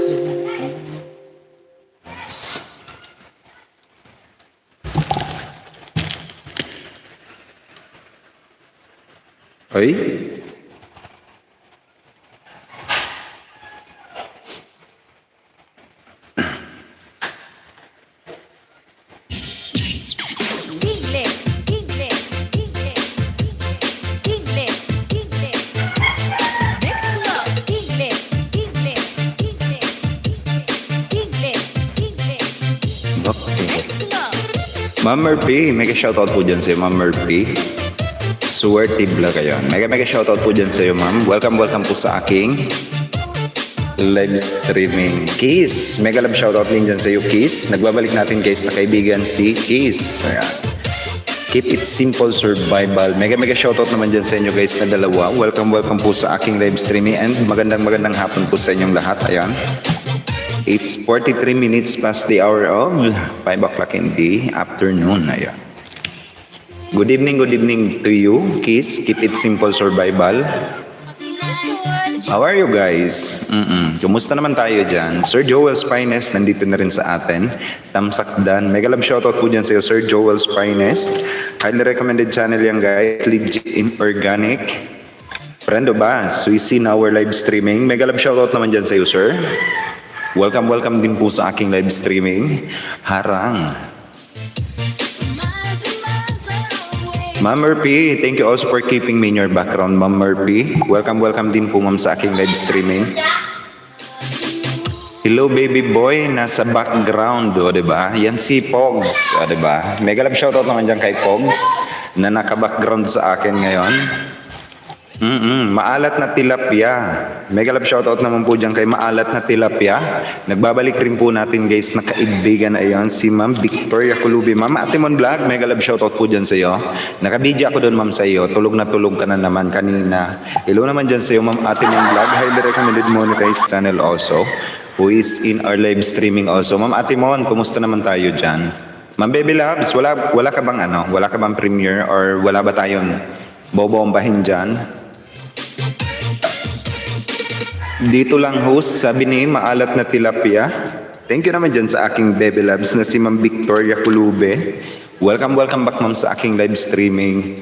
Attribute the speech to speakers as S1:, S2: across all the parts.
S1: Ay? Ma'am Murphy, mega shoutout po dyan sa'yo, Ma'am Murphy. Swerte vlog kayo. Mega shoutout po dyan sa'yo, ma'am. Welcome po sa aking live streaming. Kiss, mega love shoutout din dyan sa'yo, Kiss. Nagbabalik natin guys na kaibigan si Kiss. Ayan. Keep it simple survival. Mega shoutout naman dyan sa inyo guys na dalawa. Welcome po sa aking live streaming and magandang hapon po sa inyong lahat. Ayan. It's 43 minutes past the hour of 5 o'clock in the afternoon. Ayan. Good evening to you, Kiss. Keep it simple survival. How are you guys? Kumusta naman tayo dyan? Sir Joel's Finest, nandito na rin sa atin. Tamsakdan. Mega love shoutout po dyan sa'yo, Sir Joel's Finest. Highly recommended channel yan guys. Legit in organic. Friend of us, we see in our live streaming. Mega love shoutout naman dyan sa'yo, sir. Welcome din po sa aking live streaming. Harang. Ma'am Murphy, thank you also for keeping me in your background, Ma'am Murphy. Welcome din po ma'am sa aking live streaming. Hello baby boy, nasa background, o diba? Yan si Pogs, o diba? Mega love shoutout naman dyan kay Pogs na naka-background sa akin ngayon. Maalat na tilapia. Mega love shoutout naman po dyan kay Maalat na Tilapia. Nagbabalik rin po natin guys na kaibigan na iyon si Ma'am Victoria Culubi. Ma'am Atimon Vlog, mega love shoutout po dyan sa iyo. Nakabidya ako doon ma'am sa iyo. Tulog ka na naman kanina. Hello naman dyan sa iyo Ma'am Atimon Vlog. Highly recommended monetized channel also. Who is in our live streaming also. Ma'am Atimon, kumusta naman tayo dyan? Ma'am Baby Loves, wala ka bang premiere or wala ba tayong bobombahin dyan? Dito lang host, sabi ni Maalat na Tilapia. Thank you naman dyan sa aking Baby Labs na si Ma'am Victoria Culube. Welcome back ma'am sa aking live streaming.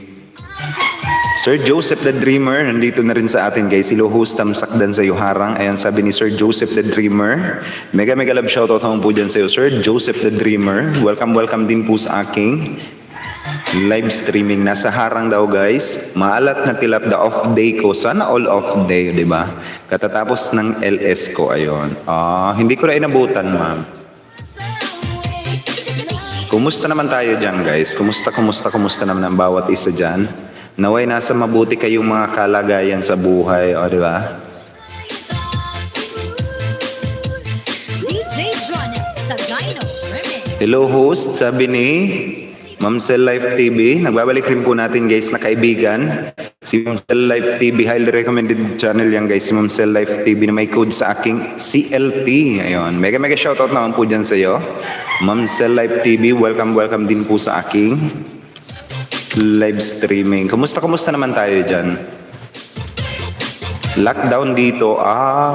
S1: Sir Joseph the Dreamer, nandito na rin sa atin guys. Hello host, tamsakdan sa iyo harang. Ayan sabi ni Sir Joseph the Dreamer. Mega love shoutout naman po dyan sa iyo Sir Joseph the Dreamer. Welcome din po sa aking live streaming. Nasa harang daw guys. Maalat na tilap the off day ko. Sana all off day, di ba? Katatapos ng LS ko, ayon. Hindi ko na inabutan, ma'am. Kumusta naman tayo dyan guys? Kumusta naman ang bawat isa dyan? Naway nasa mabuti kayong mga kalagayan sa buhay, o di ba? Hello host, sabi ni Ma'am Cell Life TV, nagbabalik rin po natin guys na kaibigan. Si Ma'am Cell Life TV, highly recommended channel yan guys. Si Ma'am Cell Life TV na may code sa aking CLT. Ayun, mega shoutout naman po dyan sa iyo. Ma'am Cell Life TV, welcome din po sa aking live streaming. Kumusta naman tayo dyan? Lockdown dito,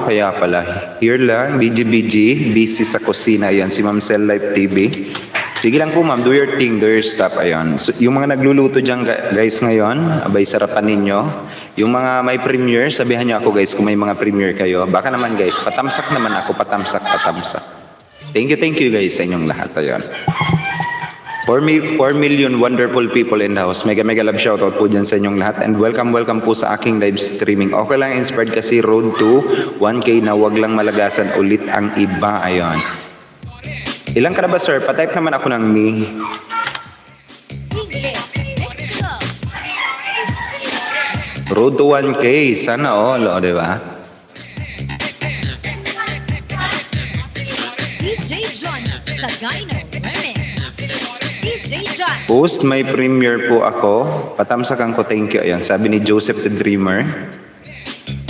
S1: kaya pala. Here lang, BG, busy sa kusina. Ayan, si Ma'am Cell Life TV. Sige lang po ma'am, do your thing, do your stuff. Ayun. So, yung mga nagluluto dyan guys ngayon, abay sarapan ninyo. Yung mga may premiere, sabihan nyo ako guys kung may mga premiere kayo. Baka naman guys, patamsak naman ako, patamsak. Thank you guys sa inyong lahat. Ayun. 4 million wonderful people in the house. Mega love shoutout po dyan sa inyong lahat. And welcome po sa aking live streaming. Okay lang, inspired kasi road to 1K na wag lang malagasan ulit ang iba. Ayun. Ilang ka na ba sir? Patype naman ako ng me. Road to 1K. Sana all, o diba? Post, may premiere po ako. Patamsakan ko, thank you. Ayan, sabi ni Joseph the Dreamer.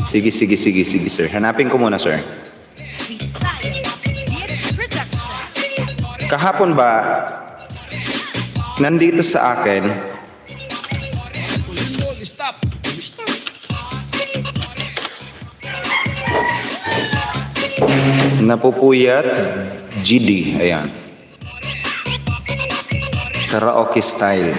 S1: Sige sir. Hanapin ko muna sir. Kahapon ba, nandito sa akin, Napupuyat, GD. Ayan. Karaoke style.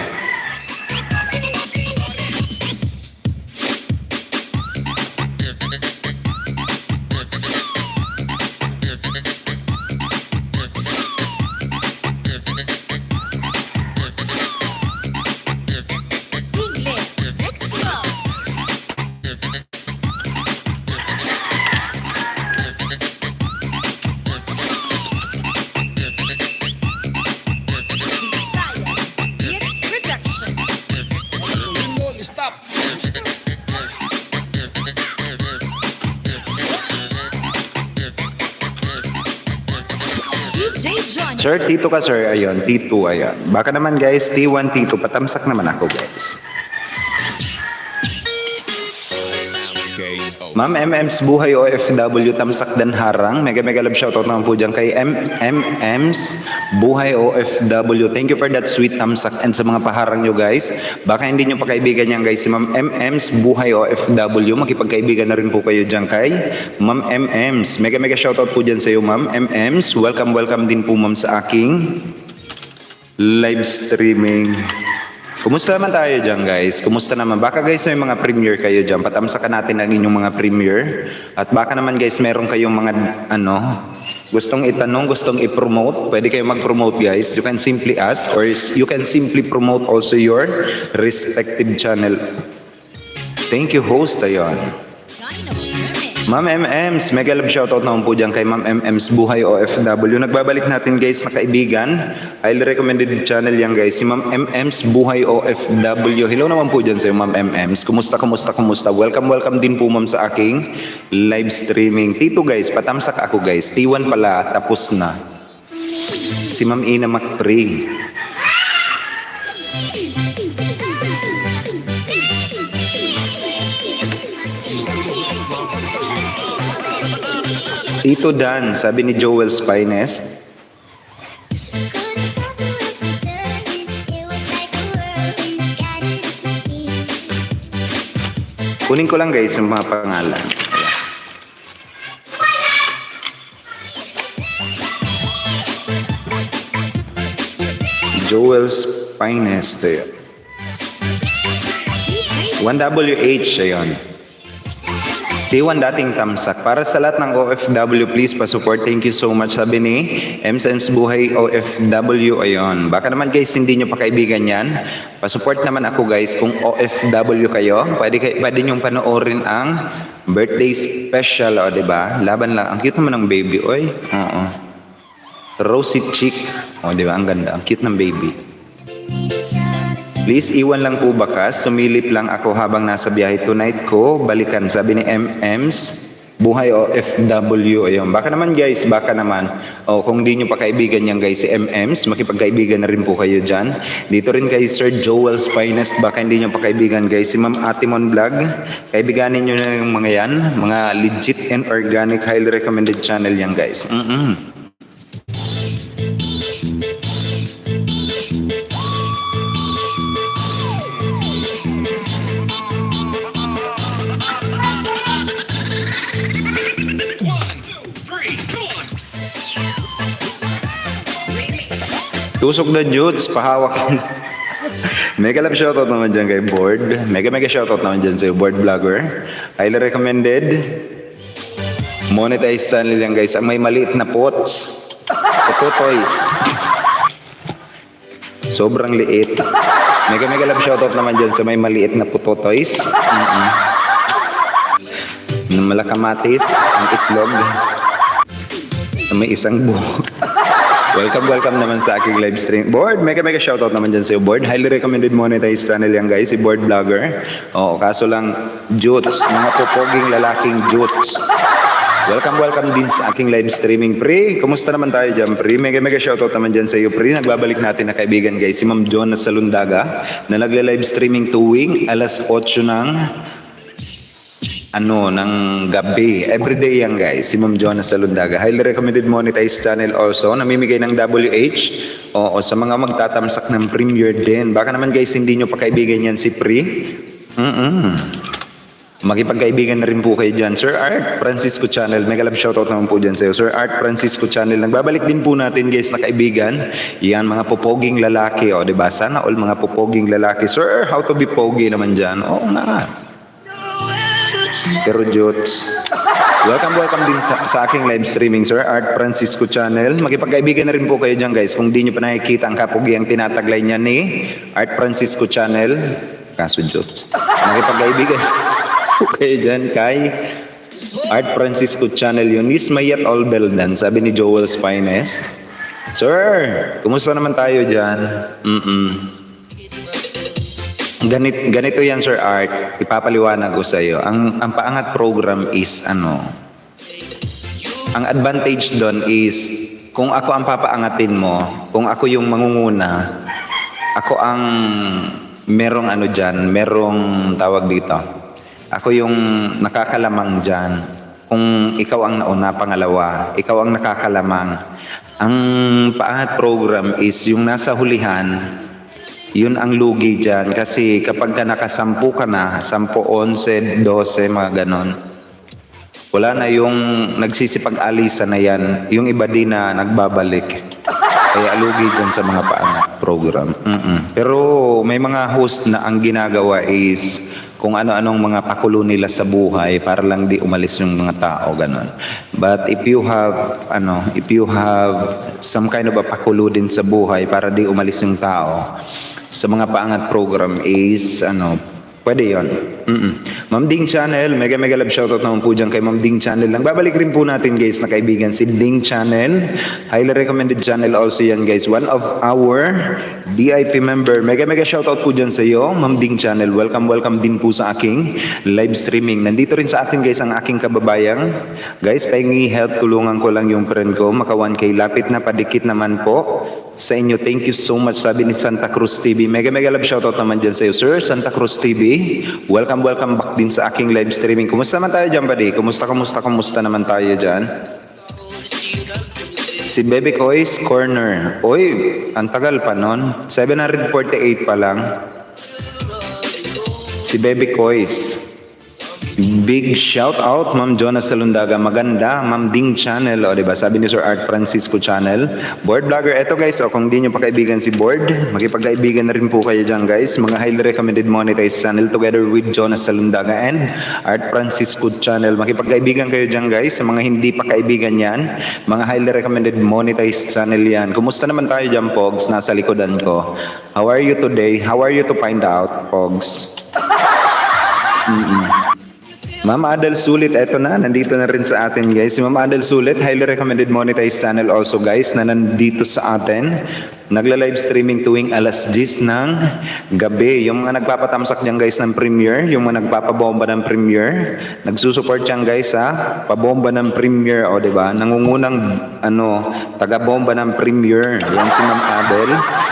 S1: Sir, T2 ka sir. Ayun, T2, ayan. Baka naman guys, T1, T2. Patamsak naman ako guys. Ma'am MM's Buhay OFW, Tamsak dan Harang. Mega love shoutout naman po dyan kay MM's Buhay OFW. Thank you for that sweet tamsak and sa mga paharang nyo guys. Baka hindi nyo pa kaibigan yan guys si Ma'am MM's Buhay OFW. Makipagkaibigan na rin po kayo dyan kay Ma'am MM's. Mega shoutout po dyan sa iyo Ma'am MM's. Welcome din po ma'am sa aking live streaming. Kumusta naman tayo dyan guys? Kumusta naman? Baka guys may mga premiere kayo dyan. Patamsakan natin ang inyong mga premiere. At baka naman guys meron kayong mga gustong itanong, gustong i-promote. Pwede kayo mag-promote guys. You can simply ask or you can simply promote also your respective channel. Thank you host. Ayun. Ma'am MM's, mega love shoutout naman po dyan kay Ma'am MM's Buhay OFW. Nagbabalik natin guys na kaibigan. Highly recommended channel yan guys. Si Ma'am MM's Buhay OFW. Hello naman po dyan sa Ma'am MM's. Kumusta? Welcome din po ma'am sa aking live streaming. T2 guys, patamsak ako guys. T1 pala, tapos na. Si Ma'am Ina McPray. Tito Dan, sabi ni Joel's Finest. Kunin ko lang guys yung mga pangalan. Joel's Finest. 1WH, ayun. T1 dating tamsak. Para sa lahat ng OFW, please pa-support. Thank you so much. Sabi ni MSN's Buhay OFW. Ayun. Baka naman guys, hindi nyo pa kaibigan yan. Pa-support naman ako guys. Kung OFW kayo, pwede nyong panoorin ang birthday special. O, diba? Laban lang. Ang cute naman ng baby. Oy. Oo. Rosy cheek. O, diba? Ang ganda. Ang cute ng baby. Please, iwan lang po bakas. Sumilip lang ako habang nasa biyahe tonight ko. Balikan, sabi ni MM's Buhay OFW. Ayun. Baka naman guys, baka naman. O, kung di nyo pa kaibigan yan guys, si MM's, makipagkaibigan na rin po kayo dyan. Dito rin kay Sir Joel's Finest, baka hindi nyo pa kaibigan guys. Si Ma'am Atimon Vlog, kaibiganin nyo na yung mga yan. Mga legit and organic, highly recommended channel yan guys. Tusok na Jutes, pahawak. Mega love shoutout naman dyan kay Board. Mega shoutout naman dyan sa Board Vlogger. Highly recommended. Monetize channel yan guys. Ang may maliit na pots. Ito toys. Sobrang liit. Mega love shoutout naman dyan sa may maliit na puto toys. Malakamatis, ang itlog. May isang buhok. Welcome naman sa aking live stream. Board, mega shoutout naman dyan sa iyo, Board. Highly recommended monetize channel yan guys, si Board Vlogger. Oo, kaso lang, Jutes, mga pupoging lalaking Jutes. Welcome din sa aking live streaming. Pre, kumusta naman tayo dyan, Pre? Mega shoutout naman dyan sa iyo, Pre. Nagbabalik natin na kaibigan guys, si Ma'am Jonas Salundaga, na nagle-live streaming tuwing alas 8 ng gabi. Everyday yan guys. Si Ma'am Jonas Salundaga. Highly recommended monetized channel also. Namimigay ng WH. O sa mga magtatamsak ng premiere din. Baka naman guys, hindi nyo pa kaibigan yan si Pri. Makipagkaibigan na rin po kayo dyan. Sir Art Francisco Channel, mega love shoutout naman po dyan sa'yo. Sir Art Francisco Channel, nagbabalik din po natin guys na kaibigan. Yan, mga popoging lalaki. O, diba? Sana all mga popoging lalaki. Sir, how to be pogi naman dyan? Oo nga. Pero Jots, welcome din sa aking live streaming, Sir Art Francisco Channel. Makipagkaibigan na rin po kayo dyan guys. Kung di nyo pa nakikita ang kapugi ang tinataglay niya ni Art Francisco Channel. Kaso Jots. Makipagkaibigan kayo dyan kay Art Francisco Channel yun. Ismayat Olbeldan, sabi ni Joel's Finest. Sir, kumusta naman tayo dyan? Ganito yan, Sir Art. Ipapaliwanag ko sa iyo. Ang paangat program is ang advantage doon is kung ako ang papaangatin mo, kung ako yung mangunguna, ako ang merong merong tawag dito. Ako yung nakakalamang dyan. Kung ikaw ang nauna, pangalawa, ikaw ang nakakalamang. Ang paangat program is yung nasa hulihan, yun ang lugi dyan. Kasi kapag ka nakasampu ka na, 10, 11, 12, mga ganon, wala na yung nagsisipag-alisa na yan. Yung iba din na nagbabalik. Kaya lugi dyan sa mga paangat program. Pero may mga host na ang ginagawa is kung ano-anong mga pakulo nila sa buhay para lang di umalis yung mga tao, ganon. But if you have some kind of a pakulo din sa buhay para di umalis yung tao, sa mga paangat program is pwede yun. Ma'am Ding Channel, mega love shoutout naman po dyan kay Ma'am Ding Channel. Nagbabalik rin po natin guys na kaibigan si Ding Channel. Highly recommended channel also yan guys. One of our VIP member. Mega shoutout po dyan sa iyo, Ma'am Ding Channel. Welcome din po sa aking live streaming. Nandito rin sa akin guys ang aking kababayang. Guys, pahingi help, tulungan ko lang yung friend ko. Maka 1K lapit na, padikit naman po sa inyo. Thank you so much, sabi ni Santa Cruz TV. Mega love shoutout naman dyan sa iyo, Sir Santa Cruz TV. Welcome back din sa aking live streaming. Kumusta naman tayo dyan, buddy? Kumusta naman tayo dyan? Si Baby Koi's Corner. Oy, ang tagal pa nun. 748 pa lang. Si Baby Koi's. Big shout out, Ma'am Jonas Salundaga. Maganda, Ma'am Ding Channel. O, diba? Sabi ni Sir Art Francisco Channel. Board Vlogger. Eto guys, kung di nyo pa kaibigan si Board, makipagkaibigan na rin po kayo dyan guys. Mga highly recommended monetized channel together with Jonas Salundaga and Art Francisco Channel. Makipagkaibigan kayo dyan guys. Sa mga hindi pa kaibigan yan, mga highly recommended monetized channel yan. Kumusta naman tayo dyan, Pogs? Nasa likodan ko. How are you today? How are you to find out, Pogs? Ma'am Adel Sulit, eto na, nandito na rin sa atin guys. Si Ma'am Adel Sulit, highly recommended monetized channel also guys, na nandito sa atin. Nagla-live streaming tuwing alas 10 ng gabi. Yung mga nagpapatamsak dyan guys ng premiere, yung mga nagpapabomba ng premiere, nagsusupport dyan guys sa pabomba ng premiere, o diba? Nangungunang taga-bomba ng premiere. Yan si Ma'am Adel.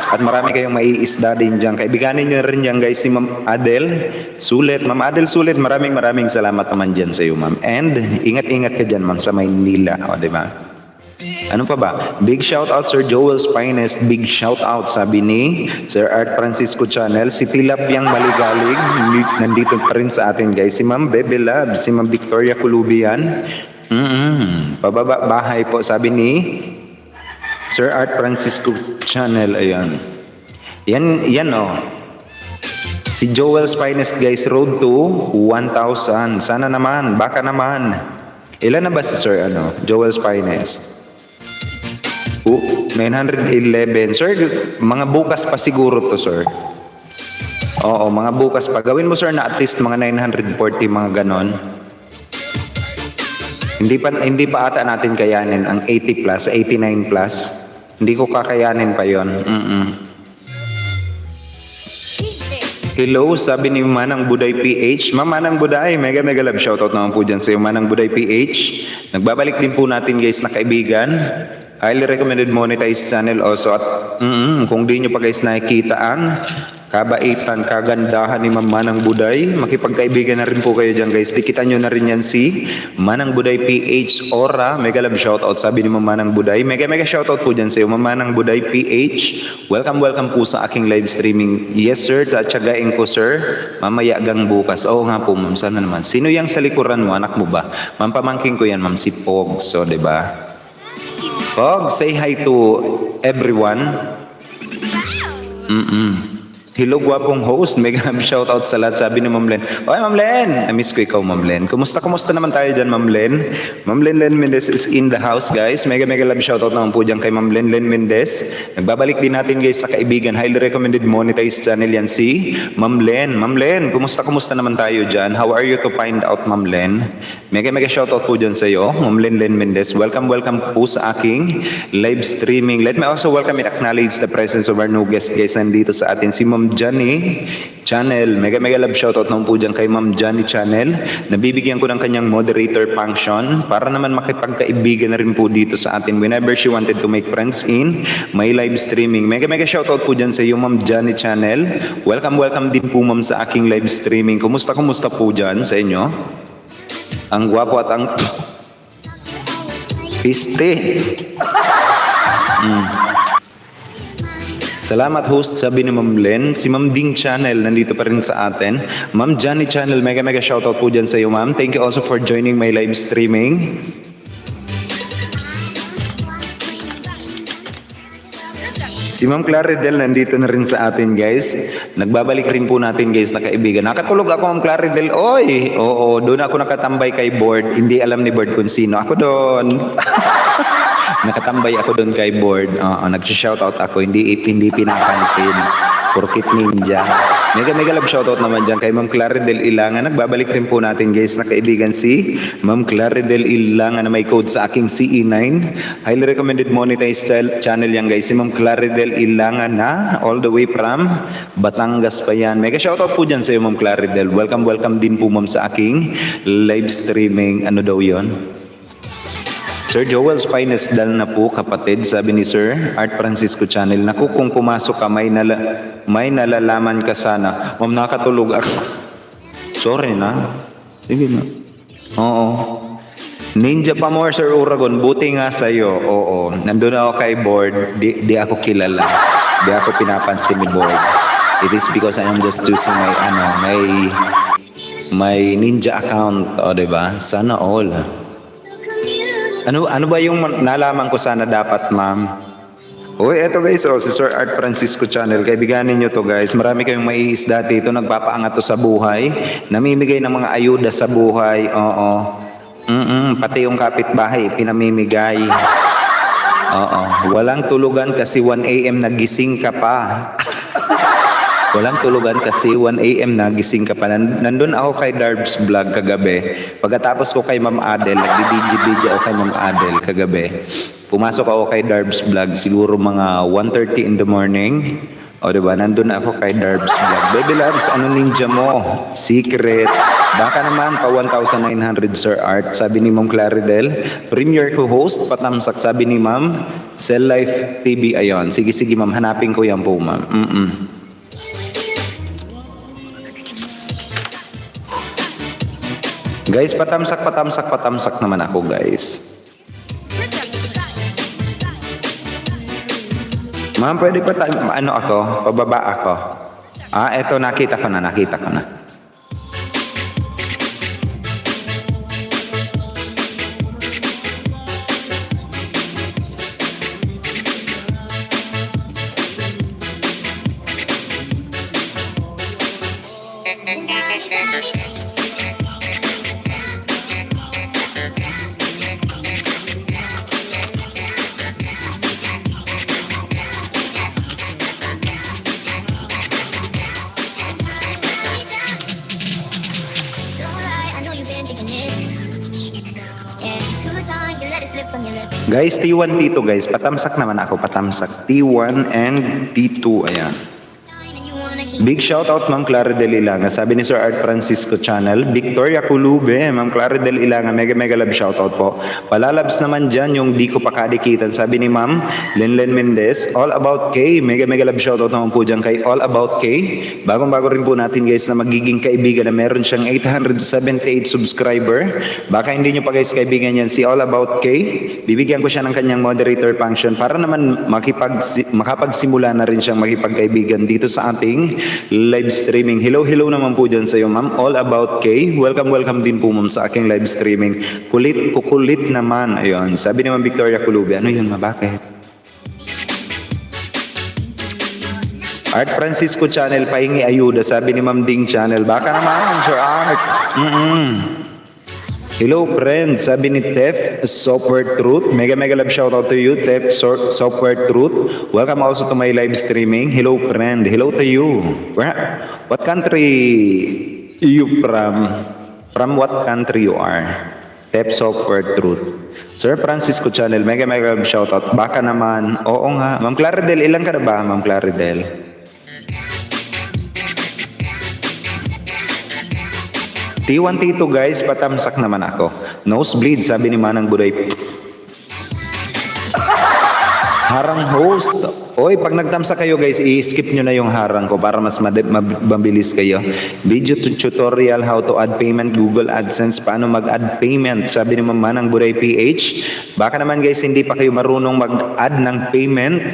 S1: At marami kayong maiisda din dyan. Kaibiganin nyo rin dyan guys si Ma'am Adel Sulit. Ma'am Adel Sulit, maraming salamat naman dyan sa iyo, ma'am. And ingat-ingat ka dyan, ma'am, sa Maynila. O, diba? Ano pa ba? Big shout out Sir Joel's Finest. Big shout out sabi ni Sir Art Francisco Channel. Si Tilapyang Maligalig nandito pa rin sa atin guys. Si Ma'am Bebe Lab, si Ma'am Victoria Culubian. Pababa bahay po sabi ni Sir Art Francisco Channel. Ayan. Yan Si Joel's Finest guys, road to 1,000. Sana naman, baka naman. Ilan na ba si Sir Joel's Finest? 911. Sir, mga bukas pa siguro to, sir. Oo, mga bukas pa. Gawin mo, sir, na at least mga 940, mga ganon. Hindi pa ata natin kayanin ang 80 plus, 89 plus. Hindi ko kakayanin pa yon. Hello, sabi ni Manang Buday PH. Ma'am Manang Buday, mega love shoutout naman po dyan sa iyo, Manang Buday PH. Nagbabalik din po natin guys na kaibigan. Highly recommended monetized channel also. At kung di nyo pa guys nakikita ang kabaitan, kagandahan ni Ma'am Manang Buday. Makipagkaibigan na rin po kayo dyan guys. Tikita nyo na rin yan si Manang Buday PH Ora. Mega love shoutout sabi ni Ma'am Manang Buday. Mega shoutout po dyan sa iyo Ma'am Manang Buday PH. Welcome po sa aking live streaming. Yes sir, tatsagain ko sir. Mamaya gang bukas. Oo nga po ma'am, sana naman. Sino yang sa likuran mo? Anak mo ba? Ma'am pamangking ko yan ma'am, si Pog. So diba? Pog, say hi to everyone. Hello, gwapong host. Mega shoutout sa lahat. Sabi ni Ma'am Len. Okay, Ma'am Len. I-miss ko ikaw, Ma'am Len. Kumusta naman tayo dyan, Ma'am Len? Ma'am Len Mendez is in the house, guys. Mega love shoutout naman po dyan kay Ma'am Len Mendez. Nagbabalik din natin, guys, na kaibigan. Highly recommended monetized channel yan si Ma'am Len. Ma'am Len, kumusta naman tayo dyan? How are you to find out, Ma'am Len? Mega shoutout po dyan sa iyo, Ma'am Len Mendez. Welcome po sa aking live streaming. Let me also welcome and acknowledge the presence of our new guest, guys, nandito sa atin. Si Ma'am Johnny Channel. Mega love shoutout naman po dyan kay Ma'am Johnny Channel. Nabibigyan ko ng kanyang moderator function para naman makipagkaibigan na rin po dito sa atin whenever she wanted to make friends in my live streaming. Mega shoutout po dyan sa iyo Ma'am Johnny Channel. Welcome din po ma'am sa aking live streaming. Kumusta po dyan sa inyo? Ang gwapo at ang piste. Salamat host, sabi ni Ma'am Len. Si Ma'am Ding Channel nandito pa rin sa atin. Ma'am Johnny Channel, mega shoutout po dyan sa iyo ma'am. Thank you also for joining my live streaming. Si Ma'am Claridel nandito na rin sa atin guys. Nagbabalik rin po natin guys na kaibigan. Nakatulog ako Ma'am Claridel. Oy, oo, doon ako nakatambay kay Board. Hindi alam ni Board kung sino. Ako doon. Nakatambay ako doon kay Board. Nag-shoutout ako. Hindi pinapansin. Porkit ninja. Mega love shoutout naman dyan kay Ma'am Claridel Ilangan. Nagbabalik rin po natin guys na kaibigan si Ma'am Claridel Ilangan na may code sa aking CE9. Highly recommended monetized channel yan guys. Si Ma'am Claridel Ilangan na all the way from Batangas pa yan. Mega shoutout po dyan sa iyo Ma'am Claridel. Welcome din po ma'am sa aking live streaming. Ano daw yon? Sir Joel's Finest dal na po kapatid, sabi ni Sir Art Francisco Channel. Naku, kung pumasok ka, may nalalaman ka sana. Ma'am, nakatulog ako. Sorry na. Sige na. Oo. Ninja pa more, Sir Uragon. Buti nga sa'yo. Oo. Nandun ako kay Board. Di ako kilala. Di ako pinapansin ni Board. It is because I am just choosing my ninja account. O, diba? Sana all. Ano ba yung nalaman ko sana dapat, ma'am? Uy, eto guys, si Sir Art Francisco Channel. Kaibiganin nyo to guys. Marami kayong maiisda dito. Nagpapaangat to sa buhay. Namimigay ng mga ayuda sa buhay. Oo. Pati yung kapitbahay, pinamimigay. Oo. Walang tulugan kasi 1 AM nagising ka pa. Walang tulugan kasi 1 AM na gising ka pa. Nandun ako kay Darbs Vlog kagabi. Pagkatapos ko kay Ma'am Adel, nagbi-BG ako kay Ma'am Adel kagabi. Pumasok ako kay Darbs Vlog siguro mga 1:30 in the morning. O diba, nandun ako kay Darbs Vlog. Baby Loves, ano ninja mo? Secret. Baka naman pa 1,900 Sir Art, sabi ni Ma'am Claridel. Premier co-host, patamsak, sabi ni Ma'am Cell Life TV. Ayon. Sige ma'am, hanapin ko yan po ma'am. Guys, patamsak naman ako, guys. Ma'am, pwede pa tayo, pababa ako. Eto, nakita ko na. Guys, T1, T2 guys. Patamsak naman ako, patamsak. T1 and T2, ayan. Big shout out Ma'am Claridel Ilanga. Sabi ni Sir Art Francisco Channel, Victoria Kulube, Ma'am Claridel Ilanga, mega mega love shout out po. Palalabs naman dyan yung di ko pa kadikitan. Sabi ni Ma'am Lenlen Mendez, All About K, mega mega love shout out naman po dyan kay All About K. Bagong-bago rin po natin guys na magiging kaibigan na meron siyang 878 subscriber. Baka hindi nyo pa guys kaibigan yan si All About K. Bibigyan ko siya ng kanyang moderator function para naman makapagsimula na rin siyang makipagkaibigan dito sa ating live streaming. Hello naman po dyan sa iyo Ma'am All About K. Welcome din po Ma'am sa aking live streaming. Kukulit naman. Ayun. Sabi naman Victoria Kulube, ano yun ma, bakit? Art Francisco Channel, pahingi ayuda. Sabi ni Ma'am Ding Channel, baka naman Sir Art. Hello friends, sabi ni Tef Software Truth. Mega love shout out to you Tef Software Truth. Welcome also to my live streaming. Hello friend, hello to you. What country you from? From what country you are? Tef Software Truth. Sir Francisco Channel, mega love shout out. Baka naman, oo nga. Ma'am Claridel, ilang ka na ba Ma'am Claridel? T1, T2 guys, patamsak naman ako. Nosebleed, sabi ni Manang Buday. Harang host. Oy, pag nagtamsak kayo guys, i-skip nyo na yung harang ko para mas mabilis kayo. Video tutorial how to add payment Google AdSense. Paano mag-add payment? Sabi ni Manang Buday PH. Baka naman guys, hindi pa kayo marunong mag-add ng payment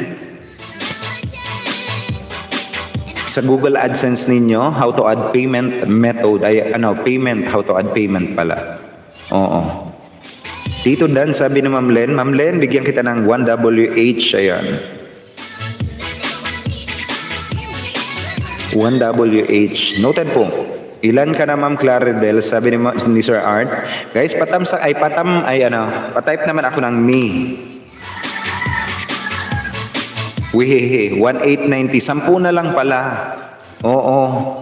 S1: sa Google AdSense ninyo, how to add payment method, how to add payment pala. Oo. Tito Dan, sabi ni Ma'am Len, bigyan kita ng 1WH, ayan. 1WH. Noted po. Ilan ka na Ma'am Claridel, sabi ni Sir Art. Guys, patype naman ako ng me. Wihehe, 1890. 10 na lang pala. Oo.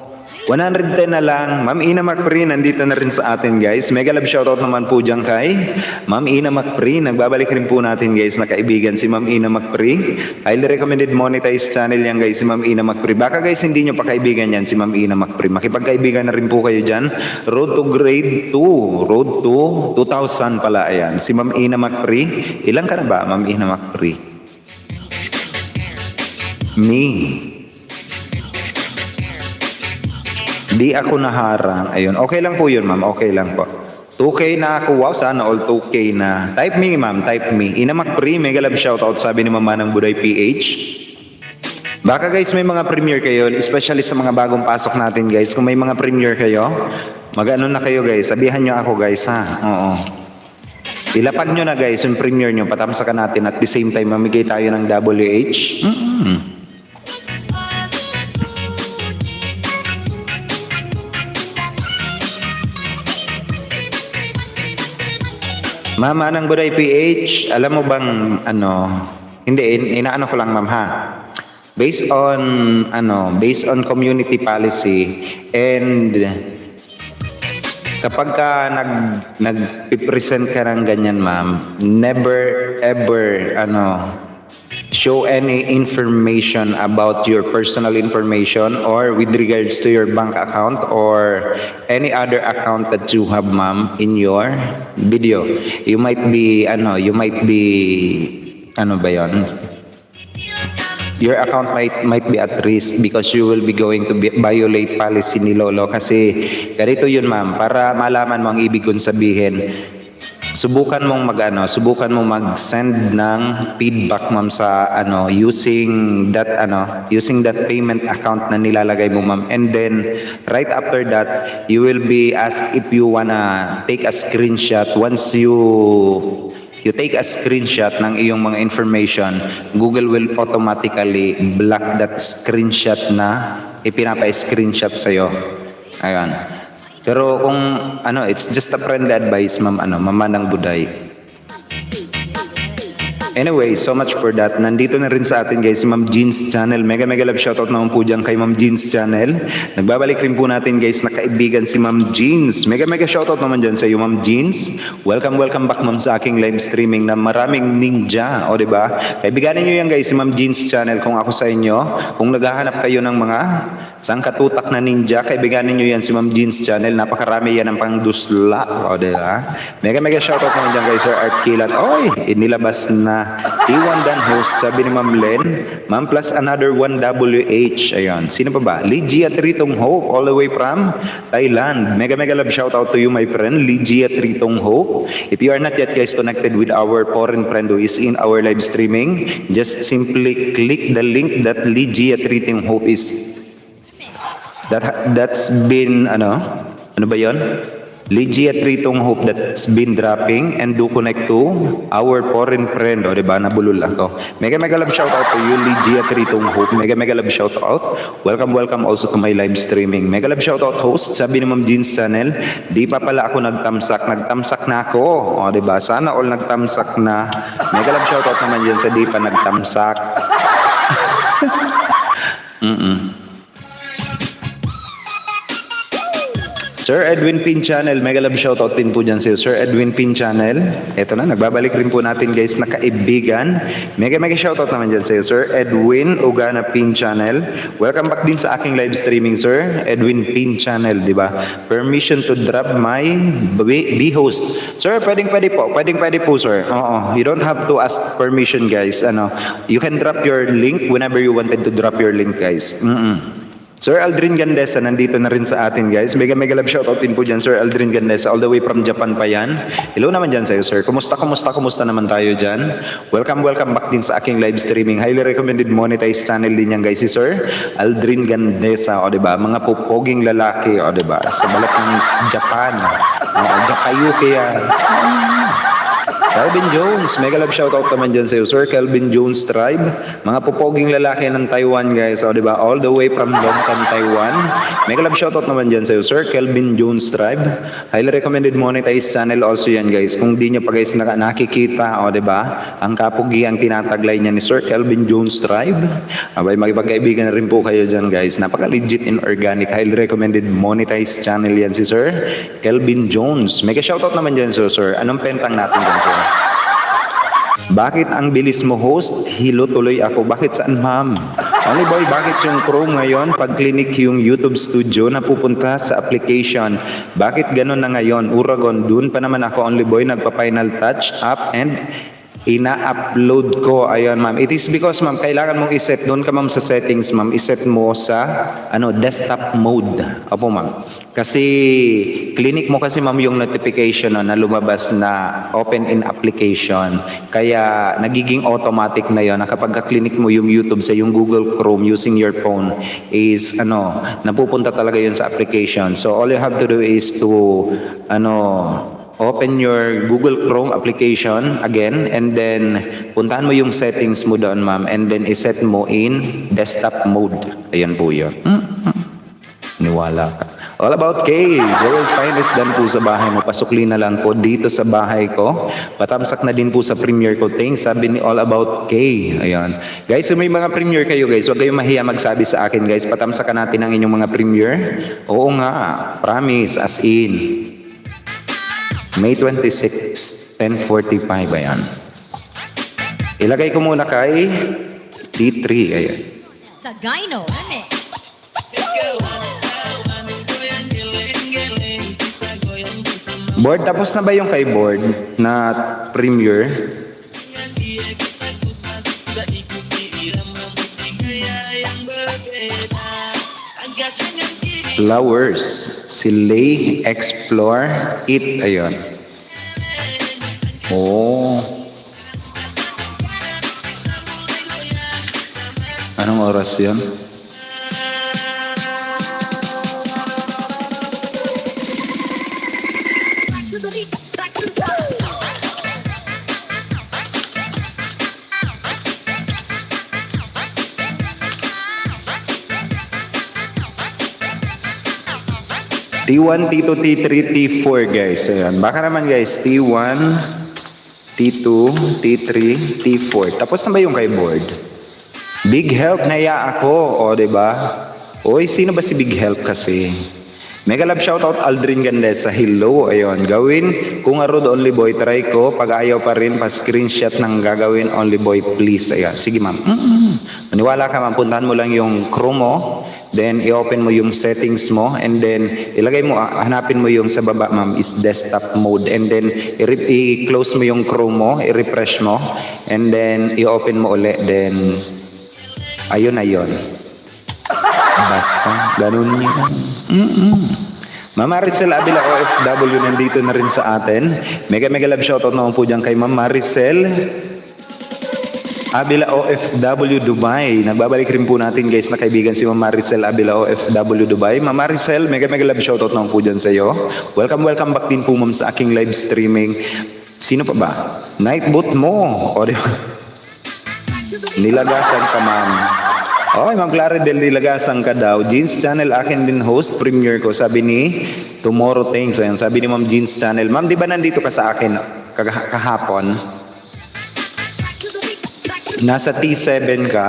S1: 110 na lang. Ma'am Ina Macpri, nandito na rin sa atin guys. Mega love shoutout naman po dyan kay Ma'am Ina Macpri. Nagbabalik rin po natin guys na kaibigan si Ma'am Ina Macpri. Highly recommended monetized channel yan guys si Ma'am Ina Macpri. Baka guys hindi nyo pa kaibigan yan si Ma'am Ina Macpri. Makipagkaibigan na rin po kayo dyan. Road to grade 2. Road to 2000 pala. Ayan. Si Ma'am Ina Macpri. Ilang ka na ba Ma'am Ina Macpri? Me. Di ako naharang. Ayun. Okay lang po yun, ma'am. Okay lang po. 2K na ako. Wow, sana all 2K na. Type me, ma'am. Type me. Ina Macpri, mega love shoutout. Sabi ni Mama ng Buday PH. Baka guys, may mga premiere kayo. Especially sa mga bagong pasok natin, guys. Kung may mga premiere kayo, mag-ano na kayo, guys. Sabihan nyo ako, guys, ha? Oo. Ilapag nyo na, guys, yung premiere nyo. Patamsakan natin. At the same time, mamigay tayo ng WH. Mama ng Buday PH, alam mo bang hindi inaano ko lang ma'am ha. Based on community policy and kapag ka nag-present ka ng ganyan ma'am, never ever show any information about your personal information or with regards to your bank account or any other account that you have ma'am in your video. You might be your account might be at risk because you will be going to violate policy ni Lolo kasi ganito yun ma'am, para malaman mo ang ibig kong sabihin. Subukan mong mag-send ng feedback ma'am sa using that payment account na nilalagay mo ma'am, and then right after that you will be asked if you wanna take a screenshot. Once you take a screenshot ng iyong mga information, Google will automatically block that screenshot na ipinapa-screenshot sa'yo. Ayan. Pero kung it's just a friendly advice ma'am, Mama ng Buday. Anyway, so much for that. Nandito na rin sa atin guys si Ma'am Jeans Channel. Mega mega love shoutout naman po dyan kay Ma'am Jeans Channel. Nagbabalik rin po natin guys na kaibigan si Ma'am Jeans. Mega mega shoutout naman dyan sa iyo Ma'am Jeans. Welcome back Ma'am sa aking live streaming na maraming ninja. O diba? Kaibiganin nyo yan guys si Ma'am Jeans Channel kung ako sa inyo. Kung naghahanap kayo ng mga sangkatutak na ninja, kaibiganin nyo yan si Ma'am Jeans Channel. Napakarami yan ang pangdusla. O diba? Mega mega shoutout naman dyan kay Sir Art Kilat. Oy! Inilabas na T1 Dan host, sabi ni Ma'am Len. Ma'am plus another 1WH. Ayun. Sino pa ba? Ligia Tritong Hope all the way from Thailand. Mega mega love shout out to you my friend Ligia Tritong Hope. If you are not yet guys connected with our foreign friend who is in our live streaming, just simply click the link that Ligia Tritong Hope is that's been ano ba 'yon? Ligia Tritong Hope that's been dropping and do connect to our foreign friend. O diba, nabulol ako. Mega mega love shout out to you Ligia Tritong Hope. Mega mega love shout out. Welcome also to my live streaming. Mega love shout out host, sabi ni Ma'am Jeans Channel, di pa pala ako nagtamsak na ako. O diba, sana all nagtamsak na. Mega love shout out naman dyan sa di pa nagtamsak. Sir Edwin Pin Channel, mega love shoutout din po dyan sa Sir Edwin Pin Channel. Eto na, nagbabalik rin po natin guys na kaibigan. Mega shoutout naman dyan sa Sir Edwin Ugana Pin Channel. Welcome back din sa aking live streaming Sir Edwin Pin Channel, di ba? Permission to drop my B-host. Sir, pwede po sir. Oo, you don't have to ask permission guys. You can drop your link whenever you wanted to drop your link guys. Sir Aldrin Gandesa, nandito na rin sa atin guys. Mega love shoutout din po dyan, Sir Aldrin Gandesa. All the way from Japan pa yan. Hello naman dyan sa'yo, sir. Kumusta naman tayo dyan? Welcome back din sa aking live streaming. Highly recommended monetized channel din yan guys, si Sir Aldrin Gandesa. O diba? Mga pupoging lalaki, o diba? Sa balat ng Japan. Jakayuki yan. Kelvin Jones, mega love shoutout naman dyan sa'yo, Sir Kelvin Jones Tribe. Mga pupoging lalaki ng Taiwan, guys. O, diba? All the way from Longtan, Taiwan. Mega love shoutout naman dyan sa'yo, Sir Kelvin Jones Tribe. Highly recommended monetized channel also yan, guys. Kung di nyo pa, guys, nakikita, o, diba? Ang kapugiang tinataglay niya ni Sir Kelvin Jones Tribe. Abay, magpagkaibigan na rin po kayo dyan, guys. Napaka-legit and organic. Highly recommended monetized channel yan si Sir Kelvin Jones. Mega shoutout naman dyan, sir. Anong pentang natin dyan, sir? Bakit ang bilis mo host? Hilo tuloy ako. Bakit saan ma'am? Only boy, bakit yung Chrome ngayon pag clinic yung YouTube studio na pupunta sa application? Bakit ganun na ngayon? Uragon, dun pa naman ako only boy nagpa-final touch up and ina-upload ko. Ayun ma'am. It is because ma'am, kailangan mong iset doon ka ma'am sa settings ma'am. Iset mo sa desktop mode. Opo ma'am. Kasi clinic mo kasi ma'am yung notification na lumabas na open in application. Kaya nagiging automatic na yon na kapag ka-clinic mo yung YouTube sa yung Google Chrome using your phone is napupunta talaga yun sa application. So all you have to do is to open your Google Chrome application again and then puntahan mo yung settings mo doon ma'am and then iset mo in desktop mode. Ayan po yun. Niwala ka. All about K. Joel's Finest dan po sa bahay mo. Pasukli na lang po dito sa bahay ko. Patamsak na din po sa premiere ko. Thanks. Sabi ni All About K. Ayan. Guys, kung may mga premiere kayo guys, huwag kayong mahiya magsabi sa akin guys. Patamsakan natin ang inyong mga premiere. Oo nga. Promise. As in. May 26, 10:45. Ayan. Ilagay ko muna kay T3. Ayan.
S2: Sa Gyno.
S1: Board, tapos na ba yung kay board na premiere? Flowers. Silay, Explore, It. Ayun. Oh. Anong oras yun? T1, T2, T3, T4 guys. Ayan. Baka naman guys, T1, T2, T3, T4. Tapos na ba yung kay board? Big help na ya ako, o diba? Oy, sino ba si Big Help kasi? Mega love shoutout Aldrin Gandesa. Hello, ayun. Gawin kung arod only boy, try ko. Pag ayaw pa rin, pa-screenshot ng gagawin only boy, please. Ayan. Sige, ma'am. Maniwala ka, ma'am. Puntahan mo lang yung Chrome mo. Then, i-open mo yung settings mo. And then, ilagay mo, hanapin mo yung sa baba, ma'am, is desktop mode. And then, i-close mo yung Chrome mo, i-refresh mo. And then, i-open mo ulit. Then, ayun. Basta, ganun yun. Ma'am Maricel Abila OFW nandito na rin sa atin. Mega love shoutout naman po dyan kay Ma'am Maricel Abila OFW Dubai. Nagbabalik rin po natin guys na kaibigan si Ma'am Maricel Abila OFW Dubai. Ma'am Maricel, mega love shoutout naman po dyan sa iyo. Welcome back din po ma'am sa aking live streaming. Sino pa ba? Nightbot mo. O diba? Nilagasan ka ma'am. Okay, Ma'am Clara Del Nilagasan ka daw. Jeans Channel, akin din host, premiere ko. Sabi ni Tomorrow Things. Ayan, sabi ni Ma'am Jeans Channel. Ma'am, di ba nandito ka sa akin kahapon? Nasa T7 ka?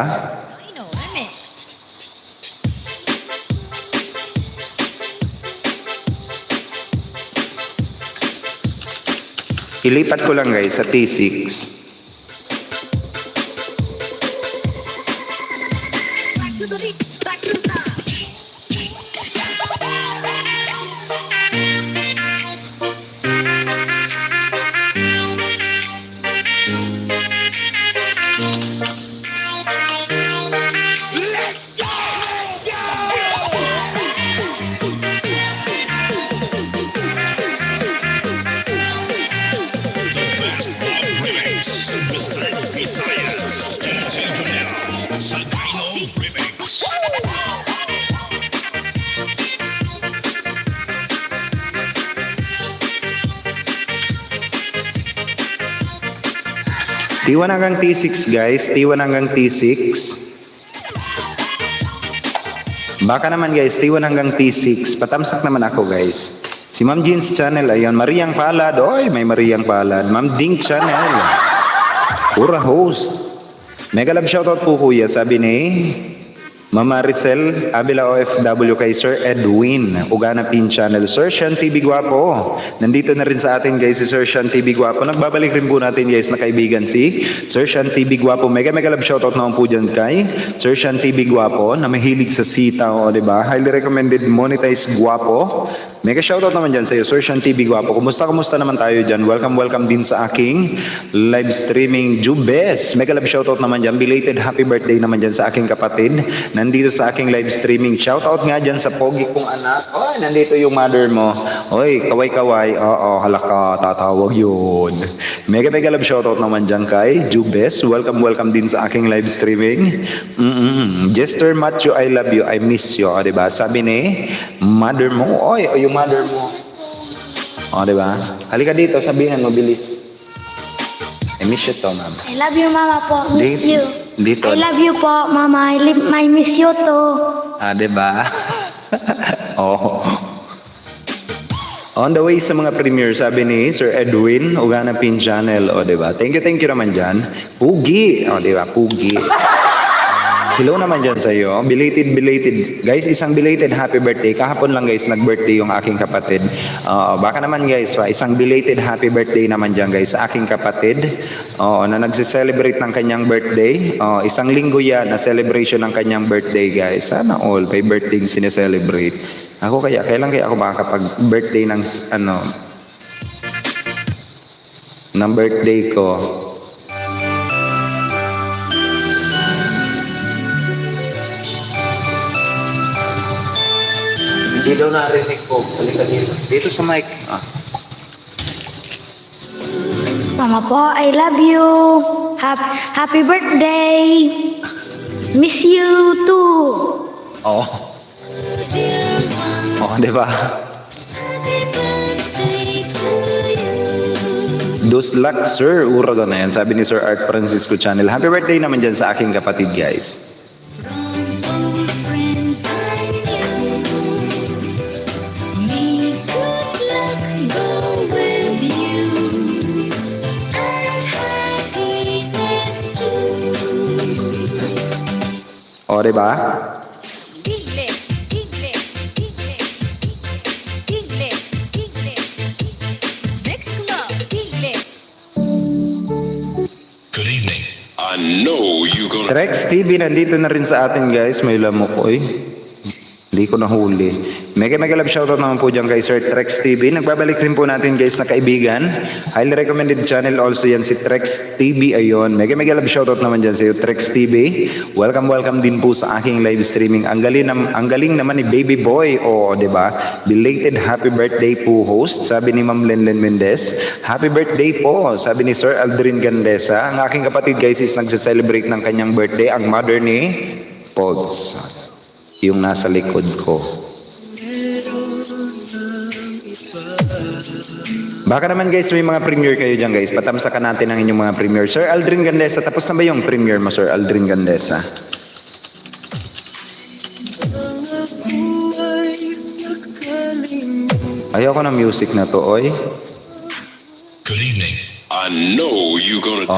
S1: Ilipat ko lang guys sa T6. T1 hanggang T6 guys, T1 hanggang T6. Baka naman guys, T1 hanggang T6. Patamsak naman ako guys. Si Ma'am Jeans Channel, ayun, Mariang Palad. Oy, may Mariang Palad. Ma'am Ding Channel. Pura host. Mega love shoutout po kuya, sabi ni Ma'am Maricel Abila OFW kay Sir Edwin Ugana Pin Channel. Sir Sean TV Guapo, nandito na rin sa atin guys si Sir Sean TV Guapo. Nagbabalik rin po natin guys na kaibigan si Sir Sean TV Guapo. Mega love shoutout naman po dyan kay Sir Sean TV Guapo na mahilig sa sitaw, diba? Highly recommended, monetize Guapo. Mega shoutout naman dyan sa iyo, Sir Sean TV Guapo. Kumusta naman tayo dyan? Welcome din sa aking live streaming Jubes. Mega love shoutout naman dyan. Belated happy birthday naman dyan sa aking kapatid. Nandito sa aking live streaming. Shoutout nga dyan sa pogi kong anak. Oy, nandito yung mother mo. Oy, kaway-kaway. Oo, halaka, tatawag yun. Mega love shoutout naman dyan kay Jubes. Welcome din sa aking live streaming. Jester Matthew, I love you. I miss you. O, diba? Sabi ni mother mo. Oy, yung mother mo. O, diba? Halika dito, sabihin mo, bilis. I miss you to, ma'am.
S2: I love you, mama po. Miss you.
S1: Dito.
S2: I love you po, mama. I miss you to.
S1: Diba? Oh. On the way sa mga premiere, sabi ni Sir Edwin Ugana Pin Channel. O, diba? Thank you naman dyan. Pugi. O, diba? Pugi. Hello naman dyan sa iyo. Belated. Guys, isang belated happy birthday. Kahapon lang guys, nag-birthday yung aking kapatid. Baka naman guys, isang belated happy birthday naman dyan guys sa aking kapatid. Na nagse-celebrate ng kanyang birthday. Isang linggo yan na celebration ng kanyang birthday guys. Sana all, may birthday sineselebrate. Kailan kaya ako makakapag-birthday ng ng birthday ko? Hindi daw narinig po. Salika dito. Dito sa mic.
S2: Mama po, I love you. Happy birthday. Miss you too.
S1: Oo. Diba? Duslak, Sir. Uraga na yan. Sabi ni Sir Art Francisco Channel. Happy birthday naman dyan sa aking kapatid, guys. O, di ba?
S3: English, English, English, English, English, Mix Club, English.
S4: Good evening. I know you gonna.
S1: Trex TV, nandito na rin sa atin guys. May lamok, oy. Hindi ko nahuli. Mega love shoutout naman po dyan kay Sir Trex TV. Nagbabalik rin po natin guys na kaibigan. Highly recommended channel also yan si Trex TV. Ayun. Mega love shoutout naman dyan sa iyo Trex TV. Welcome din po sa aking live streaming. Ang galing naman ni Baby Boy. O, di ba? Belated happy birthday po host. Sabi ni Ma'am Lenlen Mendez. Happy birthday po. Sabi ni Sir Aldrin Gandesa. Ang aking kapatid guys is nagsa-celebrate ng kanyang birthday. Ang mother ni Pogs. Yung nasa likod ko. Baka naman guys may mga premiere kayo dyan guys. Patamsakan natin ang inyong mga premiere. Sir Aldrin Gandesa, tapos na ba yung premiere mo Sir Aldrin Gandesa? Ayoko ng music na to, oy.
S4: Good evening. I know you gonna.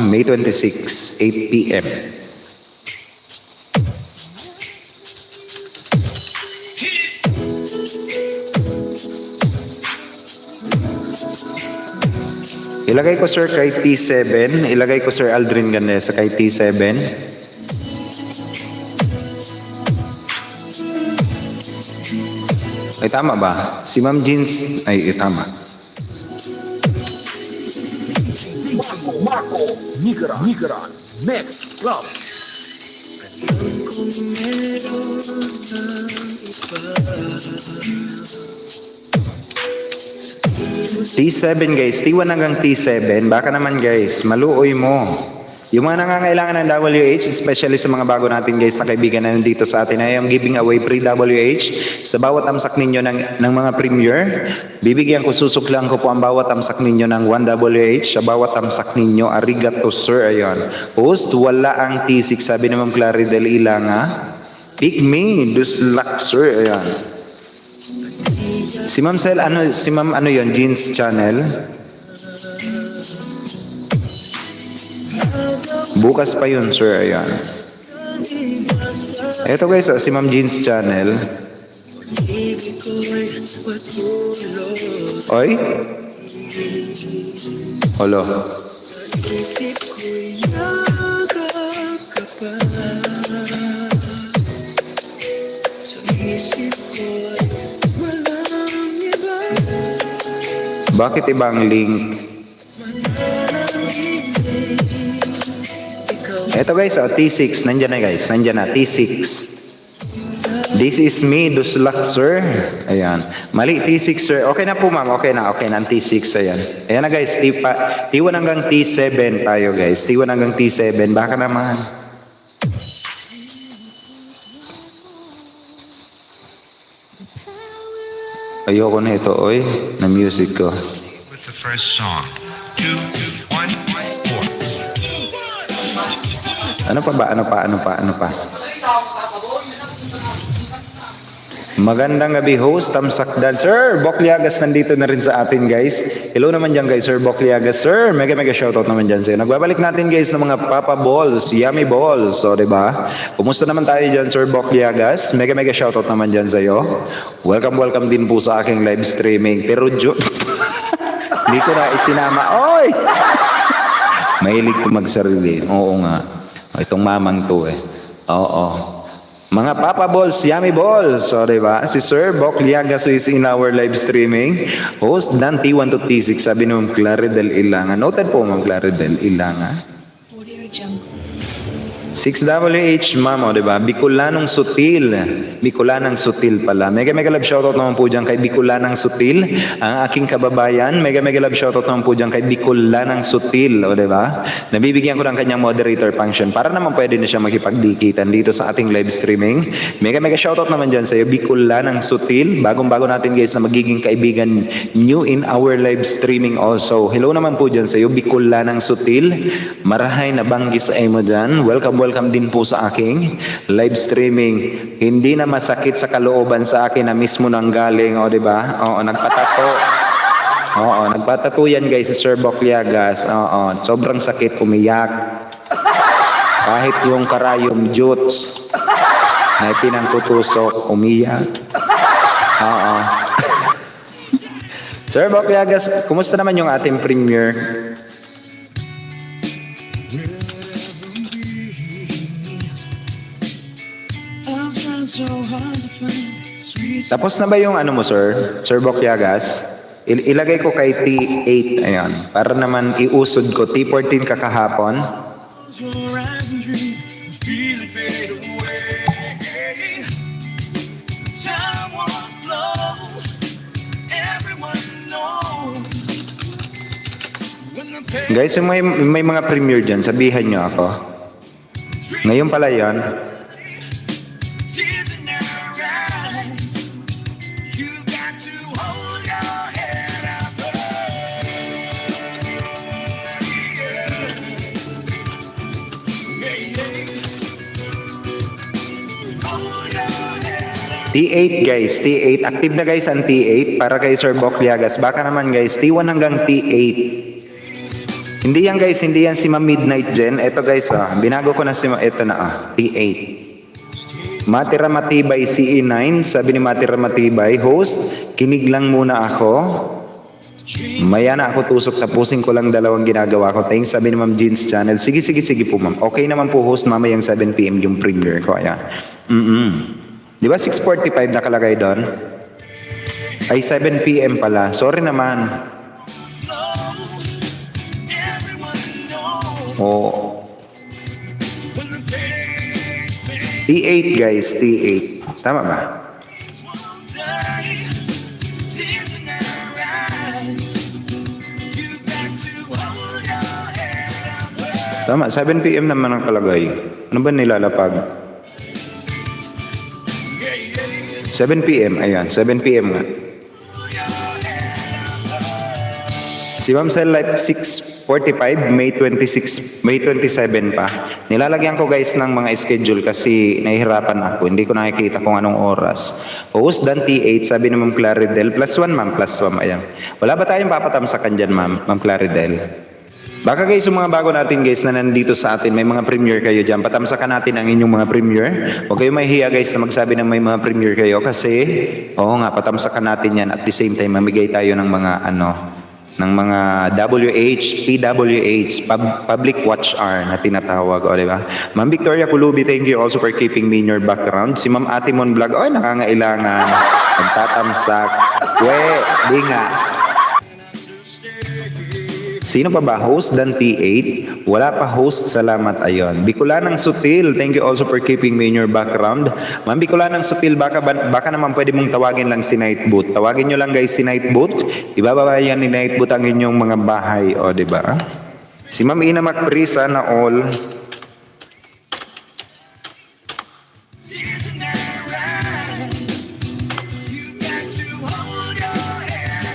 S1: May 26, 8 p.m. Ilagay ko sir kay T7. Ilagay ko Sir Aldrin Gandesa kay T7. Ay tama ba? Si Ma'am Jeans. Ay tama.
S5: Marco Migran Next Club.
S1: T7 guys, T1 hanggang T7, baka naman guys, maluoy mo. Yung mga nangangailangan ng WH, especially sa mga bago natin guys na kaibigan na nandito sa atin, I am giving away free WH sa bawat tamsak ninyo ng mga premiere. Bibigyan ko, susuklang ko po ang bawat tamsak ninyo ng 1 WH sa bawat tamsak ninyo. Arigato sir, ayun. Host, wala ang T6, sabi ni Ma'am Claridel Ilanga. Pick me, duslak sir, ayun. Si Ma'am Sel, ano yon Jeans Channel? Bukas pa yun, sir, ayan. Eto guys, si Ma'am Jeans Channel. Oy? Holo. Bakit ibang link? Eto guys, T6. Nandyan na guys. Nandyan na. T6. This is me, duslak sir. Ayan. Mali, T6 sir. Okay na po ma'am. Okay na. Okay na ang T6. Ayan. Ayan na guys. T1 hanggang T7 tayo guys. T1 hanggang T7. Baka naman. Ayoko na ito, oy, na music ko.
S6: With the first song. 2, 1, 4.
S1: Ano pa ba? Magandang gabi host, Tamsak Dan. Sir, Bokliagas nandito na rin sa atin guys. Hello naman dyan guys, Sir Bokliagas. Sir, mega shoutout naman dyan sa'yo. Nagbabalik natin guys ng mga Papa Balls, Yummy Balls. So, diba? Kumusta naman tayo dyan, Sir Bokliagas? Mega shoutout naman dyan sa'yo. Welcome din po sa aking live streaming. Pero, hindi ko na isinama. Oy! Mahilig ko magsarili. Oo nga. Itong mamang to eh. Oo. Mga Papa Balls, Yummy Balls. So, diba? Si Sir Bokliagas is in our live streaming. Host Dan T1 to T6. Sabi ni Ma'am Claridel Ilanga. Noted po, Ma'am Claridel Ilanga. 6WH, ma'am, o, diba? Bicolanong Sutil. Bicolanang Sutil pala. Mega love shoutout naman po dyan kay Bicolanang Sutil. Ang aking kababayan. Mega love shoutout naman po dyan kay Bicolanang Sutil. O, diba? Nabibigyan ko ng kanyang moderator function para naman pwede na siya makipagdikitan dito sa ating live streaming. Mega shoutout naman dyan sa'yo, Bicolanang Sutil. Bagong-bago natin guys na magiging kaibigan new in our live streaming also. Hello naman po dyan sa'yo, Bicolanang Sutil. Marahay na banggis ay mo dyan. Welcome din po sa aking live streaming. Hindi na masakit sa kalooban sa akin na mismo nang galing, o diba? Oo, nagpatato. Oo, nagpatato yan guys si Sir Bokliagas. Oo, sobrang sakit, umiyak. Kahit yung karayom jutes. May pinangkutusok, umiyak. Oo. Sir Bob Yagas, kumusta naman yung ating premiere? Tapos na ba yung ano mo, sir? Sir Bob Yagas? Ilagay ko kay T8, ayan. Para naman iusod ko. T14 kakahapon. Guys, yung may mga premiere dyan, sabihan nyo ako. Ngayon pala yan. T8 guys, T8. Active na guys ang T8 para kay Sir Bok Liagas. Baka naman guys, T1 hanggang T8. Hindi yan guys, hindi yan si Ma Midnight Gen. Ito guys, binago ko na si ito na T8. Matira Matibay CE9, sabi ni Matira Matibay, host, kinig lang muna ako. Maya na ako tusok, tapusin ko lang dalawang ginagawa ko. Thanks, sabi ni Ma'am Jeans Channel. Sige po ma'am. Okay naman po host, mamayang 7 PM yung premiere ko. Ayan. Di ba 6:45 nakalagay doon? Ay 7 PM pala. Sorry naman. Oh. T8 guys, T8. Tama ba? Tama, 7 PM naman ang kalagay. Ano ba nilalapag? 7 PM, ayan, 7 PM nga. Si Ma'am Cell Life 6:45, May 26, May 27 pa. Nilalagyan ko guys ng mga schedule kasi nahihirapan ako. Hindi ko nakikita kung anong oras. Host dan T8, sabi ni Ma'am Claridel. +1 ma'am, +1, ayan. Wala ba tayong papatamsakan dyan Ma'am Claridel? Baka guys, yung mga bago natin guys na nandito sa atin, may mga premiere kayo dyan. Patamsakan natin ang inyong mga premiere. Huwag kayong mahihiya guys na magsabi ng may mga premiere kayo kasi, oo nga, patamsakan natin yan. At the same time, mamigay tayo ng mga ng mga WH, PWH, Public Watch Hour na tinatawag. O, diba? Ma'am Victoria Kulubi, thank you also for keeping me in your background. Si Ma'am Atimon Vlog, ay nakangailangan. Nagtatamsak. Di nga. Sino pa ba? Host dan T8? Wala pa host, salamat ayon. Bicolanang Sutil, thank you also for keeping me in your background. Ma'am Bicolanang Sutil, baka naman pwede mong tawagin lang si Nightboot. Tawagin nyo lang guys si Nightboot. Ibababa yan ni Nightboot ang inyong mga bahay. O, diba? Si Ma'am Ina Macprisa na all.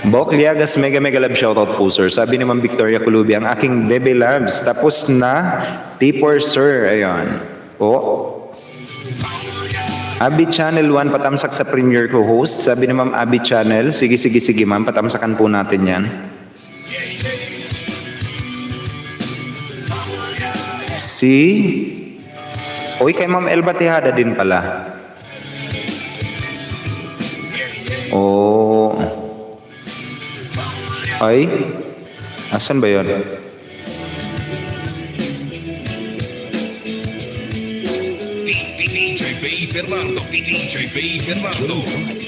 S1: Bok Liagas, mega love shoutout po sir. Sabi ni Ma'am Victoria Kulubi, ang aking bebe loves. Tapos na, T4 sir. Ayan. O. Abi Channel 1, patamsak sa premiere ko host. Sabi ni Ma'am Abi Channel, sige ma'am, patamsakan po natin yan. Oy, kay Ma'am Elba Tejada din pala. Oh. Ay, asan ba yun?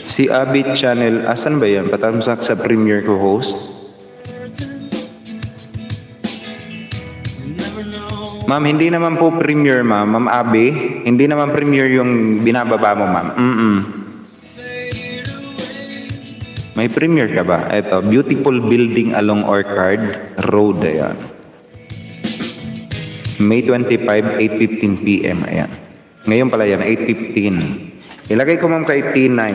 S1: Si Abit Channel, asan ba yun? Patamsak sa premiere ko host. Ma'am, hindi naman po premiere ma'am. Ma'am Abi, hindi naman premiere yung binababa mo ma'am. May premiere ka ba? Ito, beautiful building along Orchard Road. Ayan. May 25, 8:15 PM. Ayan. Ngayon pala yan, 8:15. Ilagay ko ma'am kay T9.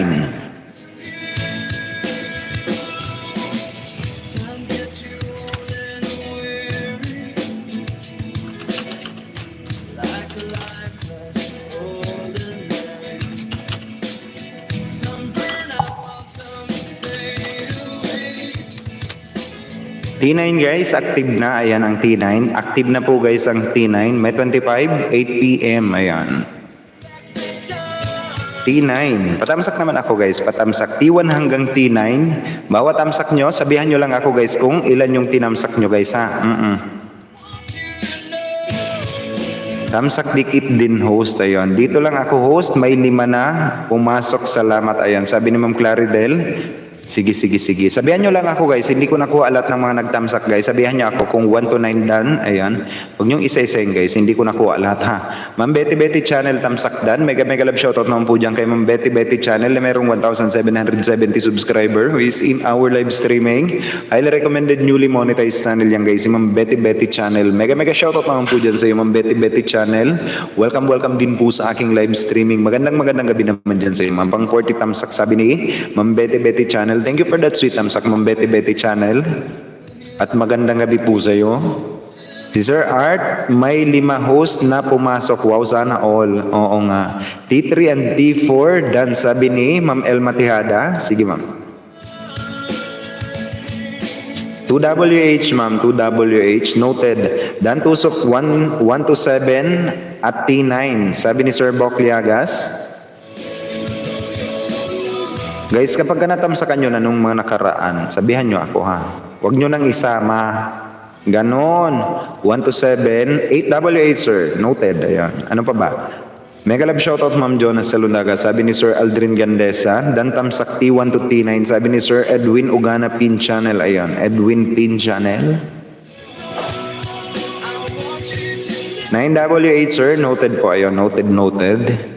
S1: T9 guys, active na. Ayan ang T9. Active na po guys ang T9. May 25, 8 PM. Ayan. T9. Patamsak naman ako guys, patamsak T1 hanggang T9. Bawat tamsak nyo, sabihan nyo lang ako guys kung ilan yung tinamsak nyo guys ha. Tamsak dikit din host, ayun. Dito lang ako host, may 5 na pumasok, salamat, ayun. Sabi ni Ma'am Claridel, sige. Sabihan nyo lang ako guys, hindi ko nakuha lahat ng mga nagtamsak guys. Sabihan nyo ako kung 1 to 9 done, ayan. Huwag nyo isa-isayin guys, hindi ko nakuha lahat ha. Ma'am Betty channel tamsak done. Mega love shoutout naman po dyan kay Ma'am Betty channel na merong 1,770 subscriber who is in our live streaming. Highly recommended newly monetized channel yan guys, si Ma'am Betty channel. Mega shoutout naman po dyan sa iyo Ma'am Betty channel. Welcome din po sa aking live streaming. Magandang gabi naman dyan sa iyo Ma'am. Pang 40 tamsak sabi ni Ma'am Betty channel. Thank you for that sweet tamsak Ma'am Betty channel. At magandang gabi po sa iyo. Si Sir Art, may 5 host na pumasok. Wow, sana all. Oo nga. T3 and T4, dan sabi ni Ma'am Elma Tijada. Sige ma'am. 2WH ma'am, 2WH, noted. Dan tusok 1 to 7 at T9. Sabi ni Sir Bok Liagas. Guys, kapag natamsakan nyo na nung mga nakaraan, sabihan nyo ako ha. Huwag nyo nang isama. Ganon. 1 to 7. 8WH sir. Noted. Ayan. Ano pa ba? Mega love shoutout Ma'am Jonas Salundaga. Sabi ni Sir Aldrin Gandesa. Dan tamsak T1 to T9. Sabi ni Sir Edwin Ugana Pin Channel. Ayan. Edwin Pin Channel. 9WH sir. Noted po. Ayan. Noted.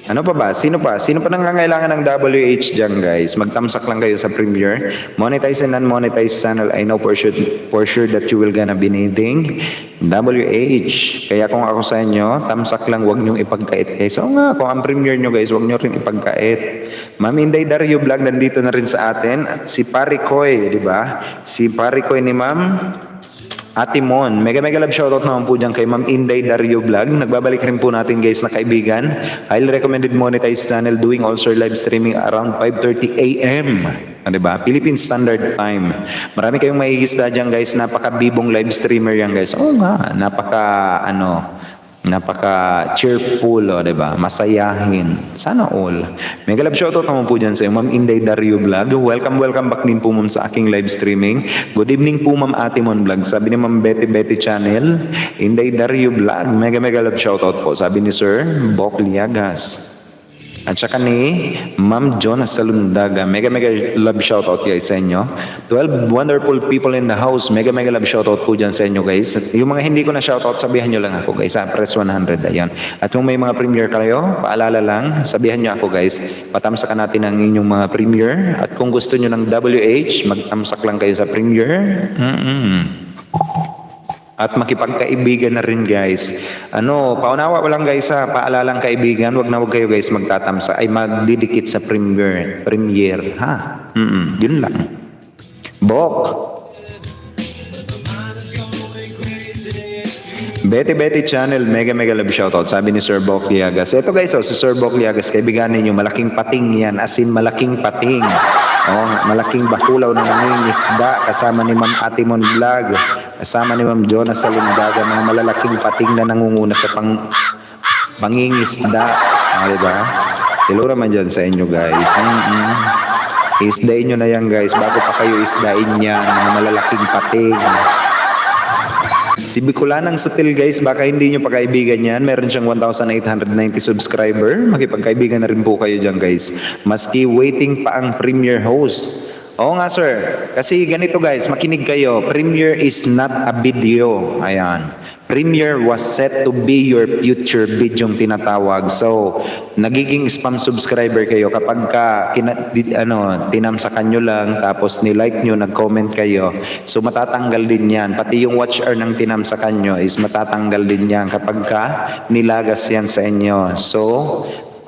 S1: Ano pa ba? Sino pa nangangailangan ng WH dyan guys? Magtamsak lang kayo sa Premiere. Monetize and non-monetize channel. I know for sure that you will gonna be needing WH. Kaya kung ako sa inyo, tamsak lang, wag nyong ipagkait guys. So nga, kung ang Premiere nyo guys, wag nyo rin ipagkait. Ma'am Inday Dario Vlog, nandito na rin sa atin. Si Parikoy, di ba? Si Parikoy ni Ma'am Ate Mon. Mega love shoutout naman po dyan kay Ma'am Inday Dario Vlog. Nagbabalik rin po natin guys na kaibigan. Highly recommended monetized channel doing also live streaming around 5:30 AM. Diba? Philippine Standard Time. Marami kayong maiisda dyan guys. Napaka-bibong live streamer yan guys. Oo nga. Napaka cheerful, diba? Masayahin. Sana all. Mega love shoutout naman po dyan sa iyo, Ma'am Inday Dario Vlog. Welcome back din po ma'am sa aking live streaming. Good evening po Ma'am Ate Mon Vlog. Sabi ni Ma'am Betty channel. Inday Dario Vlog. Mega love shoutout po. Sabi ni Sir Bok Liagas. At saka ni Ma'am Jonas Salundaga. Mega love shoutout guys sa inyo. 12 wonderful people in the house. Mega love shoutout po dyan sa inyo guys. Yung mga hindi ko na shoutout, sabihan nyo lang ako guys. Press 100. Ayan. At kung may mga premiere kayo, paalala lang, sabihan nyo ako guys. Patamsakan natin ang inyong mga premiere. At kung gusto nyo ng WH, magtamsak lang kayo sa premiere. At makipagkaibigan na rin guys. Paunawa ko lang guys ha, paalalang kaibigan, wag kayo guys magtatamsa, ay magdidikit sa premiere ha. Yun lang. Bok. Betty channel, mega love shoutout. Sabi ni Sir Bok Liagas. Ito guys, si Sir Bok Liagas, kaibigan ninyo, malaking pating yan, as in malaking pating. Malaking bakulaw na nangingisda, kasama ni Ma'am Ate Mon Vlog, kasama ni Ma'am Jonas Salundaga, mga malalaking pating na nangunguna sa pangingisda. Diba? Hello naman dyan sa inyo guys. Isdain nyo na yan guys, bago pa kayo isdain yan, mga malalaking pating. Si Bicolanang Sutil guys, baka hindi nyo pa kaibigan yan. Meron siyang 1,890 subscriber. Makipagkaibigan na rin po kayo dyan guys. Maski waiting pa ang Premiere host. Oo nga sir, kasi ganito guys, makinig kayo. Premiere is not a video. Ayan. Premiere was set to be your future video yung tinatawag. So, nagiging spam subscriber kayo kapag tinamsakan nyo lang, tapos nilike nyo, nag-comment kayo. So, matatanggal din yan. Pati yung watch hour ng tinamsakan nyo is matatanggal din yan kapag nilagas yan sa inyo. So,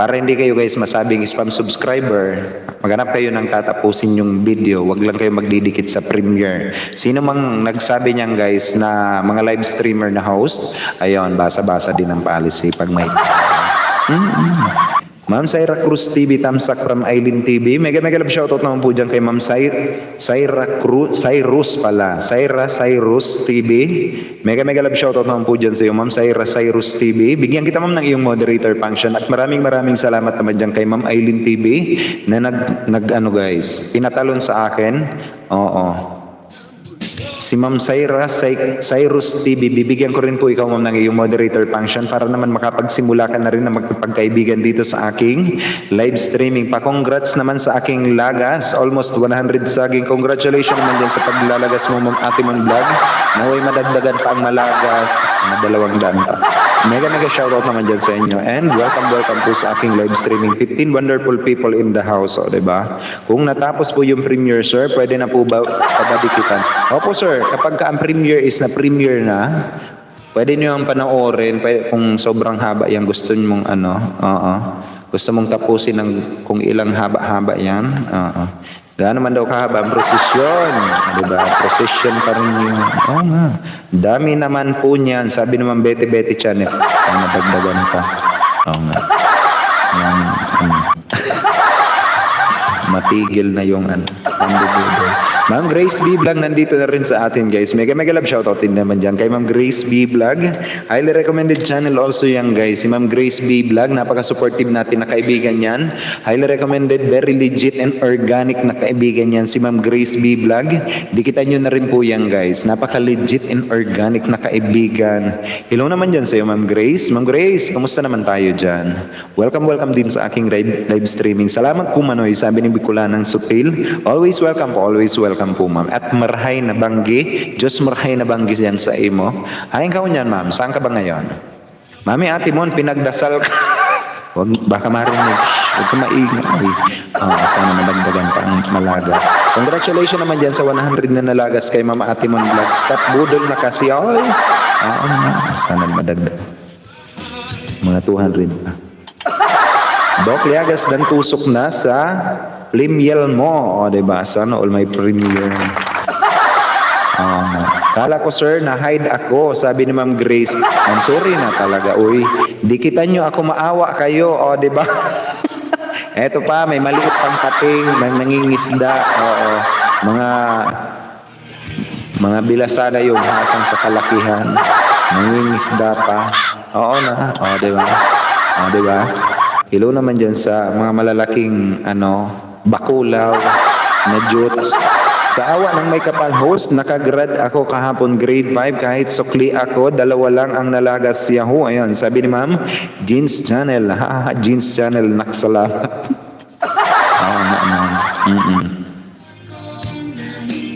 S1: para hindi kayo guys masabing spam subscriber, maghanap kayo ng tatapusin yung video. Wag lang kayo magdidikit sa Premiere. Sino mang nagsabi niyan guys na mga live streamer na host, ayun, basa-basa din ang policy pag may Ma'am Syra Cruz TV, tamsak from Aileen TV. Mega love shoutout naman po dyan kay Ma'am Syra Cruz, Cyrus pala. Syra Cyrus TV. Mega love shoutout naman po dyan sa iyo, Ma'am Syra Cyrus TV. Bigyan kita ma'am ng iyong moderator function at maraming salamat naman dyan kay Ma'am Aileen TV na nag guys, pinatalon sa akin. Oo. Si Ma'am Cyrus TV, bibigyan ko rin po ikaw ma'am ng iyong moderator function para naman makapagsimula ka na rin na magpagkaibigan dito sa aking live streaming. Pa-congrats naman sa aking lagas, almost 100 saging. Congratulations naman dyan sa paglalagas mo ma'am Ate Mon Vlog. Naway madagdagan pa ang malagas na 200 pa. Mega shoutout naman dyan sa inyo. And welcome po sa aking live streaming. 15 wonderful people in the house, o diba? Kung natapos po yung premiere sir, pwede na po ba pabadikitan? Opo sir, kapag ang premiere is na premiere na, pwede nyo ang panoorin kung sobrang haba yan gusto mong gusto mong tapusin ng kung ilang haba-haba yan. Gaano man daw kahaba ang prosesyon, diba? Prosesyon pa rin yun. Oo nga. Dami naman po niyan. Sabi naman Betty Channel. Sana dagdagan pa. Oo nga. Matigil na yung pambubudoy. Ma'am Grace B. Vlog nandito na rin sa atin guys. Mega love shoutout din naman dyan kay Ma'am Grace B. Vlog. Highly recommended channel also yan guys. Si Ma'am Grace B. Vlog, napaka-supportive natin na kaibigan yan. Highly recommended, very legit and organic na kaibigan yan si Ma'am Grace B. Vlog. Dikitan nyo na rin po yan guys. Napaka-legit and organic na kaibigan. Hello naman dyan sa iyo Ma'am Grace. Ma'am Grace, kamusta naman tayo dyan? Welcome din sa aking live streaming. Salamat po Manoy, sabi ni Bicolanang Sutil. Always welcome po ma'am. At marhay na banggi. Diyos marhay na banggi yan sa imo. Haing ka niyan ma'am. Saan ka ba ngayon? Mami Ate Mon, pinagdasal ka. Baka marinig. Huwag ka maingay. Sana madagdagan pa ang malagas. Congratulations naman dyan sa 100 na nalagas kay Mama Ate Mon Vlog. Stop budol na kasi. Ay. Sana madagdag. Mga 200 pa. Dok Liagas dan tusok na sa Limyel mo. O, diba? Sana all my premiere. Kala ko sir, na-hide ako. Sabi ni Ma'am Grace. I'm sorry na talaga. Uy, dikitan nyo ako maawa kayo. O, diba? Eto pa, may maliit pang pating, may nangingisda. Oo. Mga bilasada yung hasang sa kalakihan. Nangingisda pa. Oo na. O, diba? O, diba? Hello naman dyan sa mga malalaking bakulaw na jutes. Sa awa ng may kapal host, nakagrad ako kahapon grade 5 kahit sukli ako, 2 lang ang nalagas Yahoo. Ayun, sabi ni Ma'am, Jeans Channel. Jeans Channel, naksalamat.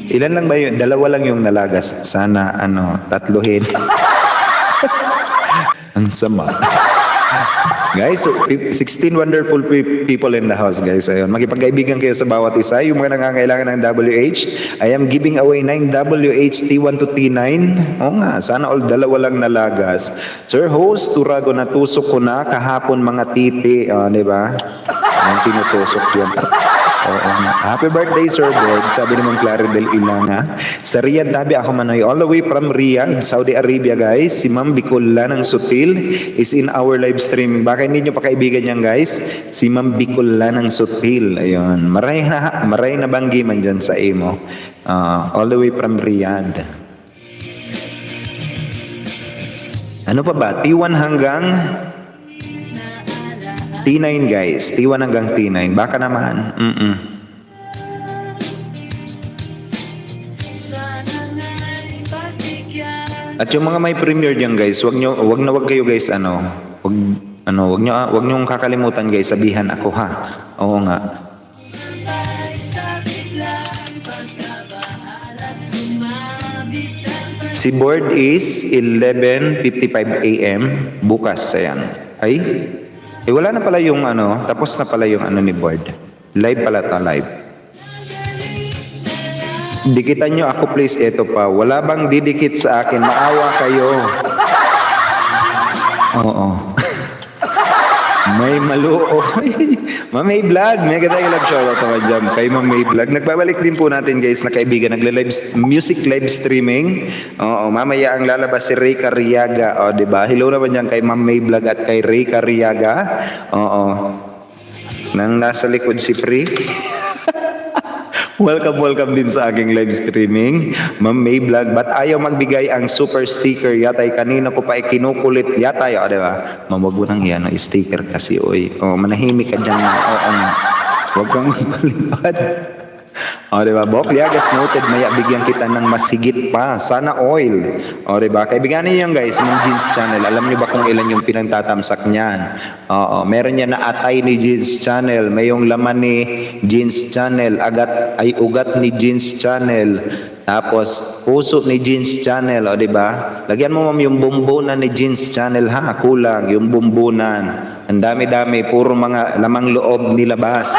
S1: Ilan lang ba yun? 2 lang yung nalagas. Sana, tatluhin. Ang sama. Guys, so 16 wonderful people in the house, guys. Ayun, makipagkaibigan kayo sa bawat isa. Yung mga nangangailangan ng WH, I am giving away 9 WH T1 to T9. Oo nga, sana all 2 lang nalagas. Sir Host, Turago, natusok ko na kahapon mga titi. Di ba? Ang tinutusok yan. Oo. Happy birthday, Sir Bird. Sabi naman Claridel Ilanga. Sa Riyadh, tabi ako Manoy. All the way from Riyadh, Saudi Arabia, guys. Si Ma'am Bicola ng Sutil is in our live streaming. Baka hindi nyo pa kaibigan yan, guys. Si Ma'am Bicola ng Sutil. Ayun. Maray na banggi man dyan sa imo. All the way from Riyadh. Ano pa ba? T1 hanggang T9 guys. T1 hanggang T9. Baka naman. At yung mga may premiere diyan guys, wag kayo guys wag niyo kakalimutan guys, sabihan ako ha. Oo nga. Si board is 11:55 AM bukas. Ayan. Wala na pala yung tapos na pala yung ni board. Live pala ta, live. Dikitan nyo ako please, eto pa. Wala bang didikit sa akin? Maawa kayo. Oo. May maluo. May vlog. Mega love shoutout naman dyan kay May vlog. Nagbabalik din po natin guys na kaibigan. Music live streaming. Oo, mamaya ang lalabas si Ray Carriaga. O, diba? Hello naman dyan kay May vlog at kay Ray Carriaga. Oo. Nang nasa likod si Pri. Welcome din sa aking live streaming. Ma'am May Vlog, ba't ayaw magbigay ang super sticker? Yatay, kanina ko pa kinukulit. Yatay, di ba? Ma'am, wag mo nang yan, sticker kasi, oy. Manahimik ka dyan. Oo nga. Huwag kang magpalipad. Di ba? Bok Liagas noted, maya bigyan kita ng mas higit pa. Sana oil. Di ba? Kaibigan niyo yan guys, Ma'am Jeans Channel. Alam niyo ba kung ilan yung pinagtatamsak niyan? Meron niya na atay ni Jeans Channel. May yung laman ni Jeans Channel. Ugat ni Jeans Channel. Tapos, puso ni Jeans Channel. Di ba? Lagyan mo ma'am yung bumbunan ni Jeans Channel ha. Kulang yung bumbunan. Ang dami-dami. Puro mga lamang loob nilabas.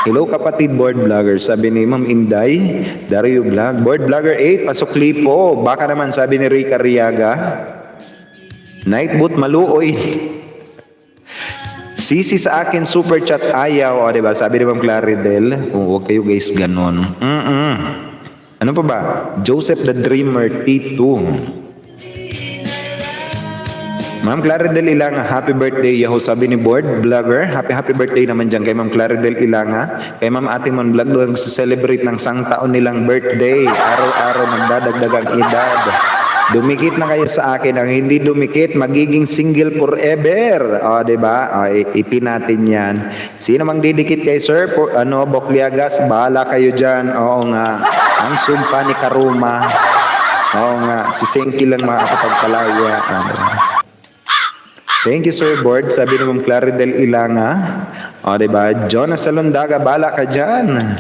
S1: Hello kapatid board vlogger, sabi ni Ma'am Inday, Dario Vlog. Board vlogger 8, pasukli po. Baka naman sabi ni Rica Riaga. Nightboot maluoy. Sisi sa akin super chat ayaw, di ba? Sabi ni Ma'am Claridel, huwag kayo guys ganon. Ano pa ba? Joseph the Dreamer T2. Ma'am Claridel Ilanga, happy birthday. Yahoo, sabi ni board vlogger. Happy birthday naman dyan kay Ma'am Claridel Ilanga. Kay Ma'am Ate Mon Vlog, nag-celebrate ng 1 taon nilang birthday. Araw-araw nagdadagdag ang edad. Dumikit na kayo sa akin. Ang hindi dumikit, magiging single forever. Diba? Ipin natin yan. Sino mang didikit kay Sir? Bokliagas, bahala kayo dyan. Oo nga. Ang sumpa ni Karuma. Oo nga. Si Senki lang makakapagpalaya. Thank you, Sir Board. Sabi ni Ma'am Claridel Ilanga. Diba? Jonas Salondaga, bala ka dyan.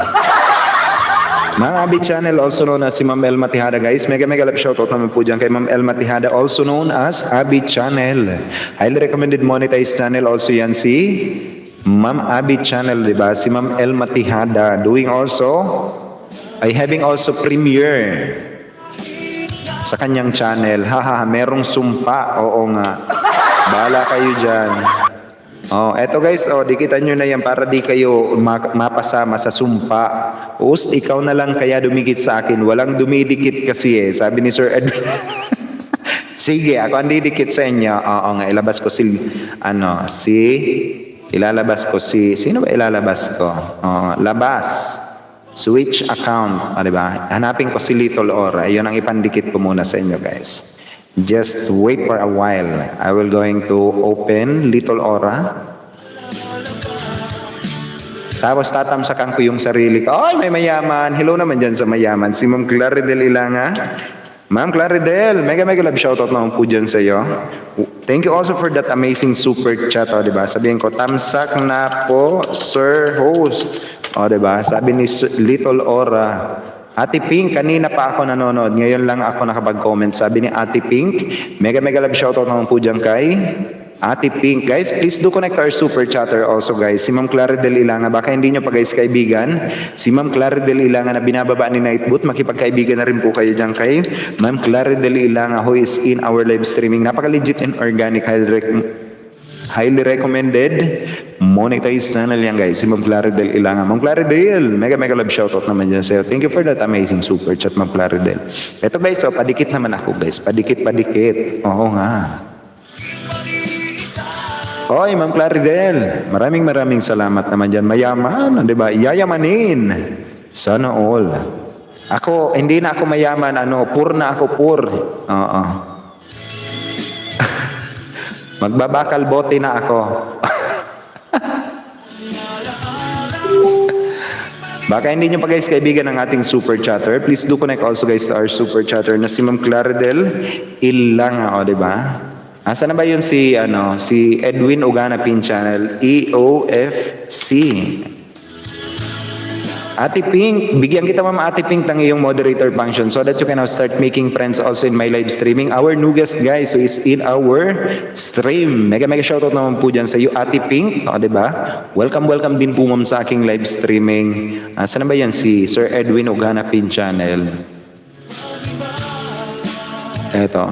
S1: Mga Abi Channel, also known as si Ma'am Elma Tejada, guys. Mega love shoutout naman po dyan kay Ma'am Elma Tejada, also known as Abi Channel. Highly recommended monetized channel also yan si Ma'am Abi Channel, diba? Si Ma'am Elma Tejada having also premiere sa kanyang channel. Merong sumpa. Oo nga. Bahala kayo dyan. Eto guys, dikitan nyo na yan para di kayo mapasama sa sumpa. Ikaw na lang kaya dumikit sa akin. Walang dumidikit kasi sabi ni Sir Edwin. Sige, ako ang didikit sa inyo. Nga, ilalabas ko si, sino ba ilalabas ko? Labas. Switch account. Diba? Hanapin ko si Little Aura. Yun ang ipandikit ko muna sa inyo guys. Just wait for a while. I will going to open Little Aura. Tapos tatamsakan ko yung sarili ko. May mayaman. Hello naman dyan sa mayaman. Si Ma'am Claridel Ilanga. Ma'am Claridel, mega love shoutout naman po dyan sa iyo. Thank you also for that amazing super chat. Diba? Sabihin ko, tamsak na po, Sir Host. Diba? Sabi ni Little Aura. Ate Pink, kanina pa ako nanonood. Ngayon lang ako nakapag-comment. Sabi ni Ate Pink, mega love shoutout naman po dyan kay Ate Pink. Guys, please do connect our super chatter also guys. Si Ma'am Claridel Ilanga, baka hindi nyo pa guys kaibigan. Si Ma'am Claridel Ilanga na binababa ni Nightboot, makipagkaibigan na rin po kayo dyan kay Ma'am Claridel Ilanga who is in our live streaming. Napaka-legit and organic, highly recommended monetized channel yan guys, si Ma'am Claridel Ilanga. Ma'am Claridel, mega love shoutout naman dyan sa'yo. Thank you for that amazing super chat, Ma'am Claridel. Ito guys, padikit naman ako guys. Padikit. Oo nga. Oy, Ma'am Claridel, maraming salamat naman dyan. Mayaman, di ba? Yayamanin. Sana all. Ako, hindi na ako mayaman, poor na ako, poor. Magbabakal bote na ako. Baka hindi nyo pa guys kaibigan ng ating super chatter. Please do connect also guys to our super chatter na si Ma'am Claridel Ilanga, diba? Asa na ba yun si Edwin Ugana Pin Channel, EOFC. Ate Pink, bigyan kita Ma'am Ate Pink ng iyong moderator function so that you can now start making friends also in my live streaming. Our new guest guys who is in our stream. Mega shoutout naman po dyan sa iyo Ate Pink. Diba? Welcome din po ma'am sa aking live streaming. Saan ba yan si Sir Edwin Ugana Pin Channel? Eto.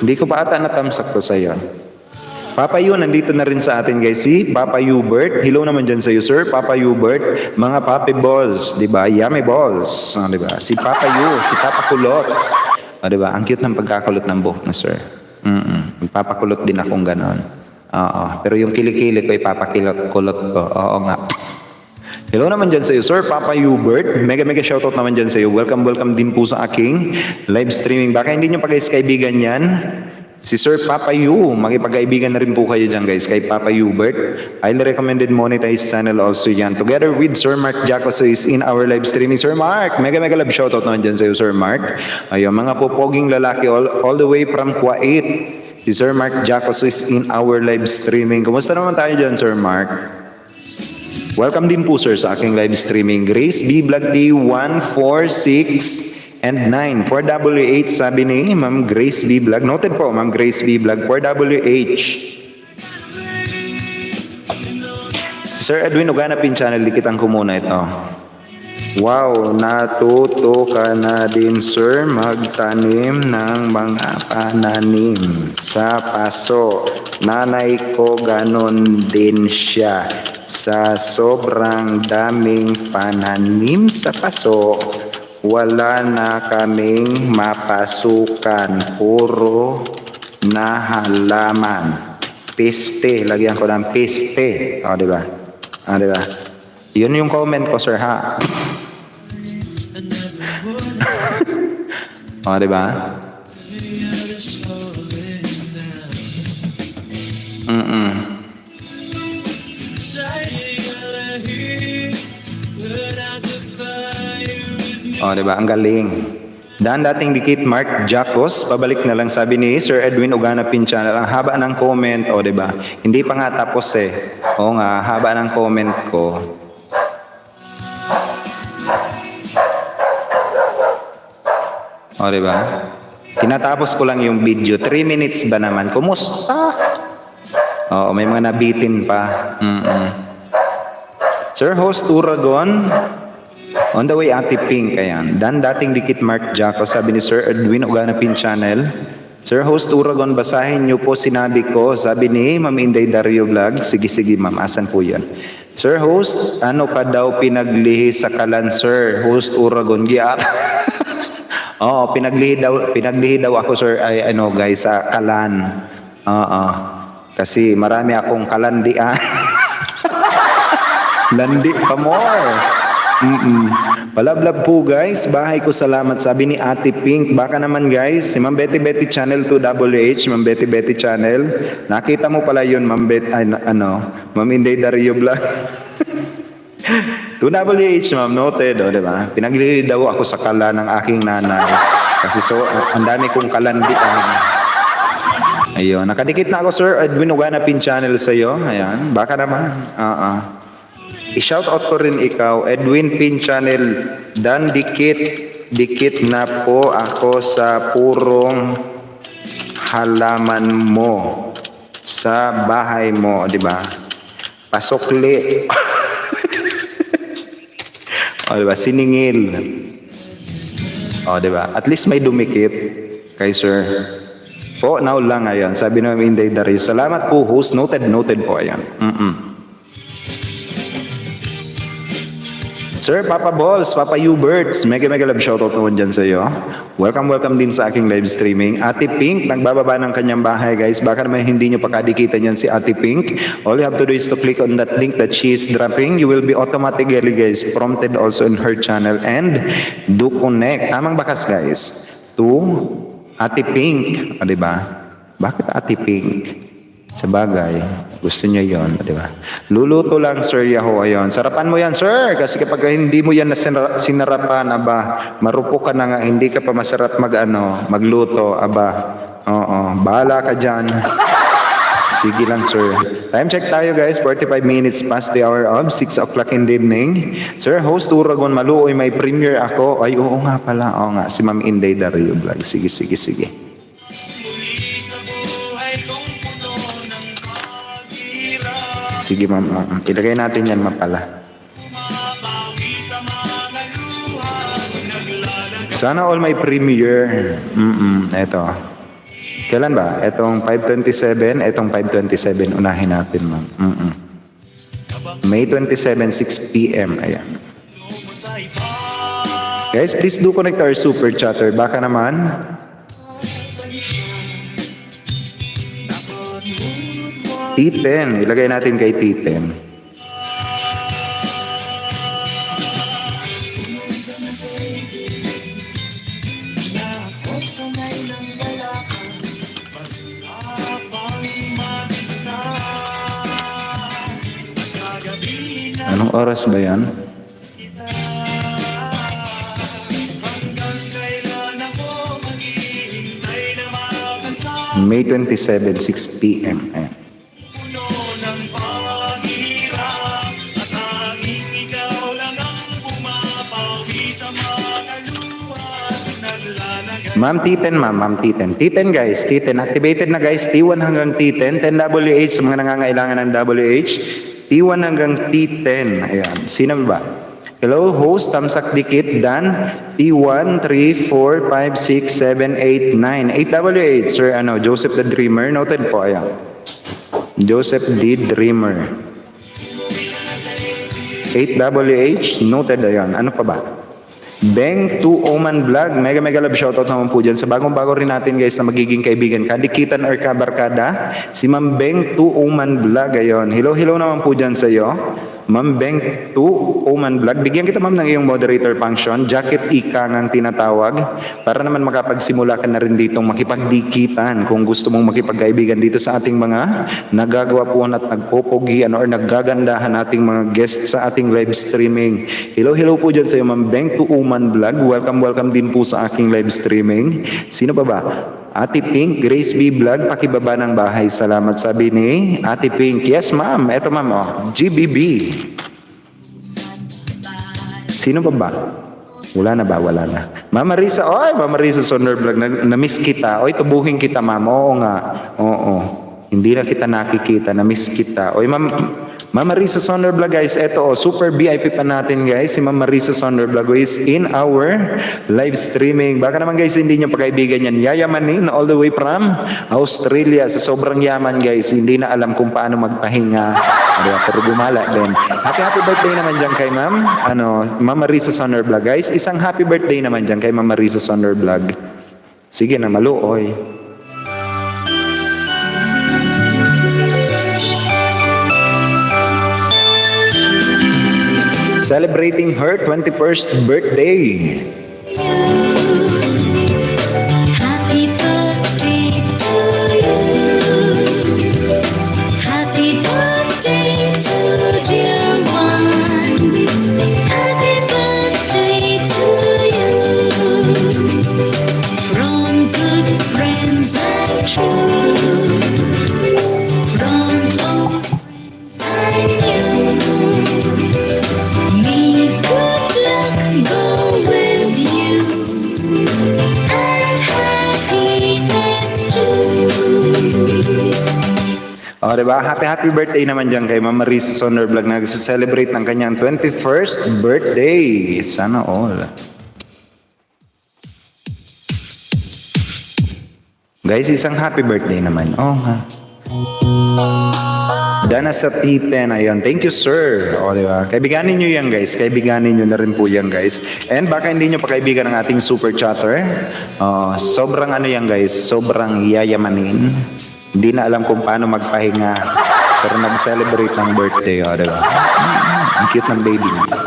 S1: Hindi ko pa ata natamsak to sa iyo. Papa Yu, nandito na rin sa atin guys, si Papa Hubert. Hello naman dyan sa iyo, sir. Papa Hubert, mga Papi Balls, di ba? Yummy Balls, di ba? Si Papa Yu, si Papa Kulots. Di ba? Ang cute ng pagkakulot ng buhok na sir. Magpapakulot din akong ganon. Oo, pero yung kilikili ko ipapakilot-kulot ko. Oo nga. Hello naman dyan sa iyo, Sir Papa Hubert. Mega shoutout naman dyan sa iyo. Welcome din po sa aking live streaming. Baka hindi nyo pa guys kaibigan yan. Si Sir Papa Yu, makipagkaibigan na rin po kayo dyan guys, kay Papa Hubert. Highly recommended monetized channel also yan. Together with Sir Mark Jacoso is in our live streaming. Sir Mark, mega love shoutout naman dyan sa iyo, Sir Mark. Ayun, mga pupoging lalaki all the way from Kuwait. Si Sir Mark Jacoso is in our live streaming. Kumusta naman tayo dyan, Sir Mark? Welcome din po, sir, sa aking live streaming. Grace B. Vlog D 146 and 9. 4WH, sabi ni Ma'am Grace B. Vlog. Noted po, Ma'am Grace B. Vlog. 4WH. Sir Edwin Uganapin channel, dikitan ko muna ito. Wow, natuto ka na din, sir, magtanim ng mga pananim sa paso. Nanay ko ganon din siya. Sa sobrang daming pananim sa paso, wala na kaming mapasukan, puro na halaman. Piste, lagyan ko ng piste. O, diba? O, diba? Yun yung comment ko, sir, ha? O, diba? O, diba? Ang galing. Dan dating dikit Mark Jacos, pabalik na lang, sabi ni Sir Edwin Uganapin channel. Ang haba ng comment, o diba? Hindi pa nga tapos eh. O nga, haba ng comment ko. O diba? Tinatapos ko lang yung video. 3 minutes ba naman? Kumusta? Oo, may mga nabitin pa. Sir Host Uragon, on the way, Ate Pink, ayan. Dan dating dikit Mark Jaco, sabi ni Sir Edwin Uganapin channel. Sir Host Uragon, basahin niyo po sinabi ko, sabi ni Ma'am Inday Dario Vlog. Sige, ma'am, asan po yan? Sir Host, ano ka daw pinaglihi sa kalan, Sir Host Uragon? Giat. Oo, pinaglihi daw ako, sir, ay ano guys, sa kalan. Oo. Kasi marami akong kalandian. Landi pa more. Palablab po guys, bahay ko salamat, sabi ni Ate Pink. Baka naman guys, si Ma'am Betty channel 2WH, Ma'am Betty channel. Nakita mo pala yun, Ma'am Ma'am Inday Dario Vlog. 2WH, ma'am, noted, o, diba? Pinaglili daw ako sa kala ng aking nanay. Kasi ang dami kong kalandian. Ayun, nakadikit na ako, Sir Edwin Uganapin channel sa iyo. Ayan, baka naman. I-shoutout ko rin ikaw, Edwin Pin channel. Dan dikit na po ako sa purong halaman mo sa bahay mo, di ba? Pasokli. O, diba? Siningil. O, diba? At least may dumikit kay sir. Po, now lang ayan. Sabi namin Inday Dario. Salamat po, host. Noted po ayan. Sir, Papa Balls, Papa Huberts, mega love shoutout naman dyan sa iyo. Welcome din sa aking live streaming. Ate Pink, nagbababa ng kanyang bahay guys. Baka naman hindi nyo pakadikitan yan si Ate Pink. All you have to do is to click on that link that she is dropping. You will be automatically guys prompted also in her channel and do connect. Tamang bakas guys to Ate Pink. O, diba? Bakit Ate Pink? Sa bagay, gusto niya yon, di ba? Luluto lang, Sir Yahoo, ayon. Sarapan mo yan, sir, kasi kapag hindi mo yan sinarapan, aba, marupok ka na nga, hindi ka pa masarap magluto, aba. Oo, bahala ka dyan. Sige lang, sir. Time check tayo, guys. 45 minutes past the hour of 6 o'clock in the evening. Sir, host Uragon Maluoy, may premiere ako. Ay, oo nga pala. Oo nga, si Ma'am Inday Dario Vlog. Sige. Sige, ma'am. Ilagay natin yan, mapala. Sana all may premiere. Eto. Kailan ba? Etong 5:27, etong 5:27. Unahin natin, ma'am. May 27, 6 p.m. Ayan. Guys, please do connect our super chatter. Baka naman T10. Ilagay natin kay T10. Anong oras ba yan? May 27, 6 p.m. Ayan. Ma'am T10, ma'am T10. T10 guys, T10. Activated na guys, T1 hanggang T10. 10 WH sa mga nangangailangan ng WH. T1 hanggang T10. Ayan. Sino ba? Hello, host, Tamsak Dikit, Dan. T1, 3, 4, 5, 6, 7, 8, 9. 8 WH, Sir Joseph the Dreamer. Noted po, ayan. Joseph the Dreamer. 8 WH, noted, ayan. Ano pa ba? Beng to Oman Vlog. Mega love shoutout naman po dyan sa bagong-bago rin natin guys na magiging kaibigan. Kadikitan or kabarkada. Si Ma'am Beng to Oman Vlog. Ayun. Hello naman po dyan sa iyo. Ma'am Beng to Oman Vlog. Bigyan kita ma'am ng iyong moderator function. Jacket ika ng tinatawag. Para naman makapagsimula ka na rin ditong makipagdikitan kung gusto mong makipagkaibigan dito sa ating mga nagagawa po at nagpopogian or naggagandahan ating mga guests sa ating live streaming. Hello po dyan sa iyo Ma'am Beng to Oman Vlog. Welcome din po sa aking live streaming. Sino pa ba? Ate Pink, Grace B Vlog, pakibaba ng bahay. Salamat sabi ni Ate Pink. Yes ma'am, eto ma'am, oh. GBB. Sino pa ba? Wala na. Mama Risa, Mama Risa Sonor Vlog, na-miss kita. Oy, tubuhin kita ma'am. Oo nga, oo. Hindi na kita nakikita, na-miss kita. Oy Mama Risa Sonor Vlog guys, eto super VIP pa natin guys. Si Mama Risa Sonor Vlog is in our live streaming. Baka naman guys hindi nyo pakaibigan yan. Yayamanin all the way from Australia. Sa sobrang yaman guys, hindi na alam kung paano magpahinga. Pero gumala din. Happy birthday naman dyan kay Ma'am Mama Risa Sonor Vlog guys. Isang happy birthday naman dyan kay Mama Risa Sonor Vlog. Sige na, maluoy. Celebrating her 21st birthday.
S3: Happy birthday to you. Happy birthday to dear one. Happy birthday to you. From good friends and true. From old friends I knew. May good luck go with you and happiness too.
S1: Diba? Happy birthday naman dyan kay Mama Risa Sonor Vlog na nagsa-celebrate ng kanyang 21st birthday. Sana all. Guys, isang happy birthday naman. Ha. Dana sa T10, ayun. Thank you, sir. Diba? Kaibiganin nyo yan, guys. Kaibiganin nyo na rin po yan, guys. And baka hindi nyo pa kaibigan ng ating super chatter. Sobrang yan, guys. Sobrang yayamanin. Hindi na alam kung paano magpahinga. Pero nag-celebrate ng birthday. Diba? Ang cute ng baby niya.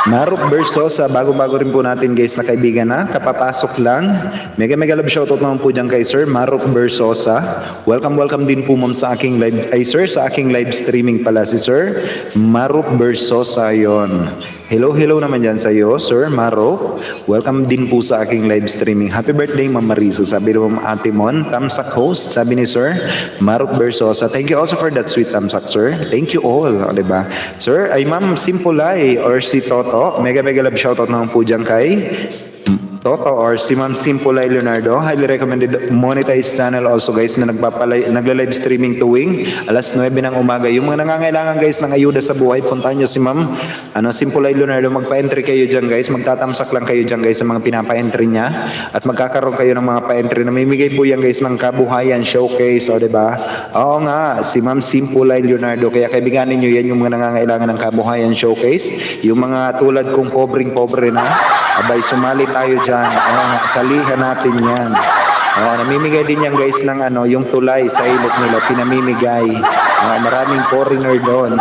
S1: Marup Bersosa, bago-bago rin po natin guys na kaibigan na, kapapasok lang. Mega love shoutout naman po dyan kay Sir Marup Bersosa. Welcome din po ma'am sa aking live, sa aking live streaming pala si Sir Marup Bersosa yon. Hello naman dyan sa iyo, Sir Marup. Welcome din po sa aking live streaming. Happy birthday Ma'am Marisa, sabi ni Ma'am Ate Mon. Tamsak host, sabi ni Sir Marup Bersosa. Thank you also for that sweet tamsak, sir. Thank you all, diba? Sir, ay Ma'am Simpulay or si Toto. Mega love shoutout naman po dyan kay Toto or si Ma'am Simpulay Leonardo. Highly recommended monetized channel also guys na nagla-live streaming tuwing alas 9 ng umaga. Yung mga nangangailangan guys ng ayuda sa buhay, puntahan nyo si Ma'am Simpulay Leonardo. Magpa-entry kayo dyan guys. Magtatamsak lang kayo dyan guys sa mga pinapa-entry niya. At magkakaroon kayo ng mga pa-entry. Namimigay po yan guys ng kabuhayan showcase. O diba? Oo nga, si Ma'am Simpulay Leonardo. Kaya kaibiganin nyo yan yung mga nangangailangan ng kabuhayan showcase. Yung mga tulad kong pobre na. Abay, sumali tayo dyan. Salihan natin yan. Oh, namimigay din yan guys ng yung tulay sa ilog nila, pinamimigay. Maraming foreigner doon.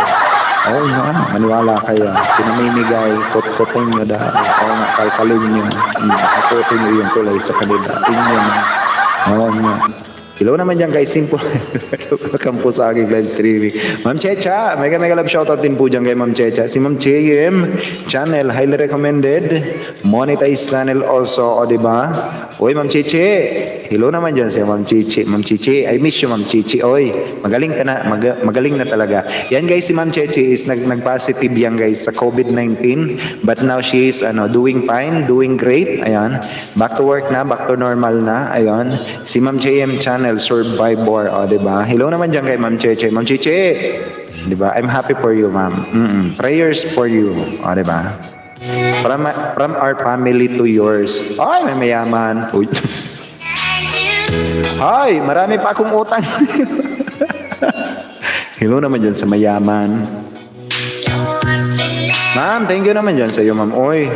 S1: Oo nga, maniwala kayo. Pinamimigay, kot-kotin nyo dahil. Oo nga, kalkalin nyo. Kotin nyo yung tulay sa kanila. Inyo na. Oo nga. Hello naman dyan guys, simple. Welcome po sa aking live streaming. Ma'am Checha, mega love shoutout din po dyan kay Ma'am Checha. Si Ma'am Cheyem, channel, highly recommended. Monetized channel also, o diba? Uy, Ma'am Cheche. Hello naman dyan siya, Ma'am Chichi. Ma'am Chichi, I miss you, Ma'am Chichi. Oy, magaling ka na, magaling na talaga. Yan guys, si Ma'am Chichi is nag-positive yan guys sa COVID-19. But now she is doing fine, doing great. Ayan. Back to work na, back to normal na. Ayan. Si Ma'am JM channel, Survivor. O, diba? Hello naman dyan kay Ma'am Chichi. Ma'am Chichi, diba? I'm happy for you, ma'am. Prayers for you. O, diba? From our family to yours. Ay, may mayaman. Uy. Ay, marami pa akong utang. Hello naman dyan sa mayaman. Ma'am, thank you naman dyan sa iyo, ma'am. Oy.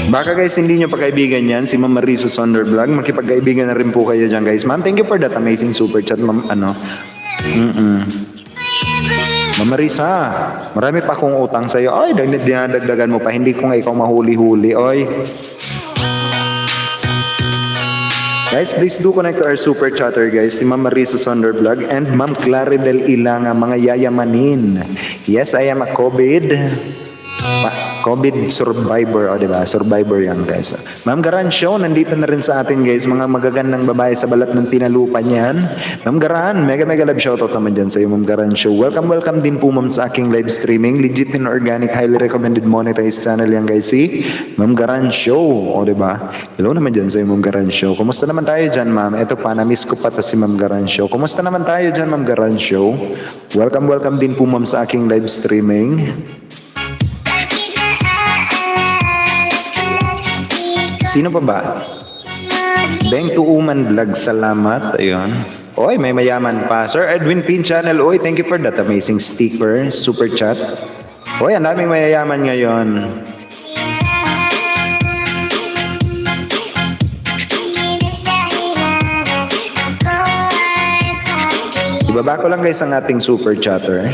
S1: Baka guys, hindi nyo pa kaibigan yan, si Ma'am Marisa Sondervlog. Makipagkaibigan na rin po kayo dyan guys. Ma'am, thank you for that amazing super chat, ma'am. Ma'am Marisa, marami pa akong utang sa iyo. Ay, dinadagdagan mo pa. Hindi ko nga ikaw mahuli-huli. Oy. Guys, please do connect to our super chatter guys. Si Ma'am Marisa Sondervlog and Ma'am Claridel Ilanga, mga yayamanin. Yes, I am a COVID survivor, o diba? Survivor yan guys. Ma'am Garan Show, nandito na rin sa atin guys. Mga magagandang babae sa balat ng tinalupan yan. Ma'am Garan, mega love shoutout naman dyan sa iyo, Ma'am Garan Show. Welcome din po ma'am sa aking live streaming. Legit and organic, highly recommended monetized channel yan guys. Si Ma'am Garan Show, o diba? Hello naman dyan sa iyo, Ma'am Garan Show. Kumusta naman tayo dyan, ma'am? Ito pa, na-miss ko pa to si Ma'am Garan Show. Kumusta naman tayo dyan, Ma'am Garan Show? Welcome din po ma'am sa aking live streaming. Sino pa ba? Beng Tuuman Vlog, salamat. Ayun. Oy, may mayaman pa. Sir Edwin Pin Channel, oy, thank you for that amazing sticker, super chat. Oy, ang daming mayayaman ngayon. Ibaba ko lang guys ang ating super chatter.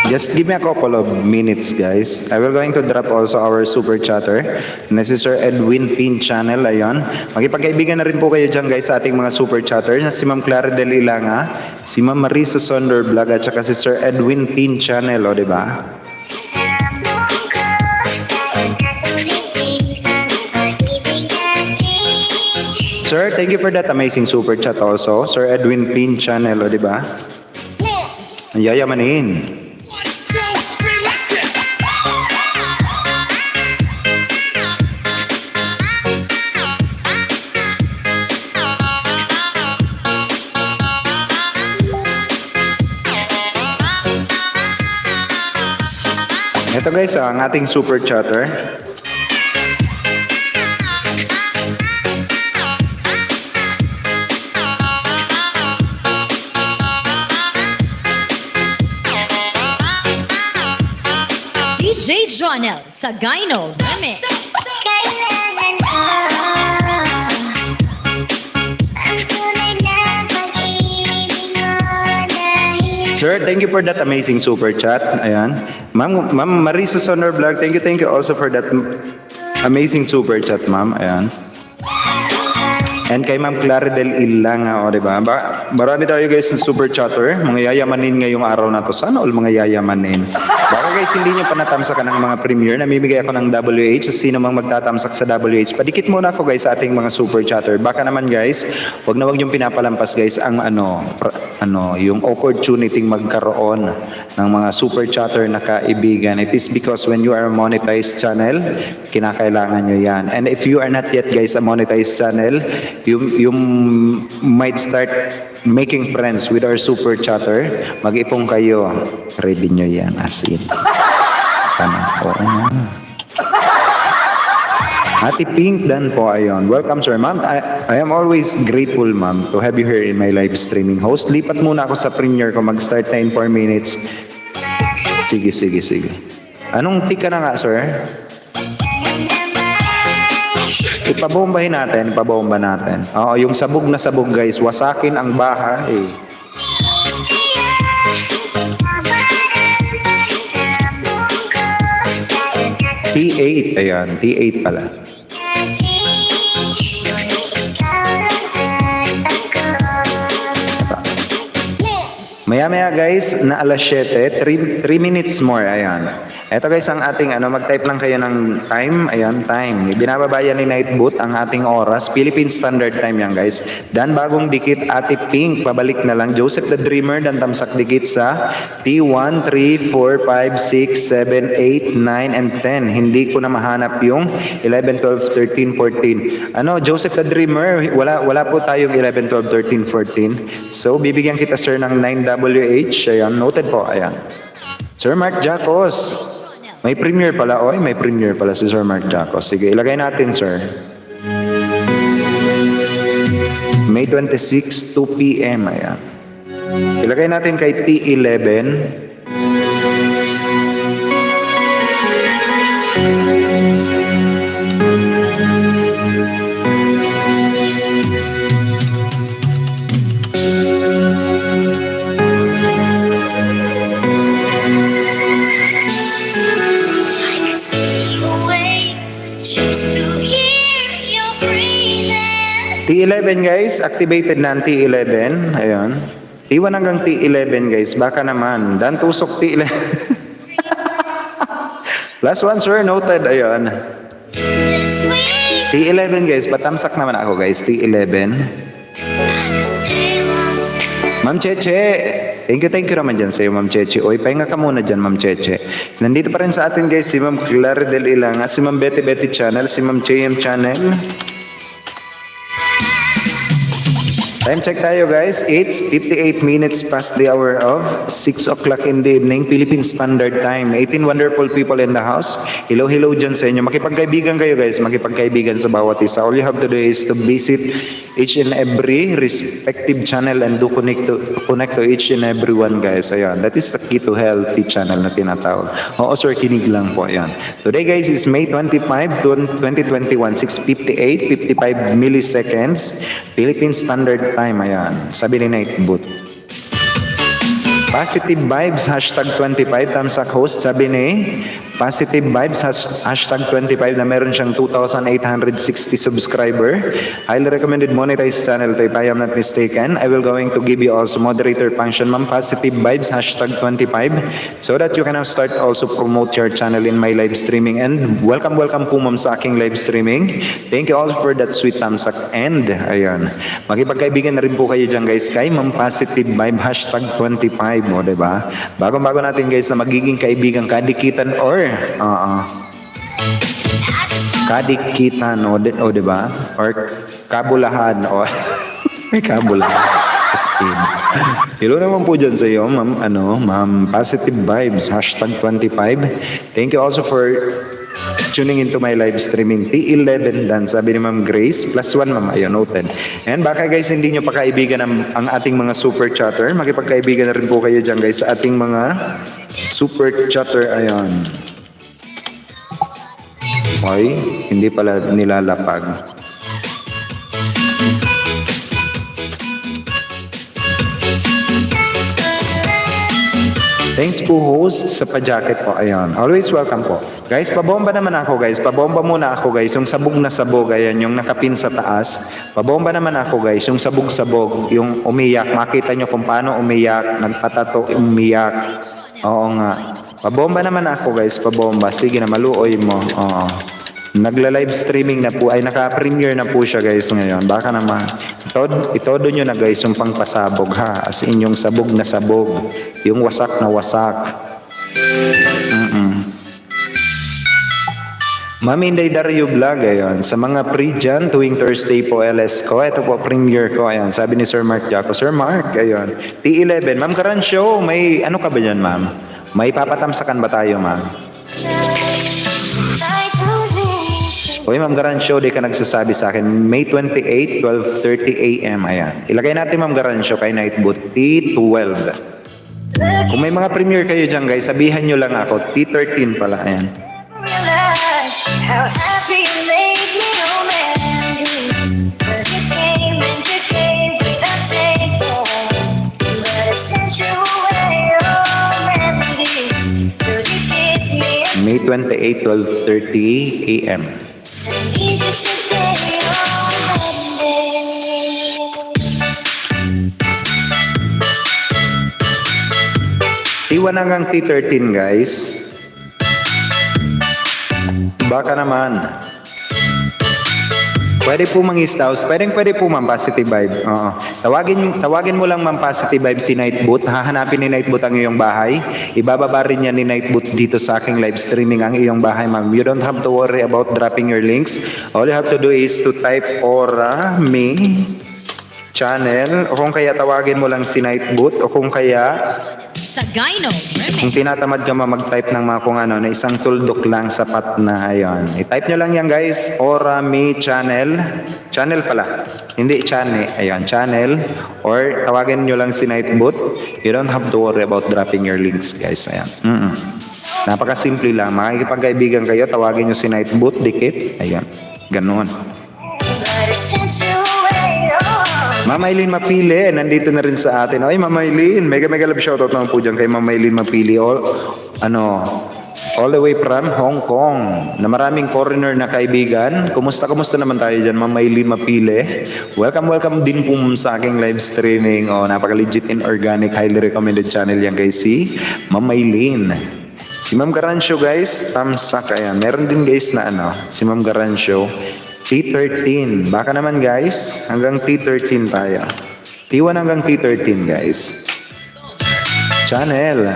S1: Just give me a couple of minutes, guys. I will going to drop also our super chatter na si Sir Edwin Pin Channel. Ayan. Magipagkaibigan na rin po kayo dyan, guys, sa ating mga super chatter na si Ma'am Claridel Ilanga, si Ma'am Marisa Sondervlog, at saka si Sir Edwin Pin Channel, o, diba? Sir, thank you for that amazing super chat also. Sir Edwin Pin Channel, o, diba? Ang yayamanin. Ito guys, ang ating super chatter.
S7: DJ Jonel Sagayno Remix.
S3: Kailangan ko ang tunay na pag-ibig mo dahil
S1: Sir, thank you for that amazing super chat. Ayan. Ma'am Marisa Sondervlog, thank you also for that amazing super chat, ma'am. Ayan. And kay Ma'am Clara Del Ilanga, o diba? Marami tayo guys ng super chatter. Mga yayamanin ngayong araw na to. Sana all mga yayamanin. Baka guys, hindi nyo pa natamsakan ng mga premiere. Namimigay ako ng WH. Sino mang magtatamsak sa WH. Padikit muna ako guys sa ating mga super chatter. Baka naman guys, wag na wag yung pinapalampas guys ang yung opportunity magkaroon ng mga super chatter na kaibigan. It is because when you are a monetized channel, kinakailangan nyo yan. And if you are not yet guys a monetized channel, you might start making friends with our super chatter. Mag-ipong kayo. Ready nyo yan as in. Sana. Oo na. Ate Pink Dan po, ayon. Welcome sir, ma'am. I am always grateful ma'am to have you here in my live streaming host. Lipat muna ako sa premiere ko. Mag-start na in 4 minutes. Sige. Anong tika na nga sir? Ipabomba natin. Oo, yung sabog na sabog guys. Wasakin ang bahay. T8, ayan. T8 pala. Maya guys, na alas 7, 3 minutes more, ayan. Ito guys, ang ating, mag-type lang kayo ng time, ayan, time. Binababa yan ni Nightboot ang ating oras, Philippine Standard Time yan guys. Dan bagong dikit, Ate Pink, pabalik na lang. Joseph the Dreamer, dan tamsak dikit sa T1, 3, 4, 5, 6, 7, 8, 9, and 10. Hindi ko na mahanap yung 11, 12, 13, 14. Joseph the Dreamer, wala po tayong 11, 12, 13, 14. So, bibigyan kita sir ng 9WH, ayan, noted po, ayan. Sir Mark Jacos. May premiere pala. May premiere pala si Sir Mark Jacos. Sige, ilagay natin, sir. May 26, 2 p.m. Ayan. Ilagay natin kay T11. T11 guys, activated na ang T11. Ayun. T1 hanggang T11 guys. Baka naman. Dan tusok T11. Last one sir, noted. Ayun. T11 guys, patamsak naman ako guys. T11. Ma'am Cheche. Thank you naman dyan sa'yo Ma'am Cheche. Oy, pahinga ka muna dyan Ma'am Cheche. Nandito pa rin sa atin guys si Ma'am Clara Del Ilanga, si Ma'am Betty Channel, si Ma'am JM Channel. Time check tayo guys, it's 58 minutes past the hour of 6 o'clock in the evening, Philippine Standard Time. 18 wonderful people in the house. Hello dyan sa inyo. Makipagkaibigan kayo guys, makipagkaibigan sa bawat isa. All you have to do is to visit each and every respective channel and do connect to each and every one guys. Ayan, that is the key to healthy channel na tinatawag. Oo sir, kinig lang po. Ayan. Today guys is May 25, 2021, 6:58, 55 milliseconds, Philippine Standard Time, ayan. Sabi ni Nightboot. Positive vibes, #25, tamsak host. Sabi ni Positive Vibes, #25 na meron siyang 2,860 subscriber. Highly recommended monetized channel to if I am not mistaken. I will going to give you also moderator function, ma'am. Positive Vibes, #25, so that you can now start also promote your channel in my live streaming. And welcome po ma'am sa aking live streaming. Thank you all for that sweet thumbs up. And ayun, makipagkaibigan na rin po kayo dyan guys kay ma'am Positive Vibe, #25 mo, diba? Bago natin guys na magiging kaibigan, kadikitan or kadikitan o diba? Or kabulahan o may kabulahan. Hello naman po dyan sa iyo, ma'am, ma'am Positive Vibes, #25. Thank you also for tuning into my live streaming. T11 dan, sabi ni Ma'am Grace, +1 ma'am, ayun, noted. And baka guys, hindi nyo pa kaibigan ang ating mga super chatter. Makipagkaibigan na rin po kayo dyan guys sa ating mga super chatter, ayun. Ay, hindi pala nilalapag. Thanks po host sa pa-jacket po. Ayun. Always welcome po. Guys, pabomba naman ako guys. Pabomba muna ako guys. Yung sabog na sabog. Ayan, yung nakapin sa taas. Pabomba naman ako guys. Yung sabog-sabog. Yung umiyak. Makita nyo kung paano umiyak. Nagpatato umiyak. Oo nga. Pabomba naman ako guys. Pabomba. Sige na, maluoy mo. Oo. Nagla-live streaming na po. Ay, naka-premiere na po siya guys ngayon. Baka naman. Itodo nyo na guys yung pangpasabog ha. As in yung sabog na sabog. Yung wasak na wasak. Mami Inday Dario Vlog, ayun. Sa mga pre dyan, tuwing Thursday po LS ko. Ito po, premiere ko, ayun. Sabi ni Sir Mark Jaco. Sir Mark, ayun. T11. Ma'am Karan Show, may ano ka ba dyan, ma'am? May papatamsakan ba tayo, ma'am? Uy, Ma'am Garan Show, di ka nagsasabi sa akin. May 28, 12:30 a.m. Ayan. Ilagay natin, Ma'am Garan Show, kay Nightboot, T12. Kung may mga premiere kayo dyan, guys, sabihan nyo lang ako. T13 pala, ayan.
S3: How happy you made me, oh man. But you came and you gave without taking. But it sent you away, oh remedy. Could you kiss me?
S1: May 28, 12:30 a.m.
S3: I need you today, oh Monday.
S1: T1 hanggang T13, guys. Baka naman. Pwede po mangistaus. Pwede po ma'am, positive vibe. Oo. Tawagin mo lang ma'am, positive vibe si Nightboot. Hahanapin ni Nightboot ang iyong bahay. Ibababa rin niya ni Nightboot dito sa aking live streaming ang iyong bahay ma'am. You don't have to worry about dropping your links. All you have to do is to type Aura Me channel, o kung kaya tawagin mo lang si Nightboot, o kung kaya
S7: Sa Gyno
S1: kung
S7: Remix.
S1: tinatamad ka mag-type ng mga kung ano, na isang tuldok lang sapat na, ayon. I-type nyo lang yan guys, Aura Me Channel. Channel pala, hindi channel. Ayan, channel. Or tawagin nyo lang si Nightboot. You don't have to worry about dropping your links guys. Ayan. Napakasimple lang. Makikipagkaibigan kayo, tawagin nyo si Nightboot, dikit. Ayan, ganun.
S3: But it sent you away, oh.
S1: Ma'am Eileen Mapili, nandito na rin sa atin. Ay, Ma'am Eileen, mega love shoutout naman po dyan kay Ma'am Eileen Mapili. All the way from Hong Kong, na maraming foreigner na kaibigan. Kumusta naman tayo dyan, Ma'am Eileen Mapili? Welcome din po sa aking live streaming. Napaka-legit and organic, highly recommended channel yan guys, si Ma'am Eileen. Si Ma'am Garancio guys, thumbs up. Ayan, meron din guys na si Ma'am Garancio. T13. Baka naman guys, hanggang T13 tayo. T1 hanggang T13 guys. Channel.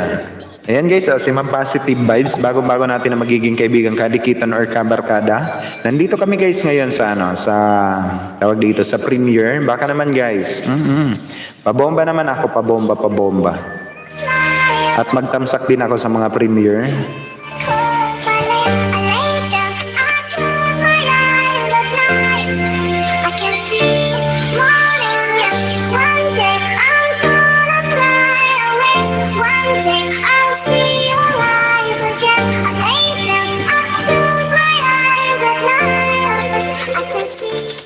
S1: Ayan guys, si Ma'am Positive Vibes, bago-bago natin na magiging kaibigan, kadikitan or kabarkada. Nandito kami guys ngayon sa sa tawag dito sa premiere. Baka naman guys. Pabomba naman ako, pabomba. At magtamsak din ako sa mga premiere.
S3: Close my lips, I lay down, I close my eyes at night. I can see morning, one day I'm gonna fly away. One day I'll see your eyes again. I lay down, I close my eyes at night. I can see.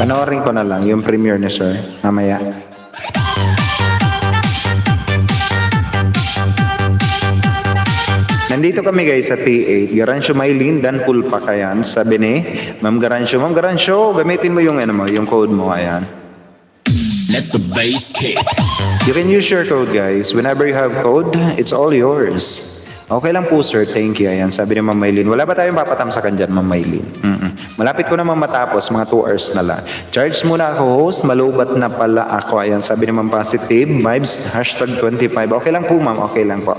S1: Panoorin ko na lang yung premiere ni Sir mamaya. Nandito kami guys sa T8. Garancio Maylin, Dan Pulpa kayan. Sabi ni Ma'am Garancio, gamitin mo yung yung code mo, ayan.
S5: Let the bass kick.
S1: You can use your code guys. Whenever you have code, it's all yours. Okay lang po sir, thank you. Ayan, sabi ni Ma'am Maylin. Wala ba tayong papatamsakan dyan, Ma'am Maylin? Malapit ko naman matapos, mga 2 hours na lang. Charge muna ako host, malubat na pala ako. Ayan, sabi ni Ma'am Positive Vibes, #25. Okay lang po ma'am, okay lang po.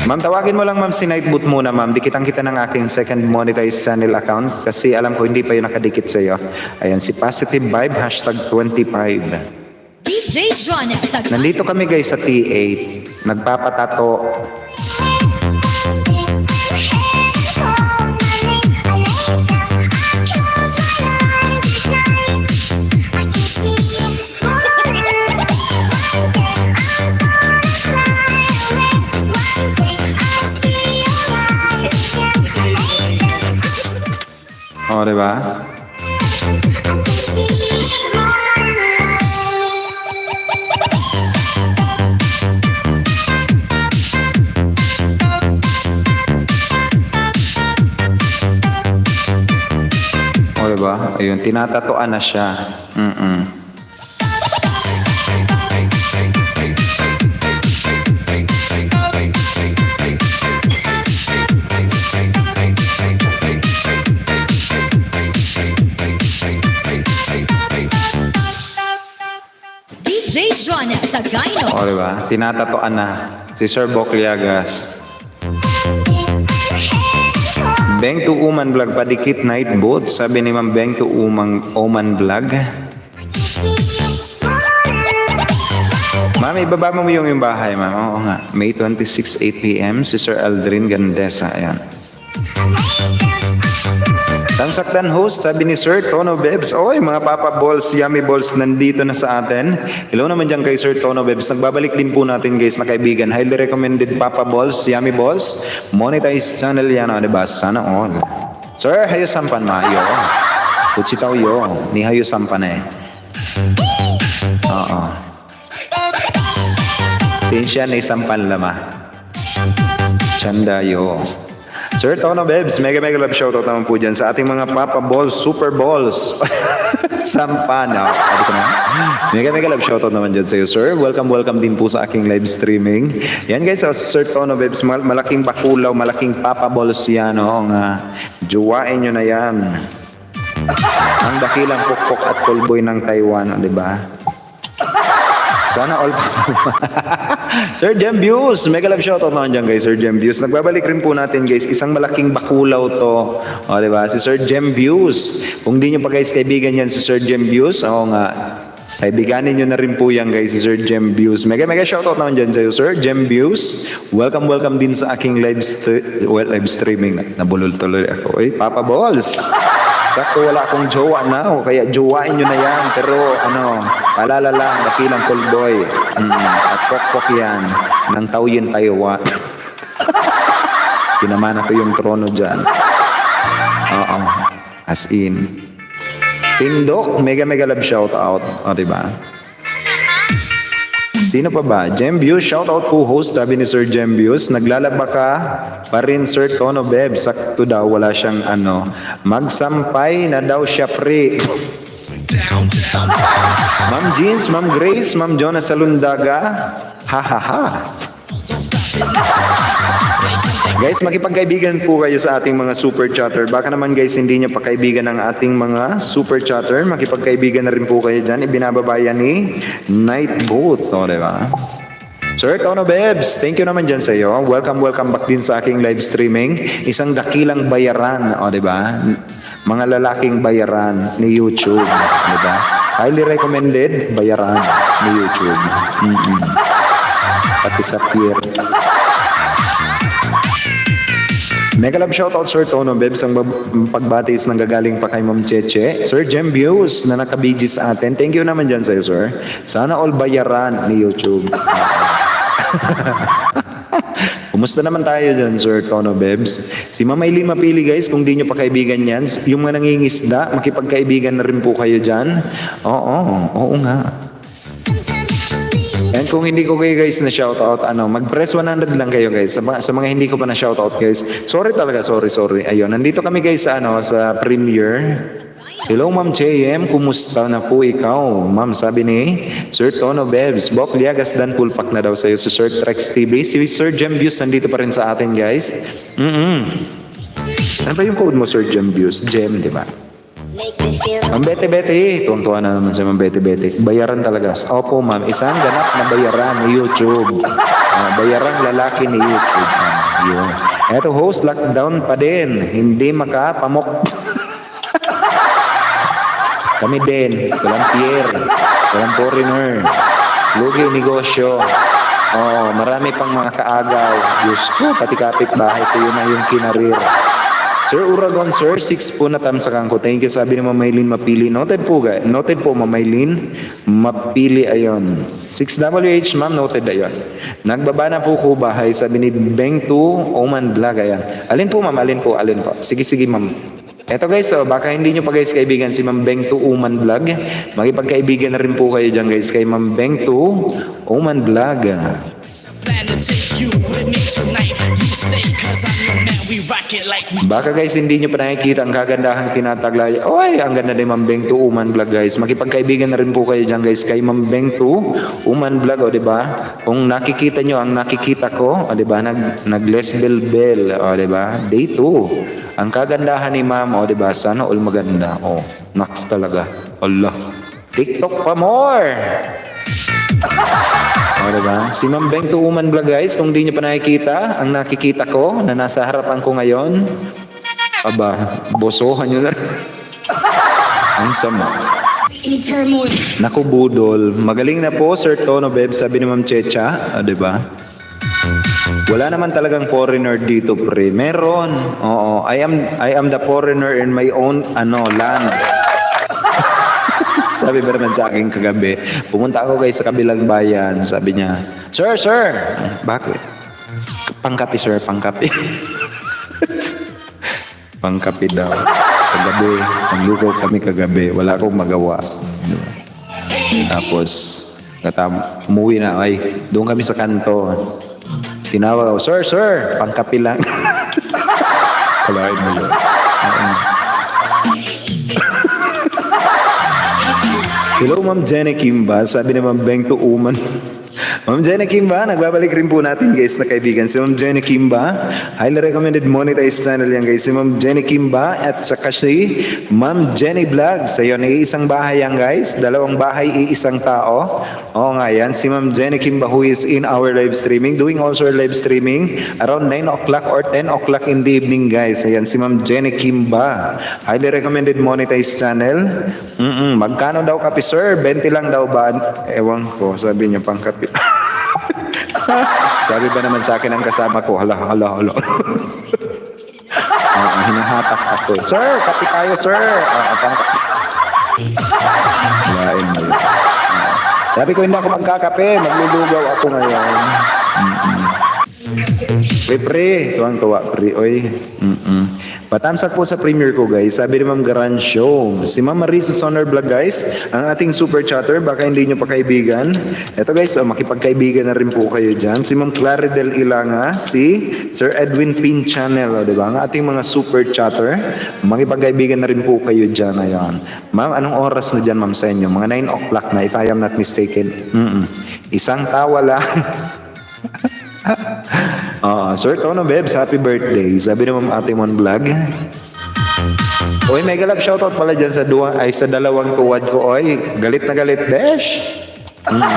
S1: Ma'am, tawagin mo lang ma'am si Nightboot muna ma'am. Dikitang-kita ng aking second monetized channel account kasi alam ko hindi pa yun nakadikit sa'yo. Ayan, si Positive Vibe, #25.
S7: DJ Jonel sa
S1: Nandito kami guys sa T8. Nagpapatato.
S3: Close my lips, I lay down, I close my eyes at night. I can see morning, one day I'm gonna fly away. One day I'll see your
S1: O, di ba?
S3: I can see moonlight.
S1: O, di ba? Ayun, tinatatuan na siya.
S7: DJ John Sagayno.
S1: O, di ba? Tinatatuan na. Si Sir Bok Liagas. Beng to Uman Vlog, padikit night boat. Sabi ni Ma'am Beng to Uman Vlog. Ma'am, ibaba mo yung bahay, ma'am. Oo nga. May 26, 8 p.m. Si Sir Aldrin Gandesa. Ayan. Tamsaktan host, sabi ni Sir Tono Bebs. Oy, mga Papa Balls, Yummy Balls, nandito na sa atin. Hello naman dyan kay Sir Tono Bebs. Nagbabalik din po natin guys na kaibigan. Highly recommended Papa Balls, Yummy Balls. Monetize channel yan, o, diba? Sana all. Sir, hayo sampan ma. Yo. Kuchitaw yo. Ni hayo sampan eh. Oo. Tinsya na isampan lama. Chanda yo. Sir Tono Bebs, mega love shoutout naman po dyan sa ating mga Papa Balls, Super Balls. Sampan. Sabi ko na. Mega love shoutout naman dyan sa iyo, sir. Welcome din po sa aking live streaming. Yan guys, Sir Tono Bebs, malaking bakulaw, malaking Papa Balls yan. Juwain nyo na yan. Ang dakilang pukpok at pulboy ng Taiwan, di ba? Sana all. Sir Jem Views, mega love shoutout naman dyan guys, Sir Jem Views. Nagbabalik rin po natin guys, isang malaking bakulaw to. O, diba? Si Sir Jem Views. Kung di nyo pa guys kaibigan yan si Sir Jem Views, oo nga. Kaibiganin nyo na rin po yan guys, si Sir Jem Views. Mega shoutout naman dyan sa'yo, Sir Jem Views. Welcome din sa aking live streaming. Nabulol tuloy ako. Oy, Papa Balls. Sakto wala akong jowa na, kaya jowain nyo na yan. Pero paalala lang, dakilang pulboy. At pokpok yan. Nang tawyin tayo. Pinamana ko yung trono dyan. Oo. As in. Tindok, mega love shout out. O, diba? Sino pa ba? Jem Views, shout out po host, sabi ni Sir Jem Views. Naglalaba ka pa rin Sir Tono Beb. Sakto daw, wala siyang magsampay na daw siya pre. Ma'am Jeans, Ma'am Grace, Ma'am Jonas Salundaga. Ha ha ha. Guys, makipagkaibigan po kayo sa ating mga super chatter. Baka naman guys, hindi nyo pa kaibigan ang ating mga super chatter. Makipagkaibigan na rin po kayo dyan. Ibinababayan ni Nightboat. O, diba? Sir Tono Bebs, thank you naman dyan sa iyo. Welcome back din sa aking live streaming. Isang dakilang bayaran. O, diba? Mga lalaking bayaran ni YouTube. Diba? Highly recommended bayaran ni YouTube. Pati sa Pierre. Mega love shoutout Sir Tono Bebs. Ang pagbatis ng gagaling pa kay Ma'am Cheche. Sir Jem Views na nakabidji sa atin. Thank you naman dyan sa'yo, sir. Sana all bayaran ni YouTube. Kumusta naman tayo dyan, Sir Tono Bebs? Si Ma'am Aileen Mapili, guys, kung di nyo pa kaibigan yan, yung mga nangingisda, makipagkaibigan na rin po kayo dyan. Oo nga. And kung hindi ko kayo guys na shoutout, mag-press 100 lang kayo guys. Sa mga hindi ko pa na shoutout guys. Sorry talaga, sorry. Ayun, nandito kami guys sa sa premiere. Hello Ma'am JM, kumusta na po ikaw? Ma'am, sabi ni Sir Tono Bebs, Bok Liagas dan pulpak na daw sa iyo si Sir Trex TV. Si Sir Jem Views nandito pa rin sa atin guys. Ano ba yung code mo Sir Jem Views? Jem, di ba? Ma'am Bete, tuwang-tuwa na naman si Ma'am Bete. Bayaran talaga. Opo ma'am, isang ganap na bayaran ni YouTube. Bayaran lalaki ni YouTube. Yun. Eto host, lockdown pa din. Hindi makapamok. Kami din. Walang Pierre. Walang foreigner. Lugi negosyo. Marami pang mga kaagaw. Diyos ko, pati kapitbahay ko yun na yung kinarir. Sir Uragon, sir, 6 po na tamsakan ko. Thank you, sabi ni Ma'am Maylin Mapili. Noted po, Ma'am Maylin Mapili, ayon. 6WH, ma'am, noted, ayon. Nagbaba na po ko bahay, sabi ni Beng to Oman Vlog, ayan. Alin po, ma'am, alin po. Sige, ma'am. Eto guys, so baka hindi nyo pa guys kaibigan si Ma'am Beng to Uman Vlog. Makipagkaibigan na rin po kayo dyan guys kay Ma'am Beng to Uman Vlog.
S5: Plan to take you with me tonight. You stay cause I'm your man. We rock it like we
S1: Baka guys hindi nyo pa nakikita ang kagandahan tinataglay. Oy, ang ganda ni Ma'am Beng to Uman Vlog guys. Makipagkaibigan na rin po kayo dyan guys kay Ma'am Beng to Uman Vlog, o diba? Kung nakikita nyo ang nakikita ko, o diba? Nag-less bell, o diba? Day 2. Ang kagandahan ni Ma'am, o diba? Sana all maganda. O, naks talaga. Allah. TikTok pa more! O diba? Si Ma'am Beng to Uman Vlog guys, kung di nyo pa nakikita, ang nakikita ko na nasa harapan ko ngayon, aba, bosohan nyo na. Ang sama. Naku budol, magaling na po Sir Tono Beb, sabi ni Ma'am Checha, o diba? Wala naman talagang foreigner dito pre. Meron. Oo, I am the foreigner in my own land. Sabi ba naman sa akin kagabi, pumunta ako guys sa kabilang bayan. Sabi niya, Sir, bakit? Pangkapi sir, pangkapi. Pangkapi daw. Kagabi, naglugaw kami kagabi. Wala akong magawa. Tapos, umuwi na. Ay, doon kami sa kanto. Tinawag ako, Sir, pangkapi lang. Kalahin mo yun. Hello, Ma'am Jenny Kimba. Sabi ni Ma'am Beng to Uman. Ma'am Jenny Kimba, nagbabalik rin po natin guys na kaibigan. Si Ma'am Jenny Kimba, highly recommended monetized channel yan guys. Si Ma'am Jenny Kimba at saka si Ma'am Jenny Vlog. Sa iyo, iisang bahay yan guys. Dalawang bahay, iisang tao. Oo nga yan. Si Ma'am Jenny Kimba who is in our live streaming. Doing also live streaming around 9 o'clock or 10 o'clock in the evening guys. Ayan, si Ma'am Jenny Kimba. Highly recommended monetized channel. Magkano daw kape sir? 20 lang daw ba? Ewan ko. Sabi niya pang kape. Sabi ba naman sa akin ang kasama ko, hala. Hinahatak ako. Sir, kape tayo, sir. Lain mo. Sabi ko, hindi ako magkakape. Maglulugaw ako ngayon. Pre. Tuwang-tuwa, pre. Oy. Patamsak po sa premiere ko guys. Sabi ni Ma'am Garancio, si Ma'am Marisa Sonar Vlog guys, ang ating super chatter, baka hindi nyo pa kaibigan. Ito guys, makipagkaibigan na rin po kayo dyan. Si Ma'am Claridel Ilanga, si Sir Edwin Pin Channel, diba? Ang ating mga super chatter, makipagkaibigan na rin po kayo dyan. Ayan. Ma'am, anong oras na dyan ma'am sa inyo? Mga 9 o'clock na if I am not mistaken. Isang tawa lang. Sir Tono Bebs, happy birthday. Sabi naman Ate Mon Vlog. Oy, mega love shoutout pala dyan sa dalawang tuwad ko. Oy, galit na galit, besh.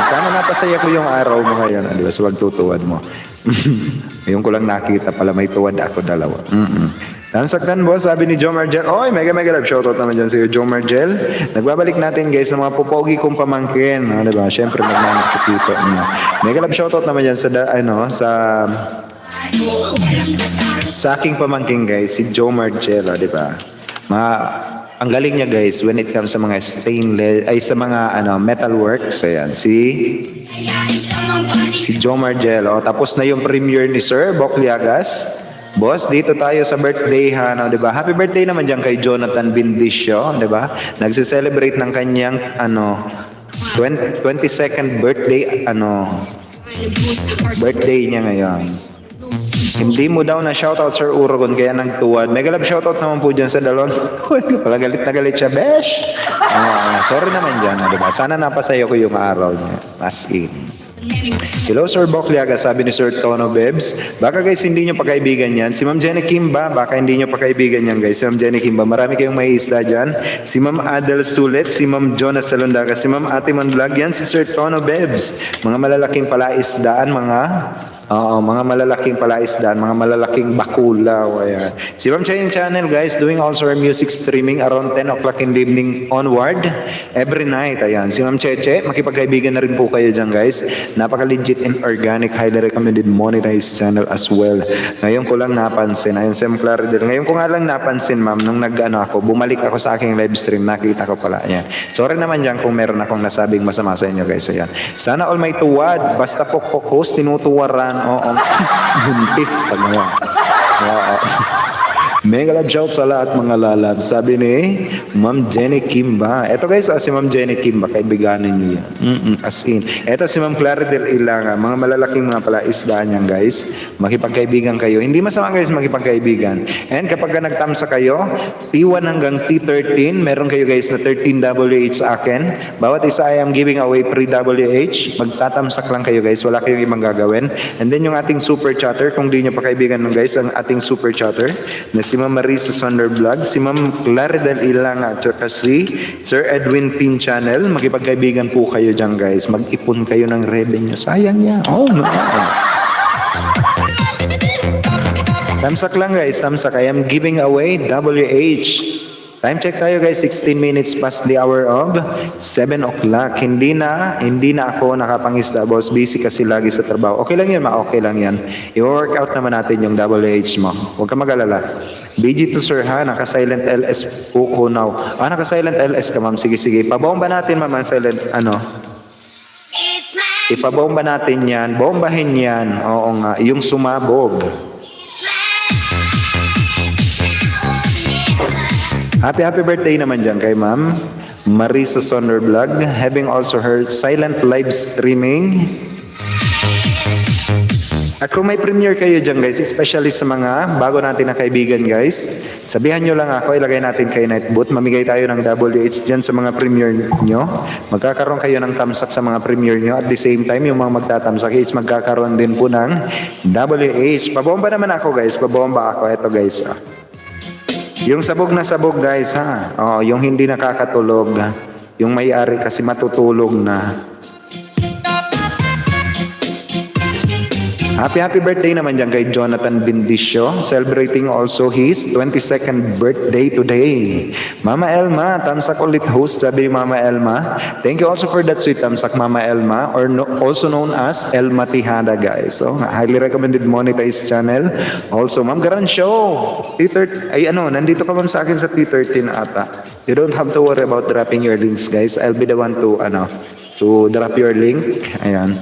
S1: Sana napasaya ko yung araw mo ngayon. Di ba, sa pagtutuwad mo. Yung ko lang nakita pala, may tuwad ako dalawa. Nansaktan boss, sabi ni Joe Margel. Oy, mega love shoutout naman dyan si Joe Margel. Nagbabalik natin guys sa mga pupogi kong pamangkin. Diba? Siyempre magmamit sa tito. Mega love shoutout naman dyan sa aking pamangkin guys, si Joe Margel. Diba? Ang galing niya guys when it comes sa mga stainless, ay sa mga metalworks. Ayan, si Joe Margel. Tapos na yung premiere ni Sir Bocliagas. Boss, dito tayo sa birthday diba? Happy birthday naman diyan kay Jonathan Bindisio, diba? Nagse-celebrate ng kanyang 22nd birthday birthday niya ngayon. Hindi mo daw na shoutout Sir Uragon kaya nagtuwad. Mega love shoutout naman po diyan sa dalon. Pala galit na galit siya, besh. Sorry naman diyan, diba? Sana napasaya ko yung araw niya. As in. Hello Sir Bocliaga, sabi ni Sir Tono Bebs. Baka guys hindi nyo pa kaibigan yan. Si Ma'am Jenny Kimba, baka hindi nyo pa kaibigan yan guys. Si Ma'am Jenny Kimba, marami kayong may isda dyan. Si Ma'am Adel Sulet, si Ma'am Jonas Salondaga, si Ma'am Ate Man Vlog, yan si Sir Tono Bebs. Mga malalaking palaisdaan, mga malalaking palaisdaan, mga malalaking bakulaw. Ayan. Si Ma'am Chayin Channel guys, doing also our music streaming around 10 o'clock in the evening onward every night. Ayan. Si Ma'am Cheche, makipagkaibigan na rin po kayo dyan guys. Napaka-legit and organic, highly recommended monetized channel as well. Ngayon ko lang napansin, ayun si Ma'am Claridel. Ngayon ko nga lang napansin ma'am, nung bumalik ako sa aking live stream, nakita ko pala. Ayan. Sorry naman dyan kung meron akong nasabing masama sa inyo guys. Ayan. Sana all may tuwad, basta host tinutuwaran. Oo. Buntis pag nga. Oo. Mega love shout sa lahat mga lalab. Sabi ni Ma'am Jenny Kimba. Ito guys, si Ma'am Jenny Kimba, kaibiganin niya. As in. Ito si Ma'am Clara del Ilanga. Mga malalaking mga pala isdaan yan guys. Makipagkaibigan kayo. Hindi masama guys makipagkaibigan. And kapag nagtamsa kayo, T1 hanggang T13, meron kayo guys na 13 WH sa akin. Bawat isa I am giving away pre-WH. Magtatamsak lang kayo guys. Wala kayong ibang gagawin. And then yung ating super chatter, kung di nyo pa kaibigan nun guys, ang ating super chatter, na si Ma'am Marisa Sonder Vlog, si Ma'am Claridel Ilanga, at saka si Sir Edwin Pin Channel. Makipagkaibigan po kayo dyan guys. Mag-ipon kayo ng revenue. Sayang yan. Oh no. Tamsak lang guys, tamsak. I am giving away WH. Time check tayo guys, 16 minutes past the hour of 7 o'clock. Hindi na ako nakapangisda boss. Busy kasi lagi sa trabaho. Okay lang yan, okay lang yan. I-workout naman natin yung WH mo. Huwag ka mag-alala. BG to sir ha, naka-silent LS po ko now. Naka-silent LS ka ma'am. Sige, sige. Pabomba natin ma'am ang silent,
S3: It's my
S1: Ipabomba natin yan. Bombahin yan. Oo nga. Yung sumabog. Happy birthday naman dyan kay Ma'am Marisa Sonder Vlog, having also her silent live streaming. At kung may premiere kayo dyan guys, especially sa mga bago natin na kaibigan guys, sabihan nyo lang ako, ilagay natin kay Nightbot, mamigay tayo ng WH dyan sa mga premiere nyo. Magkakaroon kayo ng tamsak sa mga premiere nyo. At the same time, yung mga magtatamsak is magkakaroon din po ng WH. Pabomba naman ako guys, pabomba ako. Ito guys. Yung sabog na sabog guys ha. Yung hindi nakakatulog. Yung may-ari kasi matutulog na. Happy birthday naman dyan kay Jonathan Bindisio. Celebrating also his 22nd birthday today. Mama Elma, tamsak ulit host, sabi Mama Elma. Thank you also for that sweet tamsak Mama Elma, or also known as Elma Tihada guys. So, highly recommended monetized channel. Also, Ma'am Garan Show. T13, nandito ka ma'am sa akin sa T13 ata. You don't have to worry about dropping your links guys. I'll be the one to drop your link. Ayan.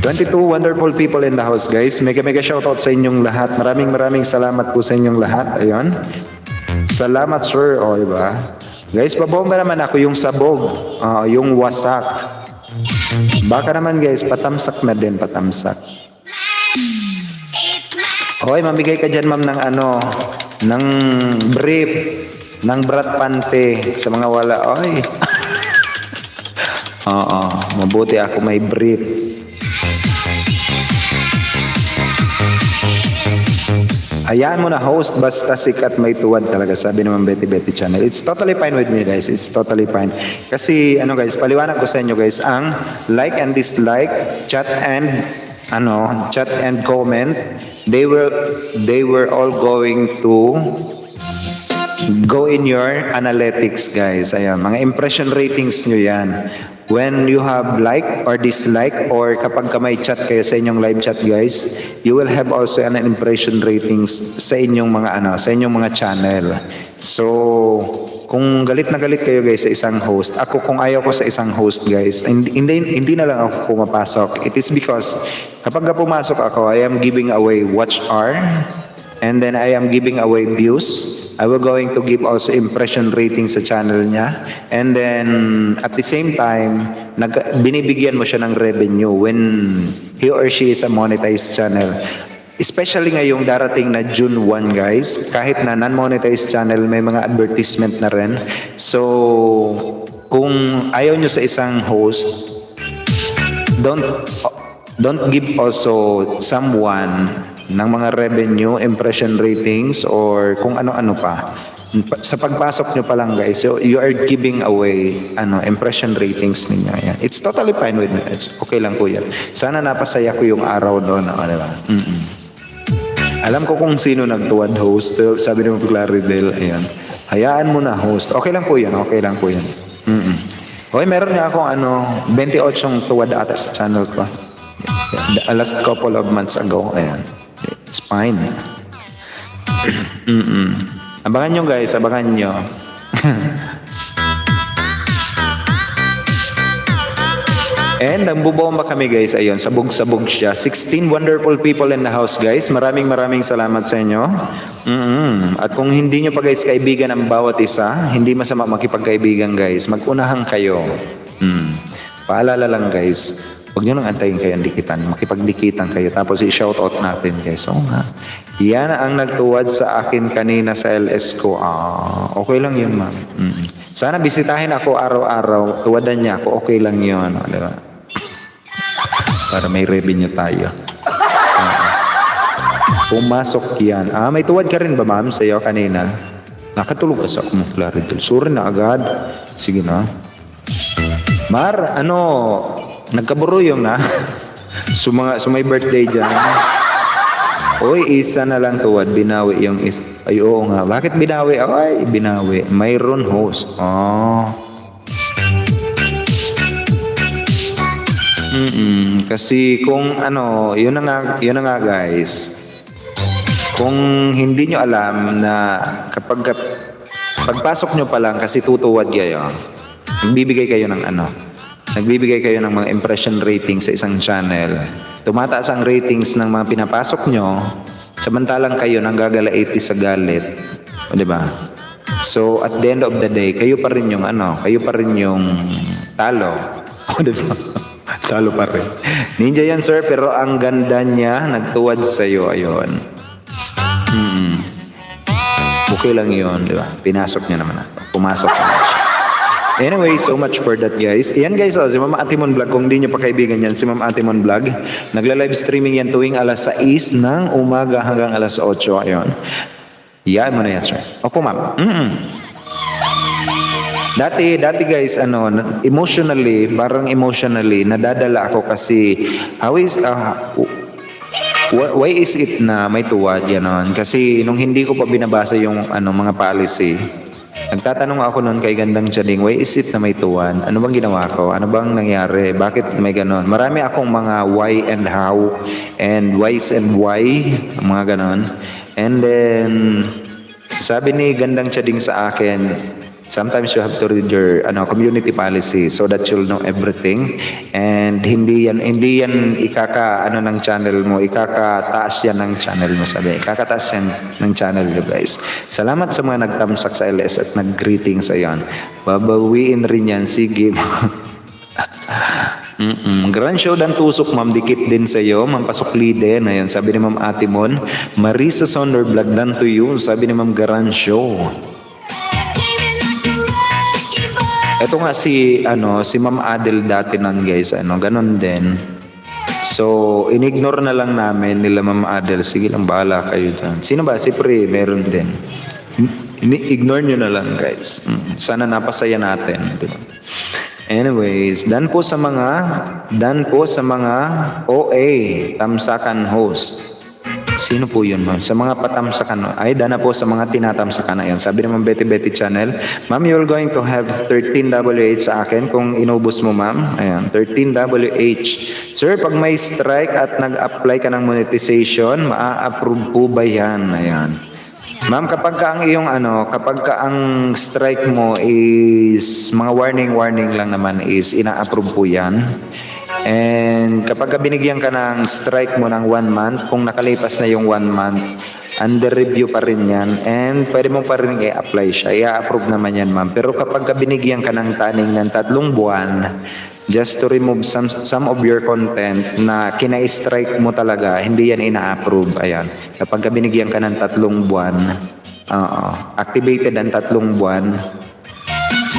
S1: 22 wonderful people in the house guys. Mega shoutout sa inyong lahat. Maraming salamat po sa inyong lahat. Ayun. Salamat sir. Diba? Guys, pabomba naman ako yung sabog. Yung wasak. Baka naman guys, patamsak na din, patamsak. Mamigay ka dyan ma'am ng ng brief, ng brat pante sa mga wala. Mabuti ako may brief. Hayaan mo na host, basta sikat may tuwad talaga, sabi naman Betty Channel. It's totally fine with me guys, it's totally fine. Kasi guys, paliwanag ko sa inyo guys, ang like and dislike, chat and comment, they were all going to go in your analytics guys. Ayan, mga impression ratings nyo yan. When you have like or dislike, or kapag may chat kayo sa inyong live chat guys, you will have also an impression ratings sa inyong mga channel. So, kung galit na galit kayo guys sa isang host, kung ayaw ko sa isang host guys, hindi na lang ako pumapasok. It is because kapag pumasok ako, I am giving away watch hour, and then I am giving away views. I will going to give also impression rating sa channel niya. And then, at the same time, binibigyan mo siya ng revenue when he or she is a monetized channel. Especially ngayong darating na June 1 guys, kahit na non-monetized channel, may mga advertisement na rin. So, kung ayaw nyo sa isang host, don't give also someone ng mga revenue, impression ratings, or kung ano-ano pa. Sa pagpasok nyo pa lang guys, so you are giving away impression ratings ninyo. Ayan. It's totally fine with me. It's okay lang po yan. Sana napasaya ko yung araw doon. Diba? Alam ko kung sino nagtuwad host. Sabi ni Claridel, ayan. Hayaan mo na host. Okay lang po yan. Okay lang po yan. Okay, meron nga akong 28 tuwad ata sa channel ko. The last couple of months ago. Ayan. It's fine. Abangan nyo guys, abangan nyo. And ang bubomba kami guys, ayun, sabog-sabog siya. 16 wonderful people in the house guys. Maraming salamat sa inyo. At kung hindi nyo pa guys kaibigan ang bawat isa, hindi masama makipagkaibigan guys. Mag-unahan kayo. Paalala lang guys, huwag nyo nang antayin kayo ang dikitan. Makipagdikitan kayo. Tapos i-shoutout natin guys. Oo nga. Yan ang nagtuwad sa akin kanina sa LS ko. Okay lang yun ma'am. Sana bisitahin ako araw-araw. Tuwadan niya ako. Okay lang yun. Diba? Para may revenue tayo. Pumasok yan. May tuwad ka rin ba ma'am sa'yo kanina? Nakatulog ka sa Claridel. Sorry na agad. Sige na. Mar, nagkaburo yung na. Sumay birthday dyan. Uy, isa na lang tuwad. Binawi yung isa. Ay, oo nga. Bakit binawi? Ay, binawi. Mayroon host. Kasi kung yun na nga guys. Kung hindi nyo alam na pagpasok nyo pa lang kasi tutuwad kayo, nagbibigay kayo ng nagbibigay kayo ng mga impression rating sa isang channel. Tumataas ang ratings ng mga pinapasok nyo, samantalang kayo nanggagalaiti sa galit. O, diba? So, at the end of the day, kayo pa rin yung talo. O, diba? Talo pa rin. Ninja yan, sir, pero ang ganda niya, nagtuwad sa'yo, ayun. Okay lang yun, di ba? Pinasok niya naman ako. Pumasok naman siya. Anyway, so much for that, guys. Ayan, guys, si Ma'am Atimon Vlog. Kung di nyo pa kaibigan yan, si Ma'am Atimon Vlog. Nagla-live streaming yan tuwing alas 6 ng umaga hanggang alas 8. Ayun. Yan mo na yan, sir. Opo, ma'am. Dati guys, emotionally, nadadala ako kasi why is it na may tuwad yan? Kasi nung hindi ko pa binabasa yung mga policy, nagtatanong ako noon kay Gandang Tiyaning, why is it na may tuwad? Ano bang ginawa ko? Ano bang nangyari? Bakit may ganon? Marami akong mga why and how and whys and why, mga ganon. And then sabi ni Gandang Tiyaning sa akin, sometimes you have to read your community policy so that you'll know everything, and hindi yan ng channel mo, ikakataas yan ng channel mo, ikakataas yan ng channel mo guys. Salamat sa mga nagtamsak sa LS at nag-greeting sa yan. Babawiin rin yan, sige. Grand show dan tusok ma'am, dikit din sa iyo ma'am, pasukli din. Ayan, sabi ni Ma'am Atimon. Marisa Sonder Vlog dan to you, sabi ni Ma'am Grand show. Ito nga si Ma'am Adel dati nan guys, ganon din. So, inignore na lang namin nila Ma'am Adel. Sige lang, bahala kayo dyan. Sino ba? Si Pre, meron din. Ignore nyo na lang guys. Sana napasaya natin. Diba? Anyways, dan po sa mga OA, tamsakan host. Sino po yun, ma'am? Sa mga patamsakan, ay dana po sa mga tinatamsakan na yan. Sabi naman Betty Channel, ma'am, you're going to have 13 WH sa akin kung inubos mo, ma'am. Ayan, 13 WH. Sir, pag may strike at nag-apply ka ng monetization, maa-approve po ba yan? Ayan. Ma'am, kapag ka ang strike mo is mga warning lang naman is ina-approve po yan. And kapag binigyan ka ng strike mo ng 1 month, kung nakalipas na yung 1 month, under review pa rin yan. And pwede mo pa rin i-apply siya. I-approve naman yan, ma'am. Pero kapag binigyan ka ng taning ng 3 buwan, just to remove some of your content na kina-strike mo talaga, hindi yan ina-approve. Ayan. Kapag binigyan ka ng 3 buwan, activated ang 3 buwan,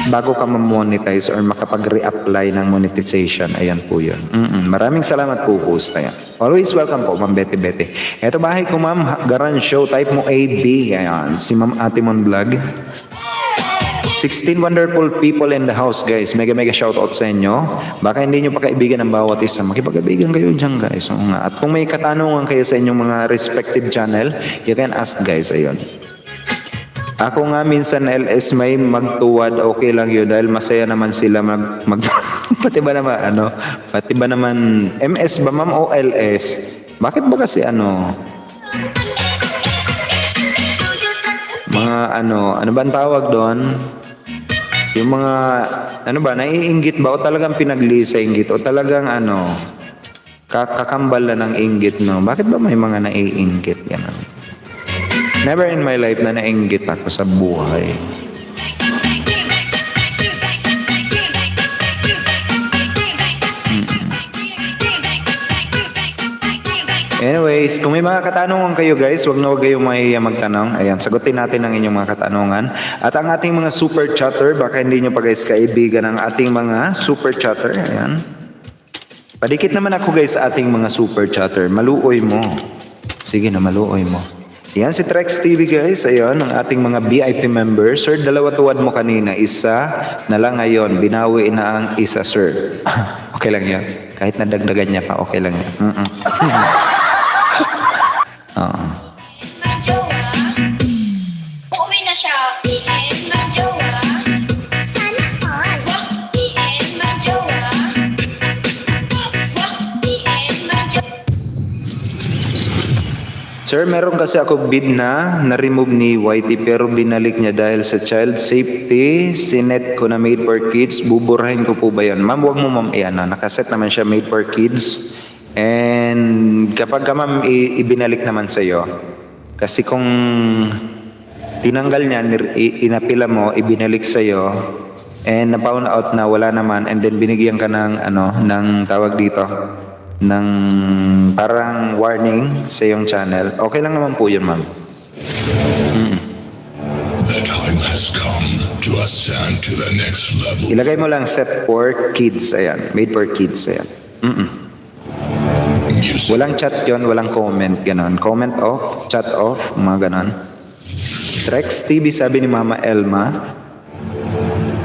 S1: bago ka ma-monetize or makapag-reapply ng monetization. Ayan po yun. Maraming salamat po, host. Ayan. Always welcome po, Ma'am Betty. Ito bahay ko, Ma'am. Garan show. Type mo AB. Ayan. Si Ma'am Atimon Vlog. 16 wonderful people in the house, guys. Mega shoutout sa inyo. Baka hindi nyo pa kaibigan ng bawat isa. Makipag-kaibigan kayo dyan, guys. At kung may katanungan kayo sa inyong mga respective channel, you can ask, guys. Ayun. Ako nga minsan LS may magtuwad, okay lang yun dahil masaya naman sila pati ba naman MS ba ma'am o LS? Bakit ba kasi mga ano ba ang tawag doon? Yung mga, ano ba, naiinggit ba o talagang pinagli sa inggit o talagang ano, kakambal na ng inggit, no? Bakit ba may mga naiinggit? Ganun. Never in my life na nainggit ako sa buhay. Anyways, kung may mga katanungan kayo guys, wag na wag kayong mahiya magtanong. Ayan, sagutin natin ang inyong mga katanungan. At ang ating mga super chatter, baka hindi nyo pa guys kaibigan ang ating mga super chatter. Ayan. Padikit naman ako guys sa ating mga super chatter. Maluoy mo. Sige na, maluoy mo. Yan si Trex TV guys. Ayun, ang ating mga VIP members. Sir, dalawa tuwad mo kanina. Isa na lang ngayon. Binawi na ang isa, sir. Okay lang yan. Kahit nadagdagan niya pa, okay lang yan. Oo.
S3: Uuwi na siya. PM magjowa. Sana all. PM magjowa. PM magjowa.
S1: Sir, meron kasi ako bid na na-remove ni YT pero binalik niya dahil sa child safety. Sinet ko na made for kids. Buburahin ko po ba yan? Ma'am, wag mo ma'am. Ayan na, nakaset naman siya made for kids. And kapag ka ma'am ibinalik naman sa iyo, kasi kung tinanggal niya, inapila mo, ibinalik sa iyo, and na-found out na wala naman, and then binigyan ka ng ano, ng tawag dito, ng parang warning sa iyong channel, okay lang naman po yun ma'am.
S4: The time has come to ascend to the next level.
S1: Ilagay mo lang set for kids, ayan, made for kids, ayan.
S4: Music.
S1: Walang chat yon, walang comment, ganon. Comment off, chat off, mga ganon. Trex TV, sabi ni Mama Elma.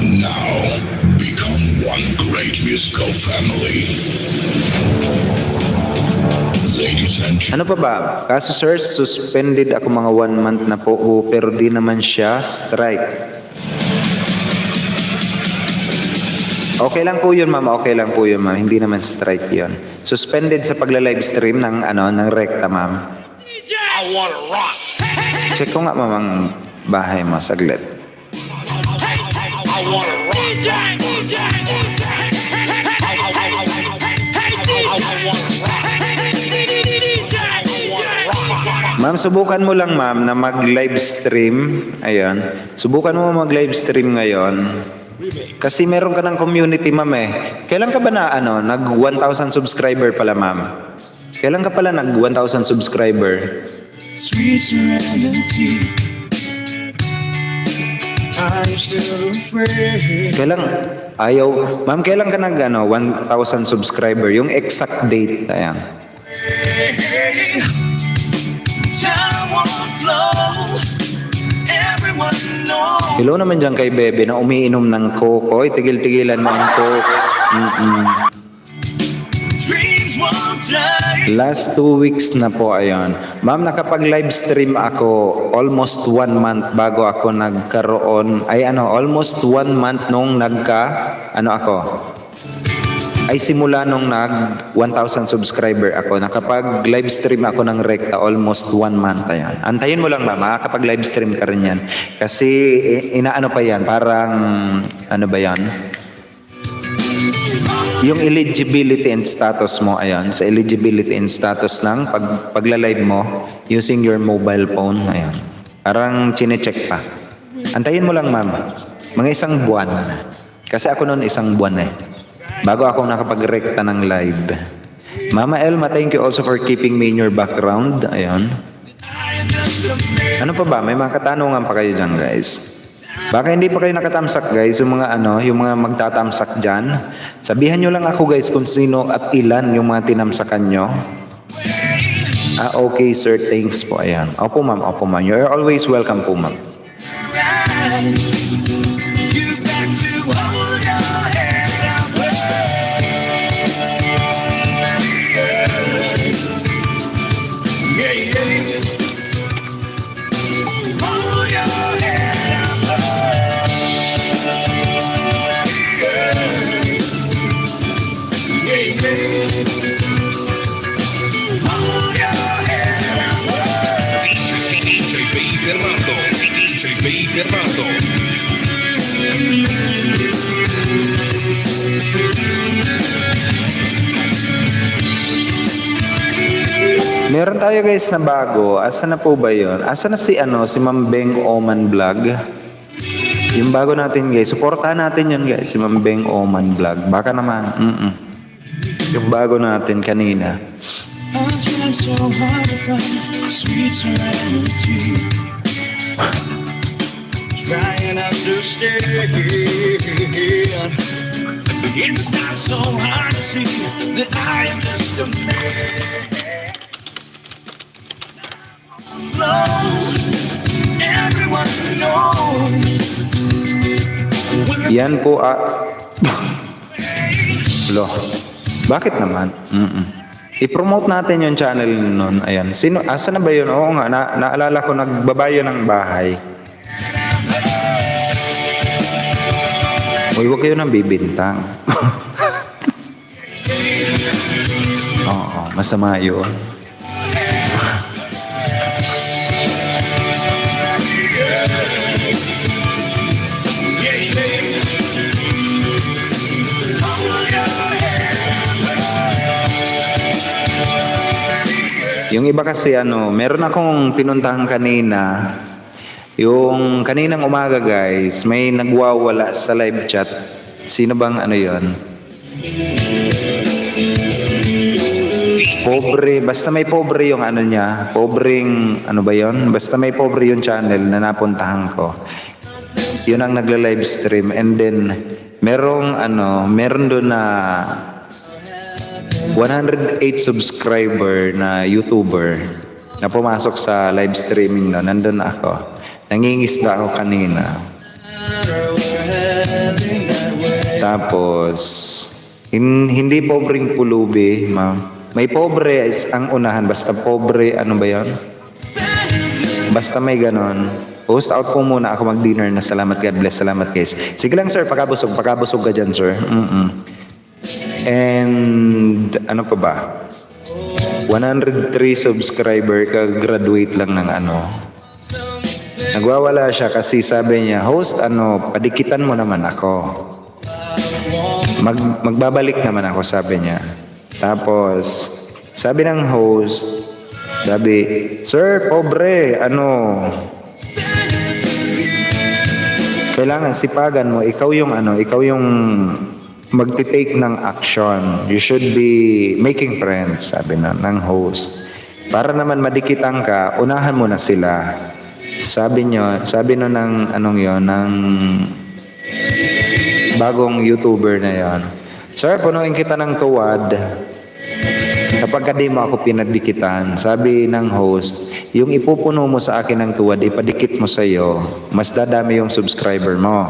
S4: Now become one great musical family. Ladies and
S1: Ano
S4: gentlemen,
S1: pa ba? Kaso sir, suspended ako mga 1 month na po, pero di naman siya strike. Okay lang po yun ma'am, okay lang po yun ma'am. Hindi naman strike yun. Suspended sa pagla-live stream ng ano, ng rekta ma'am.
S5: I wanna rock.
S1: Check ko nga ma'am ang bahay mo, saglit.
S5: I wanna rock. DJ, DJ, DJ. I wanna rock.
S1: Ma'am, subukan mo lang ma'am na mag-live stream. Ayan. Subukan mo mag-live stream ngayon. Kasi meron ka ng community ma'am eh. Kailan ka ba na ano, nag 1,000 subscriber pala ma'am? Kailan ka pala nag 1,000 subscriber?
S5: Sweet serenity. I'm still afraid.
S1: Kailan ayaw, ma'am, kailan ka nag ano, 1,000 subscriber? Yung exact date, ayan.
S5: Time won't flow. Everyone knows.
S1: Hello naman dyan kay Bebe na umiinom ng Coke. Oy, tigil-tigilan mo ang Coke.
S5: Dreams won't die.
S1: Last 2 weeks na po, ayon. Ma'am, nakapag-live stream ako almost 1 month bago ako nagkaroon. Ay ano, almost 1 month nung ano ako. Ay simula nung nag 1,000 subscriber ako. Nakapag-live stream ako ng rekta almost 1 month. Ayan. Antayin mo lang ma'am, makakapag-live stream ka rin yan. Kasi inaano pa yan, parang ano ba yan? Yung eligibility and status mo, ayan, sa eligibility and status ng pagla-live mo using your mobile phone, ayan. Parang chine-check pa. Antayin mo lang ma'am, mga 1 buwan. Kasi ako noon 1 buwan eh. Bago ako nakapag-rekta ng live. Mama Elma, thank you also for keeping me in your background. Ayan. Ano pa ba? May mga katanungan pa kayo dyan guys. Baka hindi pa kayo nakatamsak guys, yung mga yung mga magtatamsak dyan. Sabihan nyo lang ako guys kung sino at ilan yung mga tinamsakan nyo. Okay sir, thanks po. Ayan. Opo ma'am, opo ma'am. You're always welcome po ma'am.
S5: You've got to hold your head up. Yeah, yeah. Hold your head up. Yeah, yeah. Hold your head up.
S4: DJ B Bernardo. DJ B Bernardo.
S1: Meron tayo guys na bago. Asa na po ba yun? Asa na si si Ma'am Beng Oman Vlog? Yung bago natin guys. Supportahan natin yun guys. Si Ma'am Beng Oman Vlog. Baka naman. Yung bago natin kanina.
S5: I'm trying so hard to find sweet serenity. Try and understand. It's not so hard to see that I am just a man. Everyone knows.
S1: Yan po Lo. Bakit naman? I-promote natin yung channel nun. Ayan. Asa na ba yun? Oo nga, naalala ko nagbabayo ng bahay. Uy, huwag kayo nang bibintang. Oo, masama yun. Yung iba kasi meron akong pinuntahan kanina. Yung kaninang umaga guys, may nagwawala sa live chat. Sino bang yon? Pobre, basta may pobre yung niya. Pobreng, ba yon? Basta may pobre yung channel na napuntahan ko. Yun ang nagla-live stream. And then, meron doon na 108 subscriber na YouTuber na pumasok sa live streaming na. Nandun ako. Nangingisda ako kanina. Tapos, hindi pobreng pulubi, ma'am. May pobre is ang unahan. Basta pobre, ba yon? Basta may ganon. Post out po muna ako mag-dinner na salamat, God bless, salamat guys. Sige lang sir, pakabusog ka dyan sir. And pa ba? 103 subscriber ka-graduate lang ng Nagwawala siya kasi sabi niya, host, padikitan mo naman ako. Magbabalik naman ako, sabi niya. Tapos, sabi ng host, sir, pobre, kailangan sipagan mo, ikaw yung magti-take ng action. You should be making friends, sabi ng host. Para naman madikitan ka, unahan mo na sila. Sabi ng ng bagong YouTuber na yon. Sir, punuin kita ng tuwad. Kapag di mo ako pinadikitan, sabi ng host, yung ipupuno mo sa akin ng tuwad, ipadikit mo sa'yo, mas dadami yung subscriber mo.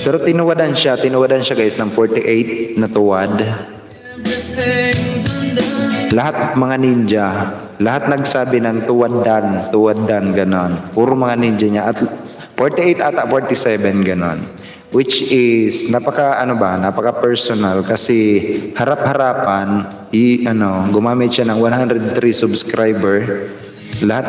S1: Pero tinuwadan siya guys ng 48 na tuwad. Lahat mga ninja, lahat nagsabi ng tuwad dan, ganon. Puro mga ninja niya. At 48 ata 47, ganon. Which is, napaka personal kasi harap-harapan, gumamit siya ng 103 subscriber. Lahat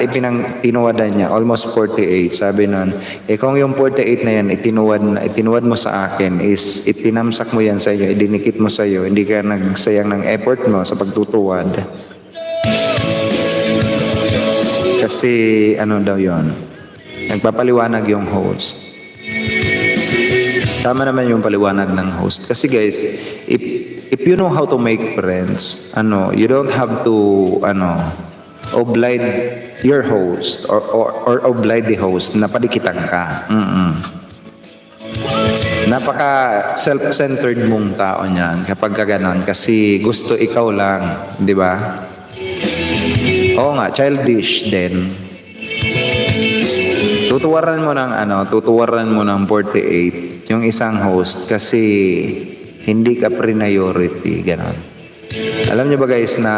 S1: tinuwadan niya, almost 48. Sabi nun, kung yung 48 na yan, itinuwad mo sa akin, is itinamsak mo yan sa iyo, idinikit mo sa iyo, hindi ka nagsayang ng effort mo sa pagtutuwad. Kasi, daw yon? Nagpapaliwanag yung host. Tama naman yung paliwanag ng host. Kasi guys, if you know how to make friends, you don't have to, oblige your host or oblige the host na padikitan ka. Napaka self-centered mong tao niyan kapag kaganon kasi gusto ikaw lang, di ba? Oo nga, childish din. Tutuwaran mo ng 48 yung isang host kasi hindi ka priority, ganon. Alam niyo ba guys na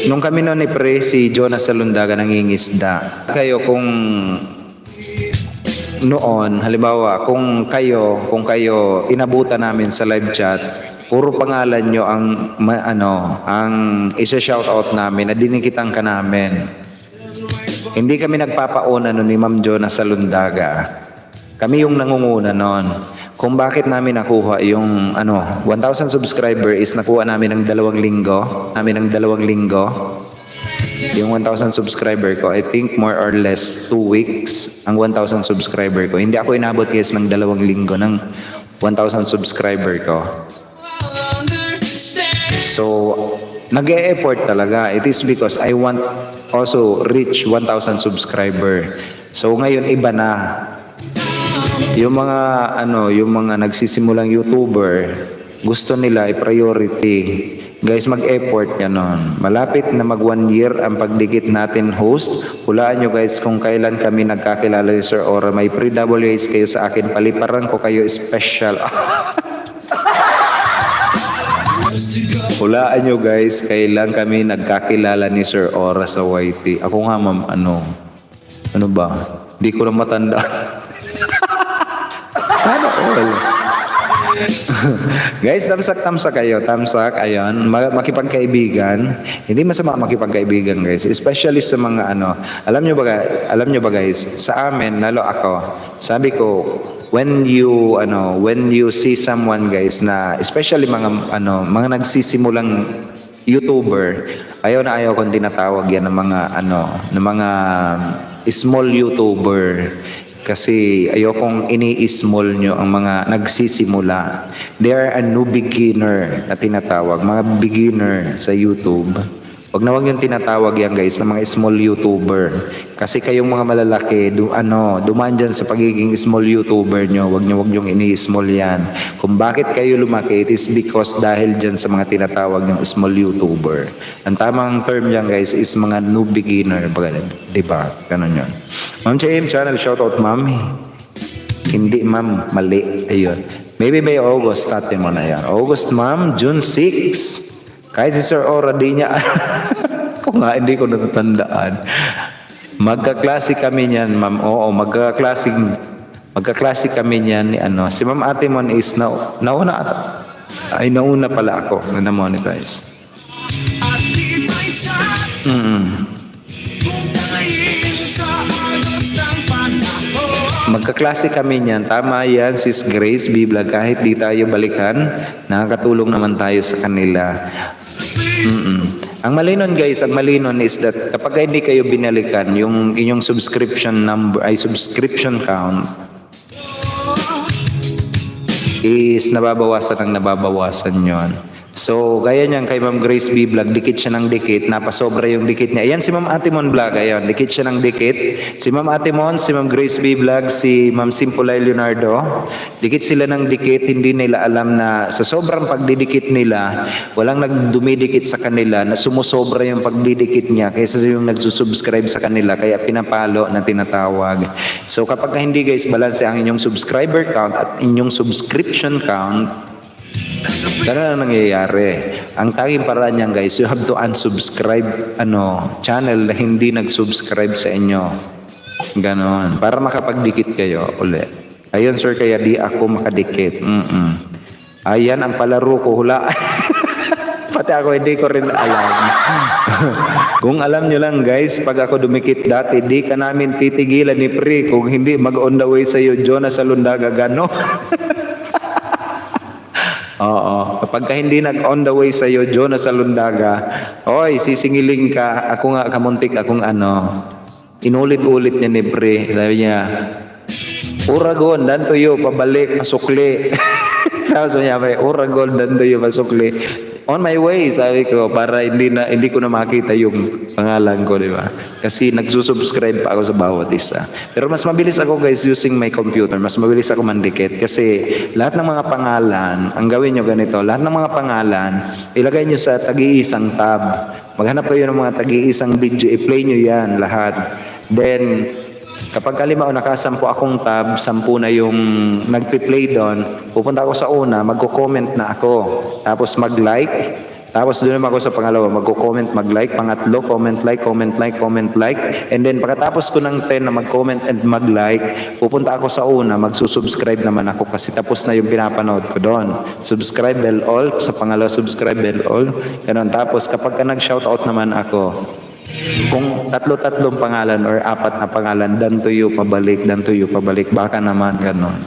S1: nung kami noon ni Pre, si Jonas Salundaga nangingisda. Kayo kung noon, halimbawa, kung kayo inabutan namin sa live chat, puro pangalan nyo ang isa-shoutout namin, na dinikitan ka namin. Hindi kami nagpapauna noon ni Ma'am Jonas Salundaga. Kami yung nangunguna noon. Kung bakit namin nakuha yung 1,000 subscriber is nakuha namin ng 2 linggo. Yung 1,000 subscriber ko, I think more or less 2 weeks ang 1,000 subscriber ko. Hindi ako inabot guys ng 2 linggo ng 1,000 subscriber ko. So, nag-e-effort talaga. It is because I want also reach 1,000 subscriber. So, ngayon iba na. Yung mga nagsisimulang YouTuber, gusto nila i-priority. Guys, mag-effort ganon. Malapit na mag 1 year ang pagdikit natin host. Hulaan nyo guys kung kailan kami nagkakilala ni Sir Ora. May pre-WH kayo sa akin. Paliparan ko kayo special. Hulaan nyo guys kailan kami nagkakilala ni Sir Ora sa YT. Ako nga ma'am, ano ba? Di ko na matanda. Sana all. Guys, tamsak kayo. Tamsak, ayun. Makipagkaibigan. Hindi masama makipagkaibigan, guys. Especially sa mga Alam nyo ba guys, sa amin, lalo ako, sabi ko, when you see someone, guys, na especially mga nagsisimulang YouTuber, ayaw kong tinatawag yan ng mga small YouTuber. Kasi ayokong ini-small nyo ang mga nagsisimula. They are a new beginner na tinatawag. Mga beginner sa YouTube. Wag yung tinatawag yan guys ng mga small YouTuber. Kasi kayong mga malalaki, dumaan dyan sa pagiging small YouTuber nyo. Wag yung ini-small yan. Kung bakit kayo lumaki, it is because dahil dyan sa mga tinatawag ng small YouTuber. Ang tamang term yan guys is mga new beginner. Diba? Ganun yun. Ma'am JM Channel, shoutout ma'am. Hindi ma'am, mali. Ayun. Maybe by August, natin mo na yan. August ma'am, June 6. Kahit si Sir Ora di niya, kung nga hindi ko natatandaan. Magkaklase kami niyan, ma'am. Oo, magkaklase kami niyan ni Si Ma'am Atimon is nauna pala ako na na-monetize. Magkaklase kami niyan. Tama yan, Sis Grace Bibla. Kahit di tayo balikan, nakakatulong naman tayo sa kanila. Ang malinon guys, is that kapag hindi kayo binalikan, yung inyong subscription count is nababawasan yon. So, gaya niyan kay Ma'am Grace B. Vlog, dikit siya ng dikit, napasobra yung dikit niya. Ayan si Ma'am Atimon Vlog, ayan, dikit siya ng dikit. Si Ma'am Atimon, si Ma'am Grace B. Vlog, si Ma'am Simpulay Leonardo, dikit sila ng dikit, hindi nila alam na sa sobrang pagdidikit nila, walang nagdumidikit sa kanila, na sumusobra yung pagdidikit niya kaysa yung nagsusubscribe sa kanila, kaya pinapalo na tinatawag. So, kapag hindi guys, balance ang inyong subscriber count at inyong subscription count, ganun ang nangyayari. Ang tanging paraan niyan guys, you have to unsubscribe channel na hindi nag-subscribe sa inyo. Ganon. Para makapagdikit kayo uli. Ayun sir, kaya di ako makadikit. Ayan ang palaro ko, hula. Pati ako hindi ko rin alam. Kung alam nyo lang guys, pag ako dumikit dati, di ka namin titigilan ni Pri. Kung hindi, mag-on the way sa'yo, Jonas Salundaga, gano. Oo. Kapag hindi nag-on the way sa'yo, Jonas Salundaga, oy, sisingiling ka, ako nga kamuntik, akong inulit-ulit niya ni Pre. Sabi niya, Uragon, dantoyo, pabalik, pasukli. Tapos niya, Uragon, dantoyo, pasukli. On my way, sabi ko, para hindi ko na makita yung pangalan ko, di ba? Kasi nagsusubscribe pa ako sa bawat isa. Pero mas mabilis ako guys using my computer. Mas mabilis ako mandikit. Kasi lahat ng mga pangalan, ang gawin nyo ganito, lahat ng mga pangalan, ilagay nyo sa tagi-isang tab. Maghanap kayo ng mga tagi-isang video, i-play nyo yan lahat. Then, kapag halimbawa nakasampu akong tab, 10 na yung nagpi-play doon, pupunta ako sa una, magko-comment na ako. Tapos mag-like. Tapos doon naman ako sa pangalawa, magko-comment, mag-like. Pangatlo, comment like. And then pagkatapos ko ng 10 na mag-comment and mag-like, pupunta ako sa una, magsusubscribe naman ako kasi tapos na yung pinapanood ko doon. Subscribe bell all. Sa pangalawa, subscribe bell all. Ganun. Tapos kapag ka nag-shoutout naman ako, Kung tatlo-tatlong pangalan or apat na pangalan, dan to you, pabalik, baka naman gano'n.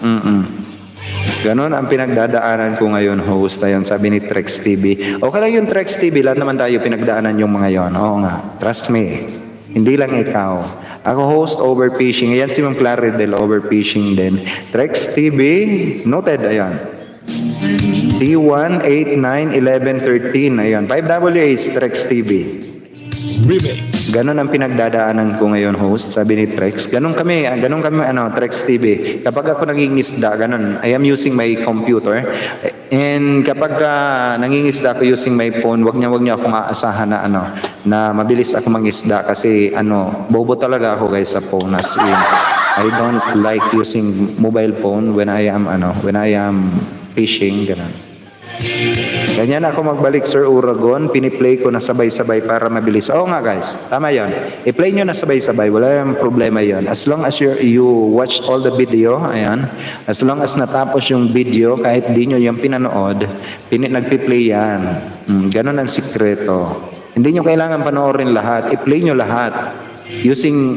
S1: Ganon ang pinagdadaanan ko ngayon, host. Ayun, sabi ni Trex TV. Okay lang yung Trex TV, lahat naman tayo pinagdaanan yung mga yon. Oo nga, trust me. Hindi lang ikaw. Ako host, overfishing. Ayan si Ma'am Claridel, overfishing din. Trex TV, noted, ayan. C1, 8, 9, 11, 13. Ayan, 5WH, Trex TV. Ganon ang pinagdadaanan ko ngayon, host, sabi ni Trex. Ganon kami, Trex TV. Kapag ako nangingisda, ganon, I am using my computer. And kapag nangingisda ako using my phone, wag niya akong aasahan na mabilis ako mangisda kasi bobo talaga ako guys sa phone. As in, I don't like using mobile phone when I am fishing, ganon. Ganyan ako magbalik, Sir Uragon. Piniplay ko na sabay-sabay para mabilis. Oo nga guys, tama yon. I-play nyo na sabay-sabay. Wala yung problema yon. As long as you watch all the video, ayan. As long as natapos yung video, kahit di nyo yung pinanood, nagpi-play yan. Ganon ang sikreto. Hindi nyo kailangan panoorin lahat. I-play nyo lahat. Using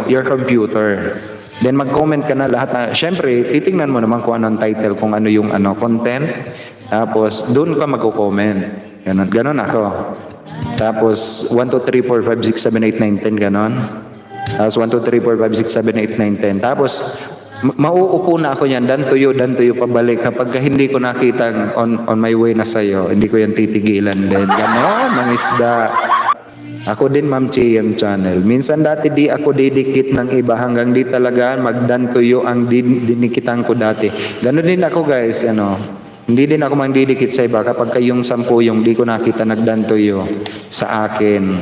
S1: your computer. Then mag-comment ka na lahat. Siyempre, titingnan mo naman kung anong title, kung ano yung content. Tapos, doon ka mag-comment. Ganon ako. Tapos, 1, 2, 3, 4, 5, 6, 7, 8, 9, 10, ganon. Tapos, 1, 2, 3, 4, 5, 6, 7, 8, 9, 10. Tapos, mauupo na ako yan, dan to you, pabalik. Kapag hindi ko nakita on my way na sa'yo, hindi ko yan titigilan din. Ganon, ang isda. Ako din, Ma'am CM Channel. Minsan dati di ako didikit ng iba hanggang di talaga magdan to you ang dinikitan ko dati. Ganon din ako guys, Hindi din ako mandidikit sa iba kapag kayong 10 yung di ko nakita nagdantoyo sa akin.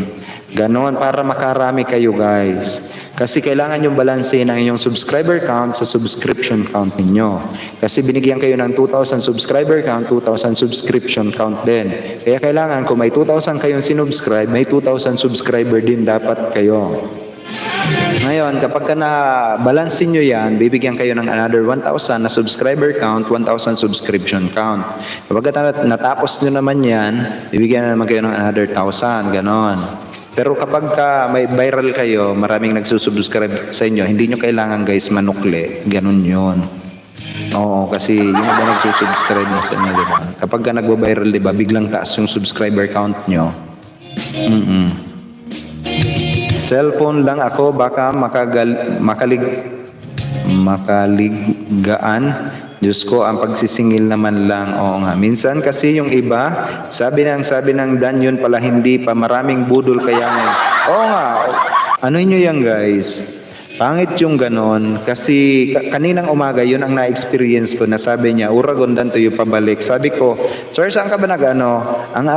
S1: Ganon, para makarami kayo guys. Kasi kailangan yung balansehin ang inyong subscriber count sa subscription count ninyo. Kasi binigyan kayo ng 2,000 subscriber count, 2,000 subscription count din. Kaya kailangan kung may 2,000 kayong sinubscribe, may 2,000 subscriber din dapat kayo. Ngayon, kapag na-balansin nyo yan, bibigyan kayo ng another 1,000 na subscriber count, 1,000 subscription count. Kapag natapos nyo naman yan, bibigyan na naman kayo ng another 1,000, ganon. Pero kapag may viral kayo, maraming nagsusubscribe sa inyo, hindi nyo kailangan guys manukli, ganon yun. Oo, kasi yung iba nagsusubscribe sa inyo, diba? Kapag nagwa-viral, diba, biglang taas yung subscriber count nyo. Cellphone lang ako, baka makaligaan. Diyos ko, ang pagsisingil naman lang. Oo nga. Minsan kasi yung iba, sabi ng Dan, yun pala hindi pa, maraming budol kaya ngayon. Oo nga. Ano nyo yan guys? Pangit yung ganon. Kasi kaninang umaga, yun ang na-experience ko na sabi niya, Uragon Dan to yung pabalik. Sabi ko, sir, saan ka ba ang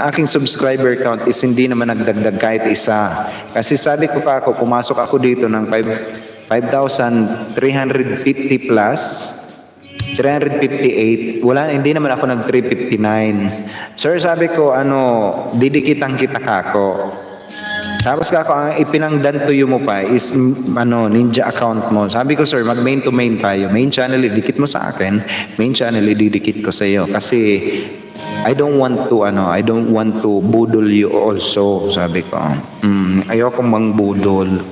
S1: aking subscriber count is hindi naman nagdagdag kahit isa. Kasi sabi ko pa ako, pumasok ako dito ng 5,350 plus, 358, hindi naman ako nag 359. Sir, sabi ko, didikitan kita kako. Tapos kako, ang ipinangdan to you mo pa is, ninja account mo. Sabi ko, sir, mag main to main tayo. Main channel, idikit mo sa akin. Main channel, ididikit ko sa iyo. Kasi, I don't want to budol you also, sabi ko. Ayoko mang budol.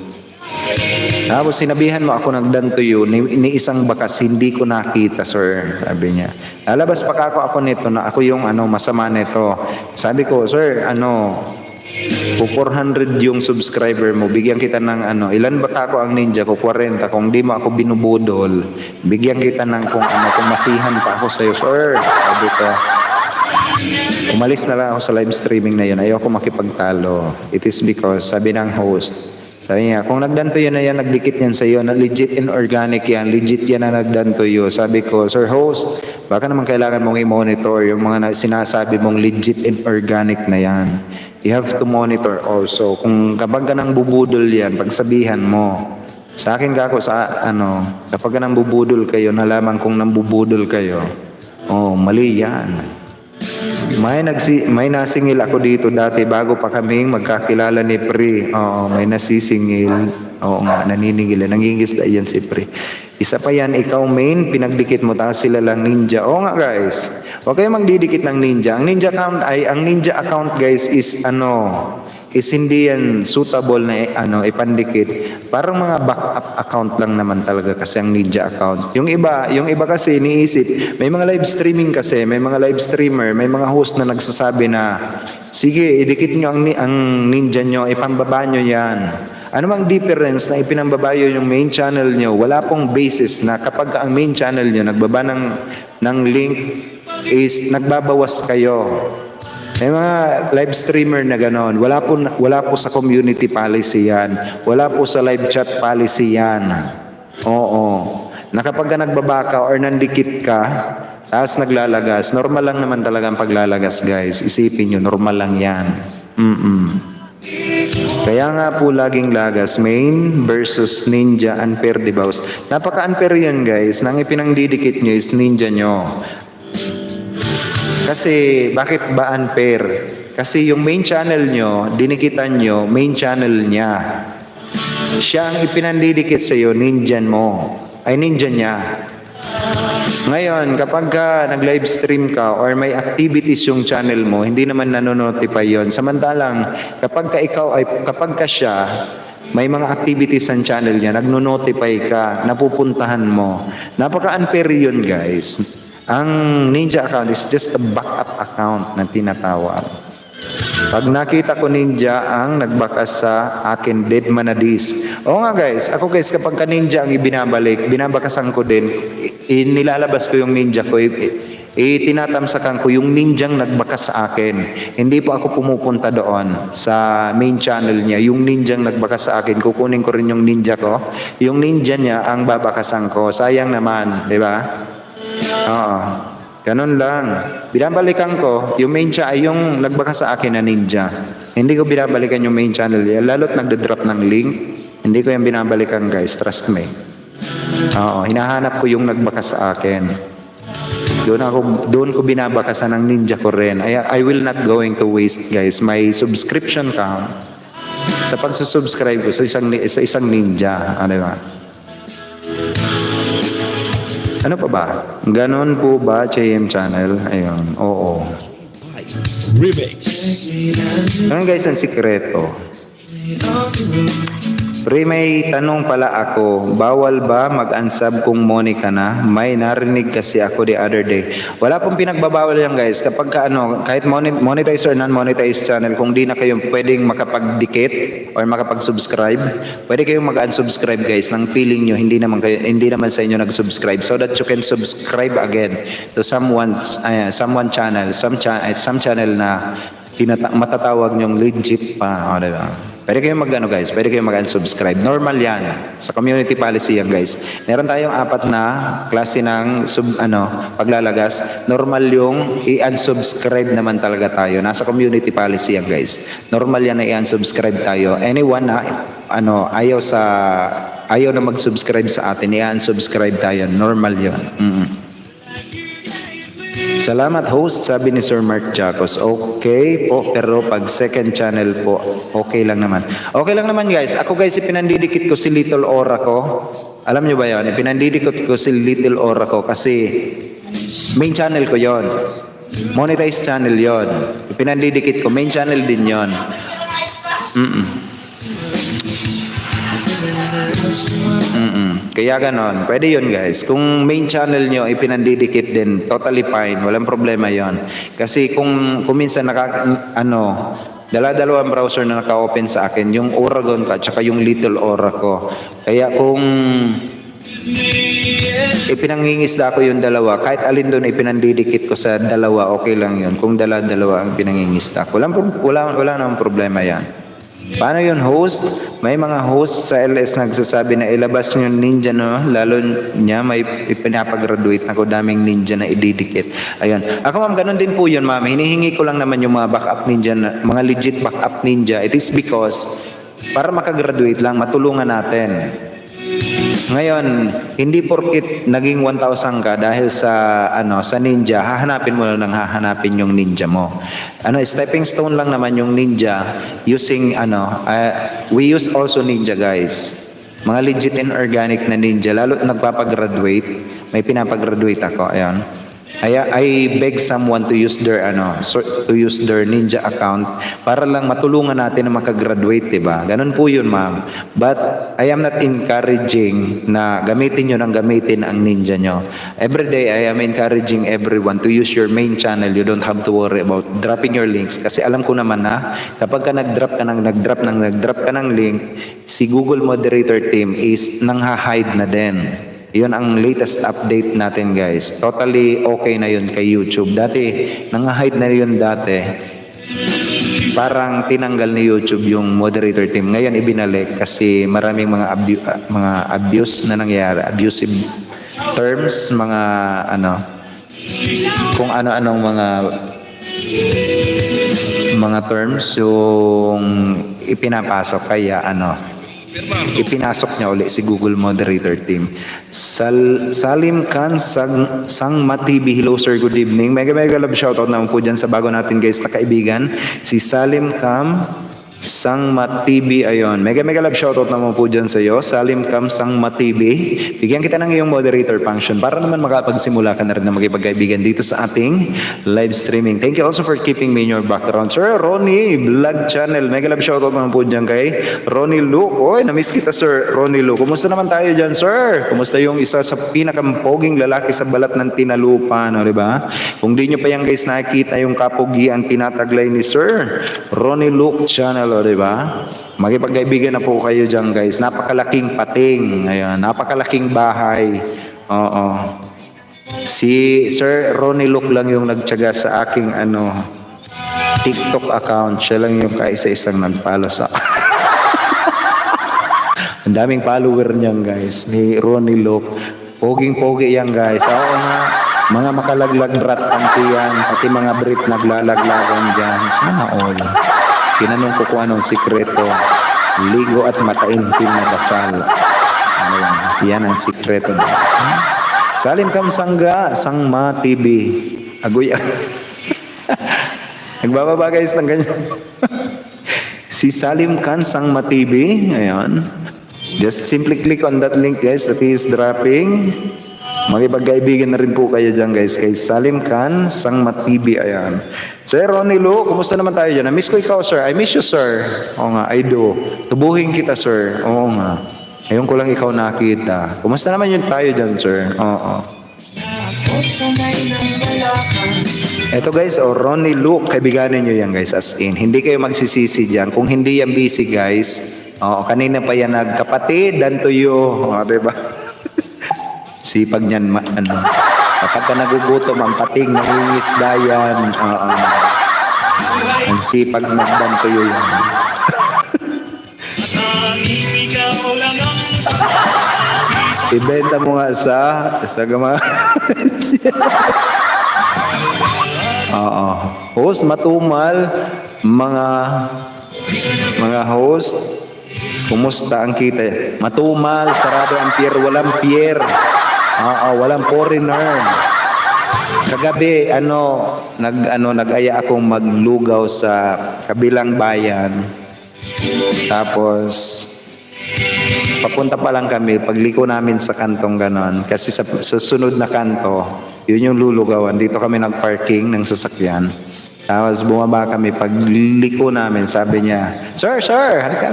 S1: Tapos sinabihan mo ako nagdan to you ni isang bakas, hindi ko nakita, sir, sabi niya. Lalabas pa ako nito na ako yung masama nito. Sabi ko, sir, 400 yung subscriber mo, bigyan kita ng ilan ba ako ang ninja ko, 40, kung di mo ako binubudol, bigyan kita ng kung masihan pa ako sa'yo, sir. Sabi ko, umalis na lang ako sa live streaming na yun, ayoko makipagtalo. It is because, sabi ng host, sabi niya, kung nagdantoyo na yan, nagdikit yan sa iyo, na legit and organic yan, legit yan na nagdantoyo. Sabi ko, sir host, baka naman kailangan mong i-monitor yung mga sinasabi mong legit and organic na yan. You have to monitor also. Kung kapag ka nang bubudol yan, pagsabihan mo. Sa akin kako kapag ka nang bubudol kayo, nalaman kung nang bubudol kayo, mali yan. May nasingil ako dito dati bago pa kaming magkakilala ni Pri. May nasisingil. Oo nga, naniningil. Nangingisda yan si Pri. Isa pa yan, ikaw main, pinagdikit mo, tapos sila lang ninja. Oo nga guys. Huwag kayong magdidikit ng ninja. Ang ninja account guys is hindi yan suitable na ipandikit. Parang mga backup account lang naman talaga kasi ang ninja account. Yung iba kasi iniisip, may mga live streaming kasi, may mga live streamer, may mga host na nagsasabi na, sige, idikit nyo ang ninja nyo, ipambaba nyo yan. Ano mang difference na ipinambabayo yung main channel nyo? Wala pong basis na kapag ang main channel nyo nagbaba ng link is nagbabawas kayo. May mga live streamer na gano'n. Wala po sa community policy yan. Wala po sa live chat policy yan. Oo. Na kapag nagbaba ka or nandikit ka, tapos naglalagas, normal lang naman talaga ang paglalagas, guys. Isipin nyo, normal lang yan. Kaya nga po laging lagas, main versus ninja, unfair, di ba? Napaka-unfair yan, guys. Nang ipinangdidikit nyo is ninja nyo. Kasi, bakit ba unfair? Kasi yung main channel nyo, dinikitan nyo, main channel niya. Siya ang ipinandidikit sa'yo, ninja niya. Ngayon, kapag nag-live stream ka or may activities yung channel mo, hindi naman nanonotify yon. Samantalang, kapag siya, may mga activities ang channel niya, nagno-notify ka, napupuntahan mo. Napaka-unfair yun, guys. Ang ninja account is just a backup account na tinatawag. Pag nakita ko ninja ang nagbaka sa akin, dead man na disk. Oo nga guys, ako guys, kapag ka ninja ang binabakasan ko din, nilalabas ko yung ninja ko, tinatamsakan ko yung ninjang nagbaka sa akin. Hindi po ako pumupunta doon sa main channel niya. Yung ninjang nagbaka sa akin, kukunin ko rin yung ninja ko. Yung ninja niya ang babakasan ko. Sayang naman, di ba? Oo. Ganun lang. Binabalikan ko, yung main ay yung nagbaka sa akin na ninja. Hindi ko binabalikan yung main channel niya. Lalo't nagda-drop ng link, hindi ko yung binabalikan guys. Trust me. Oo. Hinahanap ko yung nagbaka sa akin. Doon ko binabakasan ng ninja ko rin. I will not going to waste guys my subscription count sa pagsusubscribe ko sa isang ninja. Ano ba? Ano pa ba? Ganon po ba, JM Channel? Ayun, oo. Ngayon guys, ang sikreto. Pre, may tanong pala ako. Bawal ba mag-unsub kung Monica na? May narinig kasi ako the other day. Wala pong pinagbabawal yan guys. Kapag kahit monetize or non-monetize channel, kung di na kayo pwedeng makapagdikit or makapag-subscribe, pwede kayong mag-unsubscribe guys ng feeling nyo. Hindi naman sa inyo nag-subscribe so that you can subscribe again to some channel, some channel na matatawag nyong legit pa. O, diba? Pwede kayong pwede kayong mag-unsubscribe. Normal yan. Sa community policy yan guys. Meron tayong 4 na klase ng paglalagas. Normal yung i-unsubscribe naman talaga tayo. Nasa community policy yan guys. Normal yan na i-unsubscribe tayo. Anyone na ayaw na mag-subscribe sa atin, i-unsubscribe tayo. Normal yun. Salamat host, sabi ni Sir Mark Jacos. Okay po, pero pag second channel po, okay lang naman. Okay lang naman guys. Ako guys, ipinandidikit ko si Little Aura ko. Alam nyo ba yun? Ipinandidikit ko si Little Aura ko kasi main channel ko yon. Monetize channel yon. Ipinandidikit ko, main channel din yon. Kaya ganon, pwede yun guys. Kung main channel nyo ipinandidikit din, totally fine, walang problema yon. Kasi kung minsan dalawang browser na naka-open sa akin, yung Oragon ko at saka yung Little Aura ko. Kaya kung ipinangingisda ko yung dalawa, kahit alin doon ipinandidikit ko sa dalawa, okay lang yun. Kung dalawa ang pinangingisda ko, wala namang problema yan. Paano yun host? May mga host sa LS nagsasabi na ilabas nyo ninja lalo niya may pinapag-graduate na ko daming ninja na ididikit. Ayun. Ako ma'am, ganun din po yun ma'am. Hinihingi ko lang naman yung mga backup ninja, mga legit backup ninja. It is because para makagraduate lang, matulungan natin. Ngayon, hindi porkit naging 1,000 ka dahil sa ninja, hahanapin mo lang hahanapin yung ninja mo. Stepping stone lang naman yung ninja using we use also ninja guys. Mga legit and organic na ninja, lalo nagpapagraduate, may pinapagraduate ako, ayun. I beg someone to use their to use their Ninja account para lang matulungan natin na makagraduate, 'di ba? Ganun po 'yun, ma'am. But I am not encouraging na gamitin niyo ng gamitin ang Ninja nyo. Every day I am encouraging everyone to use your main channel. You don't have to worry about dropping your links kasi alam ko naman na kapag ka nag-drop ka ng link, si Google Moderator team is nangha-hide na din. Yun ang latest update natin, guys. Totally okay na yun kay YouTube. Dati, nangha-hide na yun dati. Parang tinanggal ni YouTube yung moderator team. Ngayon ibinalik kasi maraming mga abuse na nangyayari. Abusive terms, mga kung ano-anong mga terms yung ipinapasok. Kaya ipinasok niya uli si Google Moderator Team. Salim Khan Sang Matibi, hello sir, good evening. Mega love shoutout naman po dyan sa bago natin guys na kaibigan, si Salim Khan Sang Matibi, ayun. Mega love shoutout naman po dyan sa iyo, Salim Khan Sang Matibi. Bigyan kita ng iyong moderator function para naman makapagsimula ka na rin na magkaibigan dito sa ating live streaming. Thank you also for keeping me in your background. Sir Ronnie, Vlog Channel. Mega love shoutout naman po dyan kay Ronnie Luke. Oy, na-miss kita Sir Ronnie Luke. Kumusta naman tayo dyan, sir? Kumusta yung isa sa pinakampoging lalaki sa balat ng Tinalupa, no, di ba? Kung di nyo pa yan guys nakikita yung kapugian tinataglay ni Sir Ronnie Luke Channel, di ba? Magipagkaibigan na po kayo dyan guys. Napakalaking pating. Ayan, napakalaking bahay. Oo. Si Sir Ronnie Luke lang yung nagtyaga sa aking TikTok account. Siya lang yung kaisa-isang nagpalo sa ang daming follower niyan guys ni Ronnie Luke. Poging-pogi yan guys. Oo nga. Mga makalaglag rat yan. Pati mga Brit naglalaglagan dyan. Sana all. Tinanong ko kung anong sikreto. Ligo at mataimtim na dasal. Ano yan ang sikreto. Salim Kam Sangga, Sangma TV. Agoy. Nagbababa guys ng ganyan. Si Salim Khan Sangma TV. Ayan. Just simply click on that link guys that is dropping. Magipagkaibigan na rin po kayo dyan guys kay Salim Khan Sangma TV. Ayan. Sir Ronnie Lu, kumusta naman tayo dyan? Na-miss ko ikaw sir. I miss you sir. Oo nga, I do. Tubuhin kita sir. Oo nga. Ngayon ko lang ikaw nakita. Kumusta naman yun tayo dyan sir? Oo. Eto guys, Ronnie Lu, kaibiganin nyo yan guys as in. Hindi kayo magsisisi dyan. Kung hindi yan busy guys, kanina pa yan nagkapatid, dan tuyo. Diba? Sipag niyan, kapag ka nagugutom, ang pating, nangingisda yan. Ang sipag magdantuyo yan. Ibenta mo nga sa gama. Host, matumal, mga host, kumusta ang kita? Matumal, sarado ang pier, walang pier. Walang foreigner. Kagabi, nag-aya akong maglugaw sa kabilang bayan. Tapos, papunta pa lang kami, pagliko namin sa kantong ganon. Kasi sa sunod na kanto, yun yung lulugawan. Dito kami nag-parking ng sasakyan. Tapos bumaba kami, pagliko namin, sabi niya, Sir, halika.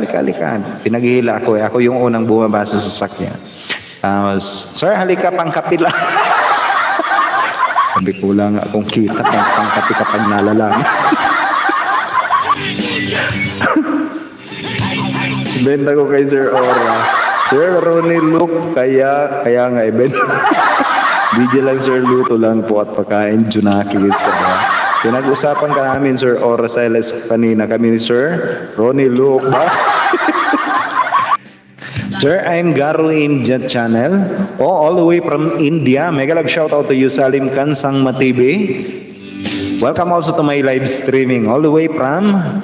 S1: Pinaghihila ako. Ako yung unang bumaba sa sasakyan. Sir, halika pang kapila. Sabi ko lang akong kita pang kapi kapag nalalang. Benta ko kay Sir Ora. Sir Ronnie Luke, kaya nga ibenta. Video lang Sir, luto lang po at pagkain Junakis. Pinag-usapan ka namin Sir Ora Silas kanina. Kami ni Sir Ronnie Luke ba? Sir, I'm Garu India Channel. All the way from India. Mega love shout out to you, Salim Khan Sangma TV. Welcome also to my live streaming. All the way from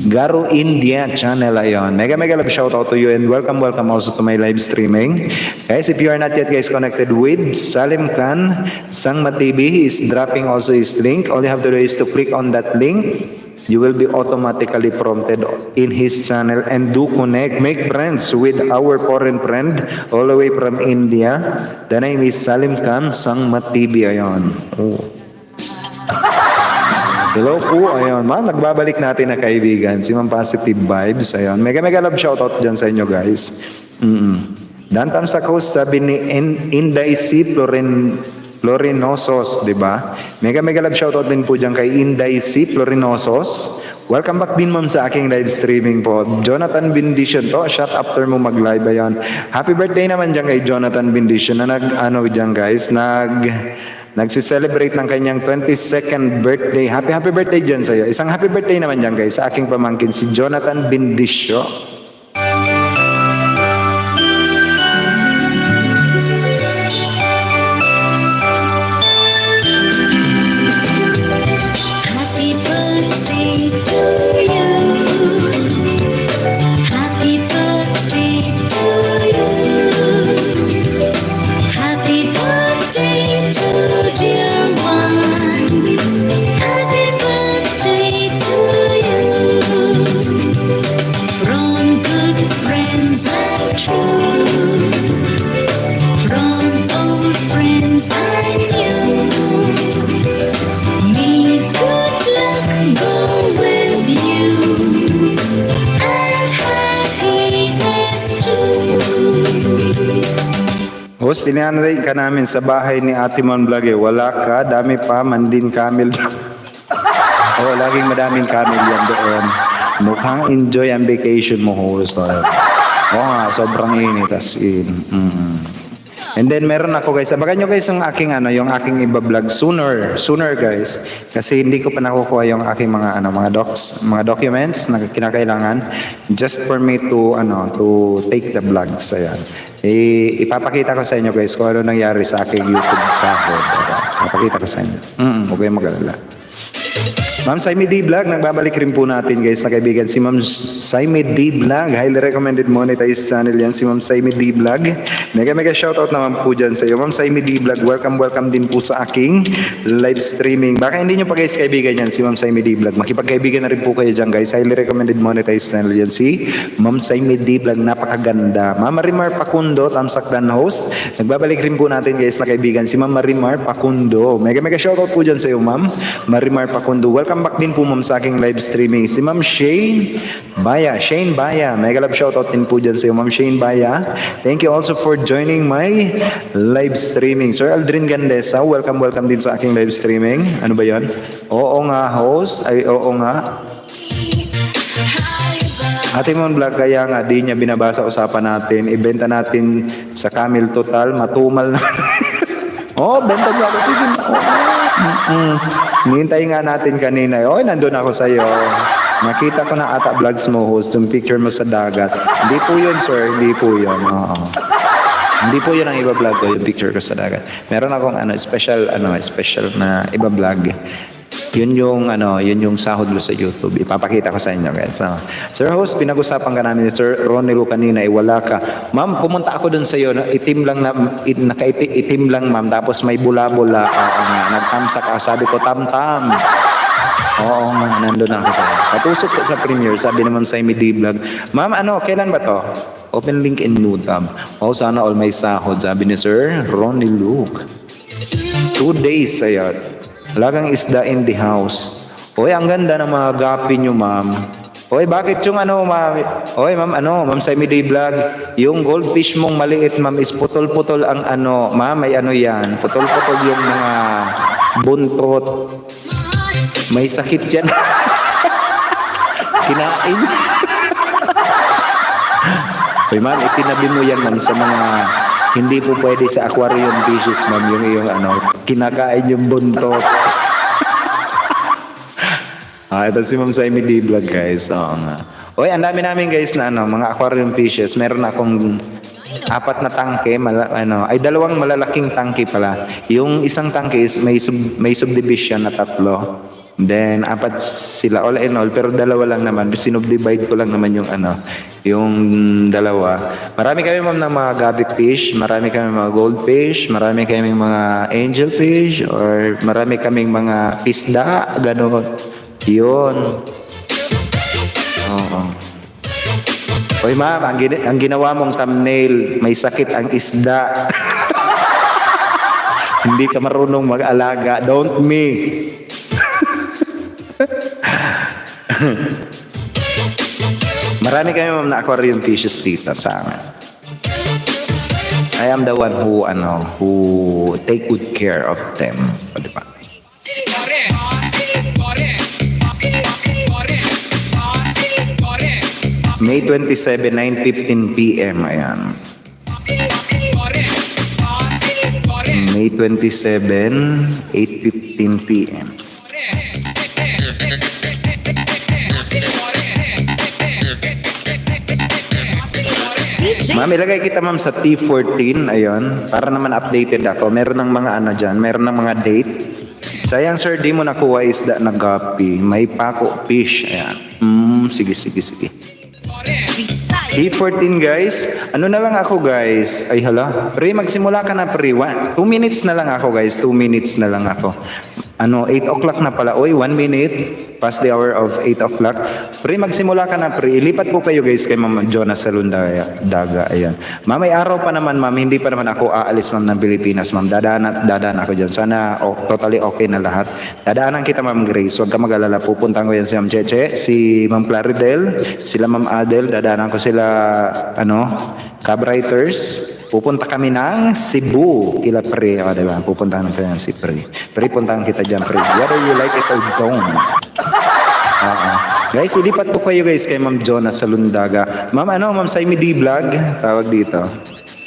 S1: Garu India Channel. Ayon. Mega love shout out to you and welcome also to my live streaming. Guys, if you are not yet guys connected with Salim Khan Sangma TV, he is dropping also his link. All you have to do is to click on that link. you will be automatically prompted in his channel and do connect, make friends with our foreign friend all the way from India. The name is Salim Khan Sangmat TV. Ayan. Oh. Hello po, ayun, nagbabalik natin na kaibigan, si Ma'am Positive Vibes, ayun. Mega love shoutout dyan sa inyo, guys. Dantam sa coast, sabi ni Inday C. Florinosos, di ba? Mega love shoutout din po dyan kay Inday C. Florinosos. Welcome back din ma'am sa aking live streaming po. Jonathan Bendition to, shot after mo mag-live, ayun. Happy birthday naman dyan kay Jonathan Bendition na dyan guys, nagsiselebrate ng kanyang 22nd birthday. Happy birthday dyan sa'yo. Isang happy birthday naman dyan guys sa aking pamangkin, si Jonathan Bendisio.
S3: Happy birthday to you. Happy birthday to you. Happy birthday to dear one. Happy birthday to you. From good friends and true. From old friends and new. May good luck go with you and happiness too.
S1: Host, tinanay ka namin sa bahay ni Ate Mon Vlog eh. Wala ka, dami pa, mandin camel. Oo, laging madaming camel yan doon. Mukhang enjoy ang vacation mo, host. Oo nga, sobrang init as in. And then meron ako guys, abagan nyo guys yung aking iba-vlog sooner guys. Kasi hindi ko pa nakukuha yung aking mga documents na kinakailangan just for me to take the vlogs. Ayan. Ipapakita ko sa inyo guys kung ano nangyari sa aking YouTube sahod. Ipapakita ko sa inyo. Huwag kayong mag-alala. Ma'am Saimi D Vlog, nagbabalik rin po natin guys na kaibigan si Ma'am Saimi D Vlog. Highly recommended monetized channel yan si Ma'am Saimi D Vlog. Mega shoutout naman po dyan sa iyo. Ma'am Saimi D Vlog, welcome din po sa aking live streaming. Baka hindi nyo pa guys kaibigan yan si Ma'am Saimi D Vlog. Makipagkaibigan na rin po kayo dyan guys. Highly recommended monetized channel yan si Ma'am Saimi D Vlog. Napakaganda. Ma'am Marimar Pacundo, Tamsak Dan host. Nagbabalik rin po natin guys na kaibigan si Ma'am Marimar Pacundo. Mega shoutout po dyan sa iyo Ma'am Marimar Pacundo. Welcome back din po ma'am sa aking live streaming. Si Ma'am Shane Baya. Mega love shoutout din po dyan sa iyo Ma'am Shane Baya. Thank you also for joining my live streaming. Sir Aldrin Gandesa, welcome din sa aking live streaming. Ano ba yan? Oo nga host. Ay oo nga. Ate Mon Vlog, kaya nga di niya binabasa usapan natin. Ibenta natin sa Camel Total. Matumal na. Benta niya ako. Sige. Nihintay nga natin kanina. Nandun ako sa iyo. Nakita ko na ata vlogs mo host, yung picture mo sa dagat. Hindi po yun sir, hindi po yun. Hindi po yun ang iba vlog ko, yung picture ko sa dagat. Meron akong special na iba vlog. Yun yung sahod mo sa YouTube. Ipapakita ko sa inyo guys. Sir host, pinag-usapan ka namin ni Sir Ronilo kanina, wala ka. Ma'am, pumunta ako dun sa iyo, itim lang nakaitim lang ma'am, tapos may bula-bula. Nagtamsak ka, sabi ko tam-tam. Oo nga, nandun ako sa iyo. Patusok ko sa premiere, sabi naman sa Saimi D Vlog. Ma'am, kailan ba to? Open link in new tab. Sana all may sahod, sabi ni Sir Ronilo. 2 days, ayun. Lagang isda in the house. Ang ganda ng mga gapi nyo, ma'am. Bakit yung ma'am? Ma'am Saimi D Vlog, yung goldfish mong maliit, ma'am, is putol-putol ang ma'am, may yan. Putol-putol yung mga buntot. May sakit yan. Kinain. Ma'am, itinabi mo yan, ma'am, sa mga hindi po pwede sa aquarium fishes, ma'am, yung kinakain yung buntot. Ito si Ma'am Saimi D Vlog, guys. Ang dami namin guys na mga aquarium fishes. Meron akong 4 na tangke, dalawang malalaking tangke pala. Yung isang tangke is may subdivision na 3. Then 4 sila all in all, pero 2 lang naman. Sinubdivide ko lang naman yung dalawa. Marami kami ma'am ng mga gabi fish, marami kami mga goldfish, marami kami mga angelfish, or marami kaming mga isda, gano'n. Yun. Oo. Oy ma'am, ang ginawa mong thumbnail, may sakit ang isda. Hindi ka marunong mag-alaga. Don't me. Marami kami ma'am na aquarium fishes dito sa amin. I am the one who take good care of them. O, di ba? May 27, 9:15 p.m. Ayan. May 27, 8:15 p.m.
S7: DJ
S1: Ma'am, ilagay kita ma'am sa T14. Ayun. Para naman updated ako. Meron ng mga ano dyan. Meron ng mga date. Sayang sir, di mo nakuha isda na gapi. May pako fish. Ayan. Sige.
S7: Visay.
S1: T14 guys. Ano na lang ako guys? Ay hala. Pre, magsimula ka na pre. 2 minutes na lang ako guys. 2 minutes na lang ako. 8 o'clock na pala. Oy, 1 minute. Past the hour of 8 o'clock. Pre, magsimula ka na pre. Ilipat po kayo guys kay Ma'am Jonas Salundaga. Ayan. Ma'am, may araw pa naman ma'am. Hindi pa naman ako aalis ma'am ng Pilipinas ma'am. Dadaan ako dyan. Sana totally okay na lahat. Dadaanan kita ma'am Grace. Huwag ka mag-alala. Pupuntahan ko yan si Ma'am Cheche, si Ma'am Claridel, sila Ma'am Adel. Dadaanan ko sila, Cab-Writers. Pupunta kami ng Cebu. Kila pre, diba? Pupuntahan ko yan si pre. Pre, puntahan kita dyan pre. Whether you like it or don't. Guys, ilipat po kayo guys kay Ma'am Jonas Salundaga. Ma'am, Ma'am Saimi D Vlog, tawag dito.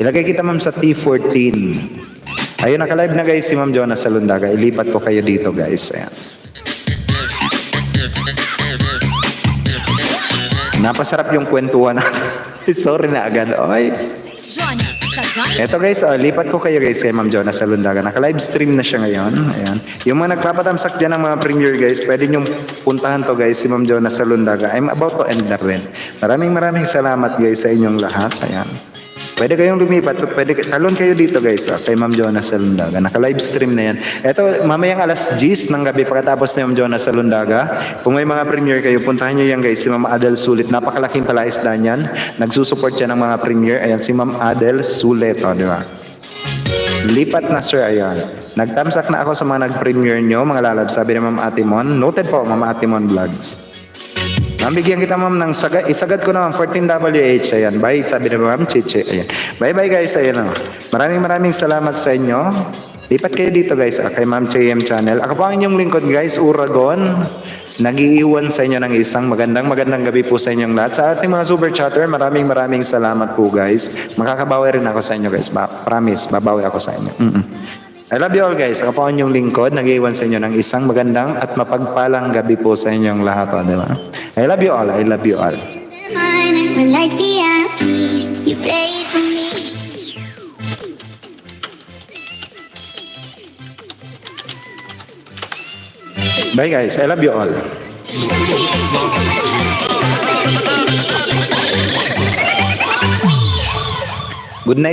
S1: Ilagay kita Ma'am sa T14. Ayun, naka-live na guys si Ma'am Jonas Salundaga. Ilipat po kayo dito guys. Ayan. Napasarap yung kwentuhan natin. Sorry na agad. Okay.
S7: Johnny Sagay.
S1: Eto guys, lipat ko kayo guys kay Ma'am Jonas Salundaga. Naka-live stream na siya ngayon. Ayan. Yung mga nagpapatamsak dyan ng mga premiere guys, pwede nyo puntahan to guys si Ma'am Jonas Salundaga. I'm about to end na rin. Maraming salamat guys sa inyong lahat. Ayan. Pwede kayong lumipat. Talon kayo dito guys kay Ma'am Jonas Salundaga. Naka-live stream na yan. Eto, mamayang alas 10 ng gabi pagkatapos ni Ma'am Jonas Salundaga. Kung may mga premiere kayo, puntahan nyo yan guys. Si Ma'am Adel Sulit. Napakalaking palaisda niyan. Nagsusupport siya ng mga premiere. Ayan, si Ma'am Adel Sulit. O, di ba? Lipat na sir, ayan. Nagtamsak na ako sa mga nag-premiere nyo, mga lalab. Sabi ni Ma'am Atimon. Noted po, Ma'am Atimon Vlogs. Bigyan kita ma'am ng isagad ko naman 14WH. Ayan, bye. Sabi na Ma'am Chiche. Ayan. Bye guys. Ayan o. Maraming salamat sa inyo. Lipat kayo dito guys kay Ma'am JM Channel. Ako po ang inyong lingkod guys, Uragon. Nag-iiwan sa inyo ng isang magandang gabi po sa inyong lahat. Sa ating mga super chatter, maraming salamat po guys. Makakabawi rin ako sa inyo guys. Promise, babawi ako sa inyo. I love you all guys. Ako po ang inyong lingkod. Nag-iwan sa inyo ng isang magandang at mapagpalang gabi po sa inyong lahat. O, diba? I love you all. I love you all.
S3: Mine were like piano keys you played for me.
S1: Bye guys. I love you all.